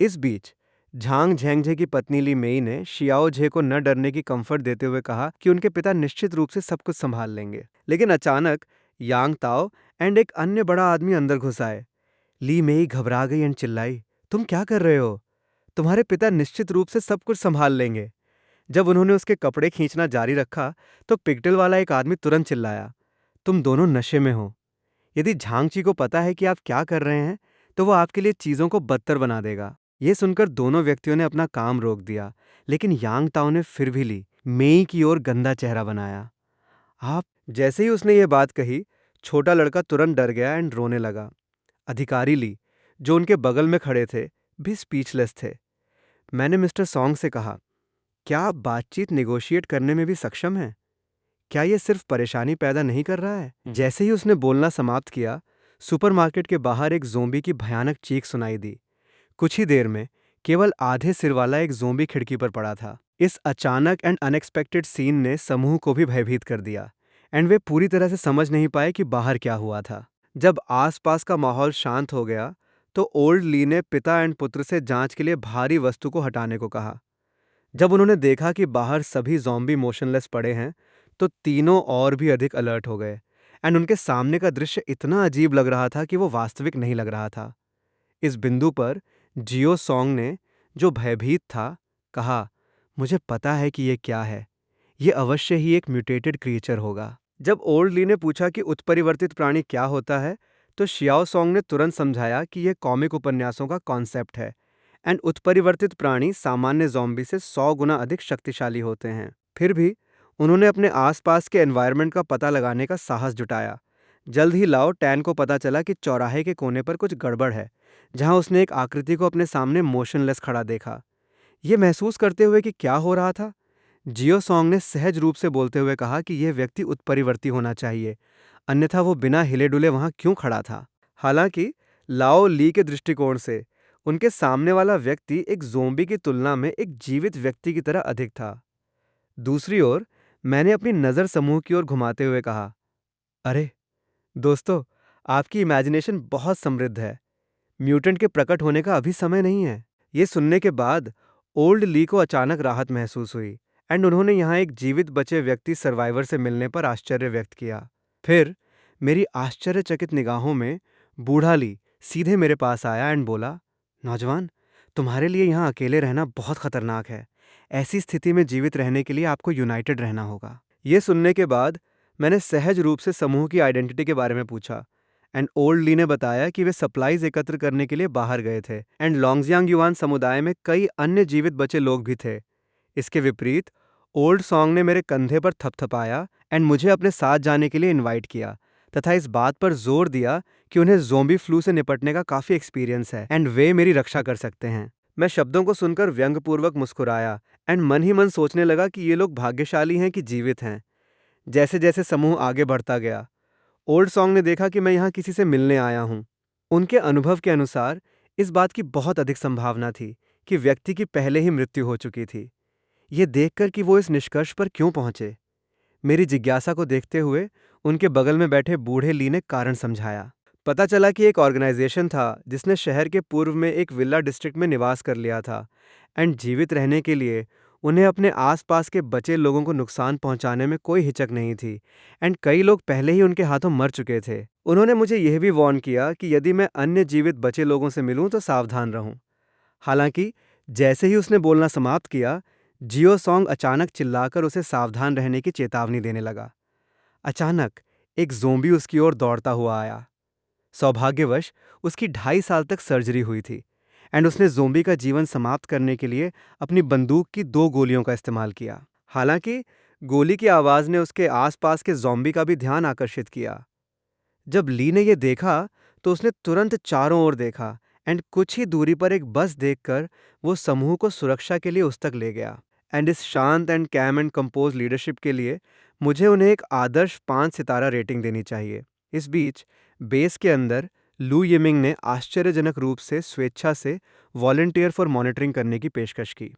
इस बीच झांग झेंगझे की पत्नी ली मेई ने शियाओ झे को न डरने की कंफर्ट देते हुए कहा कि उनके पिता निश्चित रूप से सब कुछ संभाल लेंगे। लेकिन अचानक यांग ताओ एंड एक अन्य बड़ा आदमी अंदर घुस आए। ली मेई घबरा गई एंड चिल्लाई, तुम क्या कर रहे हो? तुम्हारे पिता निश्चित रूप से सब कुछ संभाल लेंगे। जब उन्होंने उसके कपड़े खींचना जारी रखा, तो पिगटिल वाला एक आदमी तुरंत चिल्लाया, तुम दोनों नशे में हो। यदि झांगची को पता है कि आप क्या कर रहे हैं, तो वो आपके लिए चीज़ों को बदतर बना देगा। ये सुनकर दोनों व्यक्तियों ने अपना काम रोक दिया, लेकिन यांग ताओ ने फिर भी ली मेई की ओर गंदा चेहरा बनाया। आप जैसे ही उसने ये बात कही, छोटा लड़का तुरंत डर गया एंड रोने लगा। अधिकारी ली, जो उनके बगल में खड़े थे, भी स्पीचलेस थे। मैंने मिस्टर सॉन्ग से कहा, क्या आप बातचीत निगोशिएट करने में भी सक्षम हैं? क्या ये सिर्फ परेशानी पैदा नहीं कर रहा है? जैसे ही उसने बोलना समाप्त किया, सुपरमार्केट के बाहर एक ज़ोंबी की भयानक चीख सुनाई दी। कुछ ही देर में केवल आधे सिर वाला एक ज़ोंबी खिड़की पर पड़ा था। इस अचानक एंड अनएक्सपेक्टेड सीन ने समूह को भी भयभीत कर दिया एंड वे पूरी तरह से समझ नहीं पाए कि बाहर क्या हुआ था। जब आसपास का माहौल शांत हो गया, तो ओल्ड ली ने पिता एंड पुत्र से जांच के लिए भारी वस्तु को हटाने को कहा। जब उन्होंने देखा कि बाहर सभी ज़ॉम्बी मोशनलेस पड़े हैं, तो तीनों और भी अधिक अलर्ट हो गए एंड उनके सामने का दृश्य इतना अजीब लग रहा था कि वो वास्तविक नहीं लग रहा था। इस बिंदु पर जियो सॉन्ग ने, जो भयभीत था, कहा, मुझे पता है कि ये क्या है। ये अवश्य ही एक म्यूटेटेड क्रिएचर होगा। जब ओल्ड ली ने पूछा कि उत्परिवर्तित प्राणी क्या होता है, तो शियाओ सॉन्ग ने तुरंत समझाया कि यह कॉमिक उपन्यासों का कॉन्सेप्ट है एंड उत्परिवर्तित प्राणी सामान्य ज़ॉम्बी से 100 गुना अधिक शक्तिशाली होते हैं। फिर भी उन्होंने अपने आसपास के एनवायरनमेंट का पता लगाने का साहस जुटाया। जल्द ही लाओ टैन को पता चला कि चौराहे के कोने पर कुछ गड़बड़ है, जहां उसने एक आकृति को अपने सामने मोशनलेस खड़ा देखा। ये महसूस करते हुए कि क्या हो रहा था, जियो सॉन्ग ने सहज रूप से बोलते हुए कहा कि यह व्यक्ति उत्परिवर्ती होना चाहिए, अन्यथा वो बिना हिले डुले वहां क्यों खड़ा था। हालांकि लाओ ली के दृष्टिकोण से उनके सामने वाला व्यक्ति एक ज़ोंबी की तुलना में एक जीवित व्यक्ति की तरह अधिक था। दूसरी ओर मैंने अपनी नज़र समूह की ओर घुमाते हुए कहा, अरे दोस्तों, आपकी इमेजिनेशन बहुत समृद्ध है। म्यूटेंट के प्रकट होने का अभी समय नहीं है। ये सुनने के बाद ओल्ड ली को अचानक राहत महसूस हुई एंड उन्होंने यहाँ एक जीवित बचे व्यक्ति सर्वाइवर से मिलने पर आश्चर्य व्यक्त किया। फिर मेरी आश्चर्यचकित निगाहों में बूढ़ा ली सीधे मेरे पास आया एंड बोला, नौजवान, तुम्हारे लिए यहाँ अकेले रहना बहुत खतरनाक है। ऐसी स्थिति में जीवित रहने के लिए आपको यूनाइटेड रहना होगा। ये सुनने के बाद मैंने सहज रूप से समूह की आइडेंटिटी के बारे में पूछा एंड ओल्ड ली ने बताया कि वे सप्लाईज एकत्र करने के लिए बाहर गए थे एंड लॉन्गजियांग युआन समुदाय में कई अन्य जीवित बचे लोग भी थे। इसके विपरीत ओल्ड सॉन्ग ने मेरे कंधे पर थपथपाया एंड मुझे अपने साथ जाने के लिए इनवाइट किया तथा इस बात पर जोर दिया कि उन्हें ज़ोंबी फ्लू से निपटने का काफ़ी एक्सपीरियंस है एंड वे मेरी रक्षा कर सकते हैं। मैं शब्दों को सुनकर व्यंग्यपूर्वक मुस्कुराया एंड मन ही मन सोचने लगा कि ये लोग भाग्यशाली हैं कि जीवित हैं। जैसे जैसे समूह आगे बढ़ता गया, ओल्ड सॉन्ग ने देखा कि मैं यहाँ किसी से मिलने आया हूँ। उनके अनुभव के अनुसार इस बात की बहुत अधिक संभावना थी कि व्यक्ति की पहले ही मृत्यु हो चुकी थी। ये देखकर कि वो इस निष्कर्ष पर क्यों पहुंचे, मेरी जिज्ञासा को देखते हुए उनके बगल में बैठे बूढ़े ली ने कारण समझाया। पता चला कि एक ऑर्गेनाइजेशन था जिसने शहर के पूर्व में एक विला डिस्ट्रिक्ट में निवास कर लिया था एंड जीवित रहने के लिए उन्हें अपने आसपास के बचे लोगों को नुकसान पहुंचाने में कोई हिचक नहीं थी एंड कई लोग पहले ही उनके हाथों मर चुके थे। उन्होंने मुझे यह भी वार्न किया कि यदि मैं अन्य जीवित बचे लोगों से मिलूं तो सावधान रहूं। हालांकि जैसे ही उसने बोलना समाप्त किया, जियो सॉन्ग अचानक चिल्लाकर उसे सावधान रहने की चेतावनी देने लगा। अचानक एक ज़ोंबी उसकी ओर दौड़ता हुआ आया। सौभाग्यवश उसकी 2.5 साल तक सर्जरी हुई थी एंड उसने ज़ोंबी का जीवन समाप्त करने के लिए अपनी बंदूक की 2 गोलियों का इस्तेमाल किया। हालांकि गोली की आवाज़ ने उसके आसपास के ज़ोंबी का भी ध्यान आकर्षित किया। जब ली ने यह देखा तो उसने तुरंत चारों ओर देखा एंड कुछ ही दूरी पर एक बस देखकर वो समूह को सुरक्षा के लिए उस तक ले गया एंड इस शांत and calm and compose leadership के लिए मुझे उन्हें एक आदर्श 5 सितारा रेटिंग देनी चाहिए। इस बीच बेस के अंदर लू यिमिंग ने आश्चर्यजनक रूप से स्वेच्छा से वॉलंटियर फॉर मॉनिटरिंग करने की पेशकश की।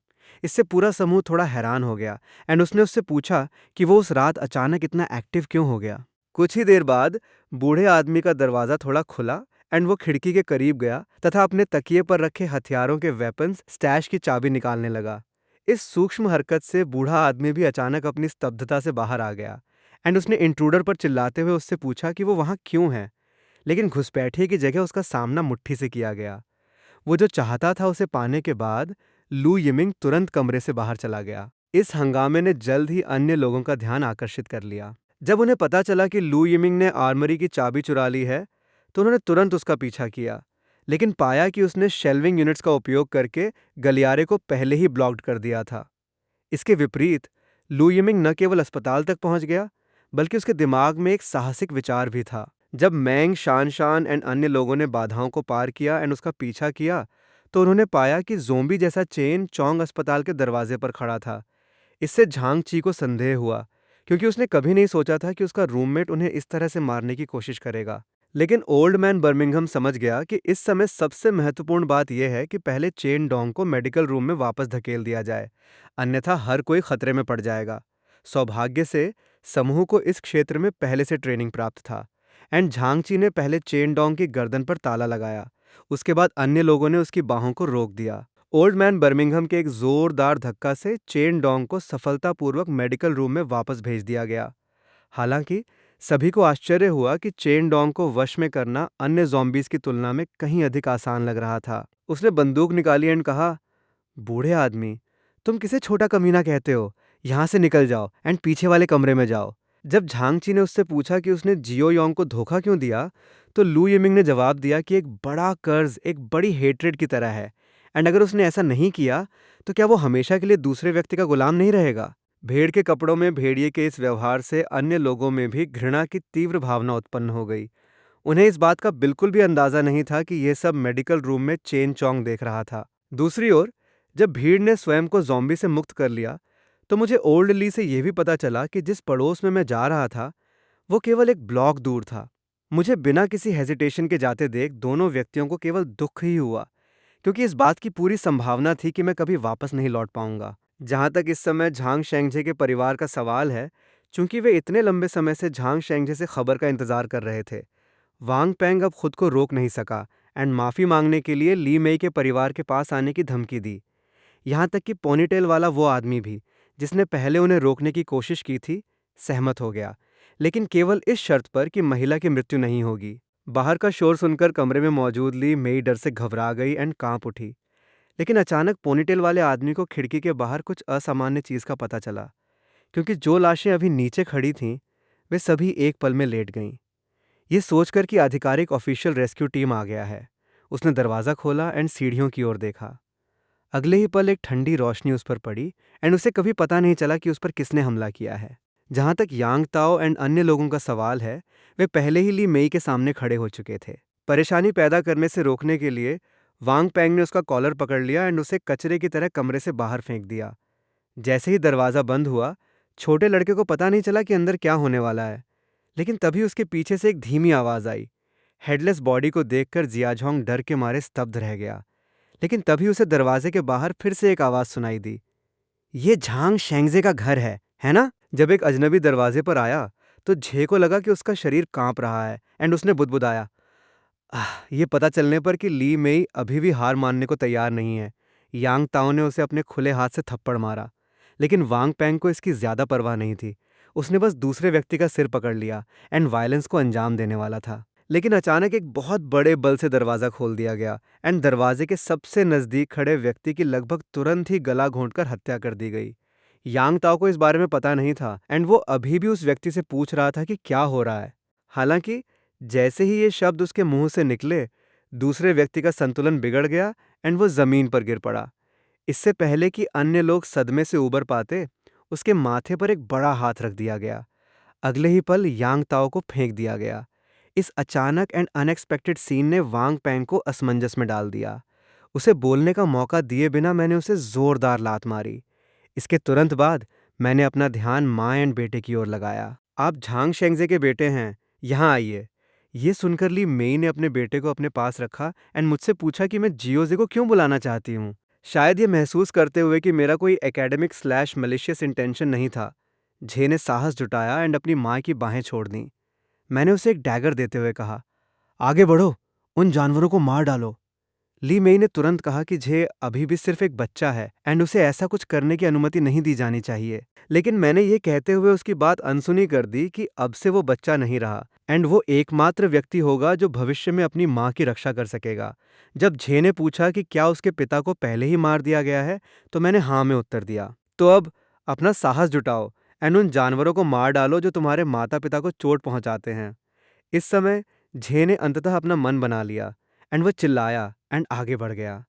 इससे पूरा समूह थोड़ा हैरान हो गया एंड उसने उससे पूछा कि वो उस रात अचानक इतना एक्टिव क्यों हो गया। कुछ ही देर बाद बूढ़े आदमी का दरवाज़ा थोड़ा खुला एंड वो खिड़की के करीब गया तथा अपने तकिए पर रखे हथियारों के वेपन्स स्टैश की चाबी निकालने लगा। इस सूक्ष्म हरकत से बूढ़ा आदमी भी अचानक अपनी स्तब्धता से बाहर आ गया एंड उसने इंट्रूडर पर चिल्लाते हुए उससे पूछा कि वो वहाँ क्यों है, लेकिन घुसपैठिए की जगह उसका सामना मुट्ठी से किया गया। वो जो चाहता था उसे पाने के बाद लू यिमिंग तुरंत कमरे से बाहर चला गया। इस हंगामे ने जल्द ही अन्य लोगों का ध्यान आकर्षित कर लिया। जब उन्हें पता चला कि लू यिमिंग ने आर्मरी की चाबी चुरा ली है तो उन्होंने तुरंत उसका पीछा किया, लेकिन पाया कि उसने शेल्विंग यूनिट्स का उपयोग करके गलियारे को पहले ही ब्लॉक्ड कर दिया था। इसके विपरीत लू यिमिंग न केवल अस्पताल तक पहुंच गया बल्कि उसके दिमाग में एक साहसिक विचार भी था। जब मैंग, शान शान एंड अन्य लोगों ने बाधाओं को पार किया एंड उसका पीछा किया तो उन्होंने पाया कि ज़ोंबी जैसा चेन चोंग अस्पताल के दरवाजे पर खड़ा था। इससे झांग ची को संदेह हुआ, क्योंकि उसने कभी नहीं सोचा था कि उसका रूममेट उन्हें इस तरह से मारने की कोशिश करेगा। लेकिन ओल्ड मैन बर्मिंघम समझ गया कि इस समय सबसे महत्वपूर्ण बात यह है कि पहले चेन डोंग को मेडिकल रूम में वापस धकेल दिया जाए, अन्यथा हर कोई खतरे में पड़ जाएगा। सौभाग्य से समूह को इस क्षेत्र में पहले से ट्रेनिंग प्राप्त था एंड झांगची ने पहले चेन डोंग की गर्दन पर ताला लगाया। उसके बाद अन्य लोगों ने उसकी बाहों को रोक दिया। ओल्ड मैन बर्मिंघम के एक जोरदार धक्का से चेन डोंग को सफलतापूर्वक मेडिकल रूम में वापस भेज दिया गया। हालांकि सभी को आश्चर्य हुआ कि चेन डोंग को वश में करना अन्य जॉम्बीज की तुलना में कहीं अधिक आसान लग रहा था। उसने बंदूक निकाली एंड कहा, बूढ़े आदमी, तुम किसे छोटा कमीना कहते हो? यहाँ से निकल जाओ एंड पीछे वाले कमरे में जाओ। जब झांगची ने उससे पूछा कि उसने जियो योंग को धोखा क्यों दिया, तो लू यिमिंग ने जवाब दिया कि एक बड़ा कर्ज एक बड़ी हेट्रेड की तरह है, एंड अगर उसने ऐसा नहीं किया तो क्या वो हमेशा के लिए दूसरे व्यक्ति का गुलाम नहीं रहेगा। भेड़ के कपड़ों में भेड़िए के इस व्यवहार से अन्य लोगों में भी घृणा की तीव्र भावना उत्पन्न हो गई। उन्हें इस बात का बिल्कुल भी अंदाजा नहीं था कि यह सब मेडिकल रूम में चेन चोंग देख रहा था। दूसरी ओर, जब भीड़ ने स्वयं को जॉम्बी से मुक्त कर लिया, तो मुझे ओल्ड ली से यह भी पता चला कि जिस पड़ोस में मैं जा रहा था वो केवल एक ब्लॉक दूर था। मुझे बिना किसी हेजिटेशन के जाते देख दोनों व्यक्तियों को केवल दुख ही हुआ, क्योंकि इस बात की पूरी संभावना थी कि मैं कभी वापस नहीं लौट पाऊंगा। जहां तक इस समय झांग शेंगझे के परिवार का सवाल है, चूंकि वे इतने लंबे समय से झांग शेंगझे से खबर का इंतजार कर रहे थे, वांग पेंग अब खुद को रोक नहीं सका एंड माफी मांगने के लिए ली मेई के परिवार के पास आने की धमकी दी। यहाँ तक कि पोनीटेल वाला वो आदमी भी, जिसने पहले उन्हें रोकने की कोशिश की थी, सहमत हो गया, लेकिन केवल इस शर्त पर कि महिला की मृत्यु नहीं होगी। बाहर का शोर सुनकर कमरे में मौजूद ली मेई डर से घबरा गई एंड कांप उठी। लेकिन अचानक पोनीटेल वाले आदमी को खिड़की के बाहर कुछ असामान्य चीज का पता चला, क्योंकि जो लाशें अभी नीचे खड़ी थीं, वे सभी एक पल में लेट गईं। ये सोचकर कि आधिकारिक ऑफिशियल रेस्क्यू टीम आ गया है, उसने दरवाज़ा खोला एंड सीढ़ियों की ओर देखा। अगले ही पल एक ठंडी रोशनी उस पर पड़ी एंड उसे कभी पता नहीं चला कि उस पर किसने हमला किया है। जहां तक यांग ताओ एंड अन्य लोगों का सवाल है, वे पहले ही ली मेई के सामने खड़े हो चुके थे। परेशानी पैदा करने से रोकने के लिए वांग पेंग ने उसका कॉलर पकड़ लिया एंड उसे कचरे की तरह कमरे से बाहर फेंक दिया। जैसे ही दरवाज़ा बंद हुआ, छोटे लड़के को पता नहीं चला कि अंदर क्या होने वाला है, लेकिन तभी उसके पीछे से एक धीमी आवाज़ आई। हेडलेस बॉडी को देखकर जियाझोंग डर के मारे स्तब्ध रह गया, लेकिन तभी उसे दरवाजे के बाहर फिर से एक आवाज़ सुनाई दी, ये झांग शेंगजे का घर है ना? जब एक अजनबी दरवाजे पर आया, तो झे को लगा कि उसका शरीर कांप रहा है एंड उसने बुदबुदाया, ये पता चलने पर कि ली मेई अभी भी हार मानने को तैयार नहीं है। यांग ताओ ने उसे अपने खुले हाथ से थप्पड़ मारा, लेकिन वांग पेंग को इसकी ज्यादा परवाह नहीं थी। उसने बस दूसरे व्यक्ति का सिर पकड़ लिया एंड वायलेंस को अंजाम देने वाला था। लेकिन अचानक एक बहुत बड़े बल से दरवाजा खोल दिया गया एंड दरवाजे के सबसे नजदीक खड़े व्यक्ति की लगभग तुरंत ही गला घोंटकर हत्या कर दी गई। यांग ताओ को इस बारे में पता नहीं था एंड वो अभी भी उस व्यक्ति से पूछ रहा था कि क्या हो रहा है। हालांकि जैसे ही ये शब्द उसके मुंह से निकले, दूसरे व्यक्ति का संतुलन बिगड़ गया एंड वो जमीन पर गिर पड़ा। इससे पहले कि अन्य लोग सदमे से उबर पाते, उसके माथे पर एक बड़ा हाथ रख दिया गया। अगले ही पल यांग ताओ को फेंक दिया गया। इस अचानक एंड अनएक्सपेक्टेड सीन ने वांग पेंग को असमंजस में डाल दिया। उसे बोलने का मौका दिए बिना मैंने उसे जोरदार लात मारी। इसके तुरंत बाद मैंने अपना ध्यान माँ एंड बेटे की ओर लगाया। आप झांग शेंगजे के बेटे हैं, यहाँ आइए। ये सुनकर ली मेई ने अपने बेटे को अपने पास रखा एंड मुझसे पूछा कि मैं जियोजे को क्यों बुलाना चाहती हूँ। शायद ये महसूस करते हुए कि मेरा कोई एकेडमिक स्लैश मलिशियस इंटेंशन नहीं था, झे ने साहस जुटाया एंड अपनी माँ की बाहें छोड़ दी। मैंने उसे एक डैगर देते हुए कहा, आगे बढ़ो, उन जानवरों को मार डालो। ली मेई ने तुरंत कहा कि झे अभी भी सिर्फ एक बच्चा है एंड उसे ऐसा कुछ करने की अनुमति नहीं दी जानी चाहिए। लेकिन मैंने ये कहते हुए उसकी बात अनसुनी कर दी कि अब से वो बच्चा नहीं रहा एंड वो एकमात्र व्यक्ति होगा जो भविष्य में अपनी माँ की रक्षा कर सकेगा। जब झे ने पूछा कि क्या उसके पिता को पहले ही मार दिया गया है, तो मैंने हाँ में उत्तर दिया। तो अब अपना साहस जुटाओ एंड उन जानवरों को मार डालो जो तुम्हारे माता पिता को चोट पहुंचाते हैं। इस समय झे ने अंततः अपना मन बना लिया एंड वह चिल्लाया एंड आगे बढ़ गया।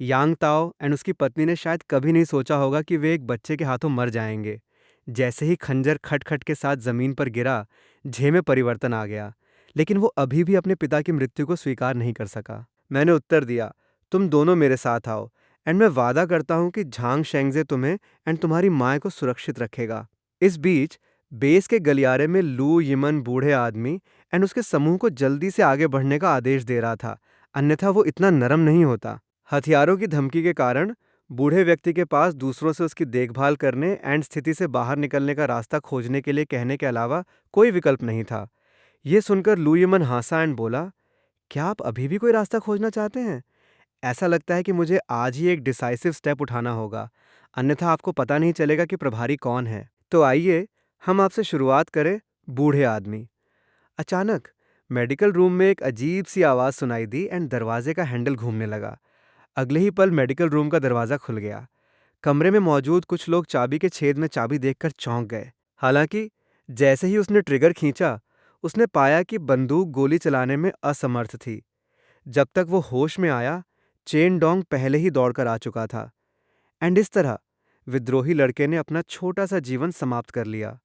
यांग ताओ एंड उसकी पत्नी ने शायद कभी नहीं सोचा होगा कि वे एक बच्चे के हाथों मर जाएंगे। जैसे ही खंजर खट खट के साथ जमीन पर गिरा, झे में परिवर्तन आ गया, लेकिन वो अभी भी अपने पिता की मृत्यु को स्वीकार नहीं कर सका। मैंने उत्तर दिया, तुम दोनों मेरे साथ आओ एंड मैं वादा करता हूँ कि झांग शेंगजे तुम्हें एंड तुम्हारी माँ को सुरक्षित रखेगा। इस बीच बेस के गलियारे में लू यिमन बूढ़े आदमी एंड उसके समूह को जल्दी से आगे बढ़ने का आदेश दे रहा था, अन्यथा वो इतना नरम नहीं होता। हथियारों की धमकी के कारण बूढ़े व्यक्ति के पास दूसरों से उसकी देखभाल करने एंड स्थिति से बाहर निकलने का रास्ता खोजने के लिए कहने के अलावा कोई विकल्प नहीं था। ये सुनकर लू यिमन हंसा एंड बोला, क्या आप अभी भी कोई रास्ता खोजना चाहते हैं? ऐसा लगता है कि मुझे आज ही एक डिसाइसिव स्टेप उठाना होगा, अन्यथा आपको पता नहीं चलेगा कि प्रभारी कौन है। तो आइए हम आपसे शुरुआत करें। बूढ़े आदमी। अचानक मेडिकल रूम में एक अजीब सी आवाज़ सुनाई दी एंड दरवाजे का हैंडल घूमने लगा। अगले ही पल मेडिकल रूम का दरवाज़ा खुल गया। कमरे में मौजूद कुछ लोग चाबी के छेद में चाबी देखकर चौंक गए। हालांकि जैसे ही उसने ट्रिगर खींचा, उसने पाया कि बंदूक गोली चलाने में असमर्थ थी। जब तक वो होश में आया, चेन डोंग पहले ही दौड़कर आ चुका था। एंड इस तरह विद्रोही लड़के ने अपना छोटा सा जीवन समाप्त कर लिया।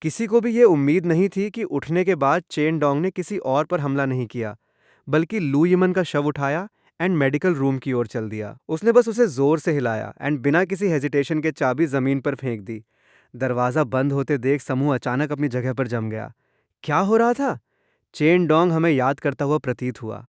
किसी को भी ये उम्मीद नहीं थी कि उठने के बाद चेन डोंग ने किसी और पर हमला नहीं किया, बल्कि लू यमन का शव उठाया एंड मेडिकल रूम की ओर चल दिया। उसने बस उसे जोर से हिलाया एंड बिना किसी हेजिटेशन के चाबी जमीन पर फेंक दी। दरवाजा बंद होते देख समूह अचानक अपनी जगह पर जम गया। क्या हो रहा था? चेन डोंग हमें याद करता हुआ प्रतीत हुआ।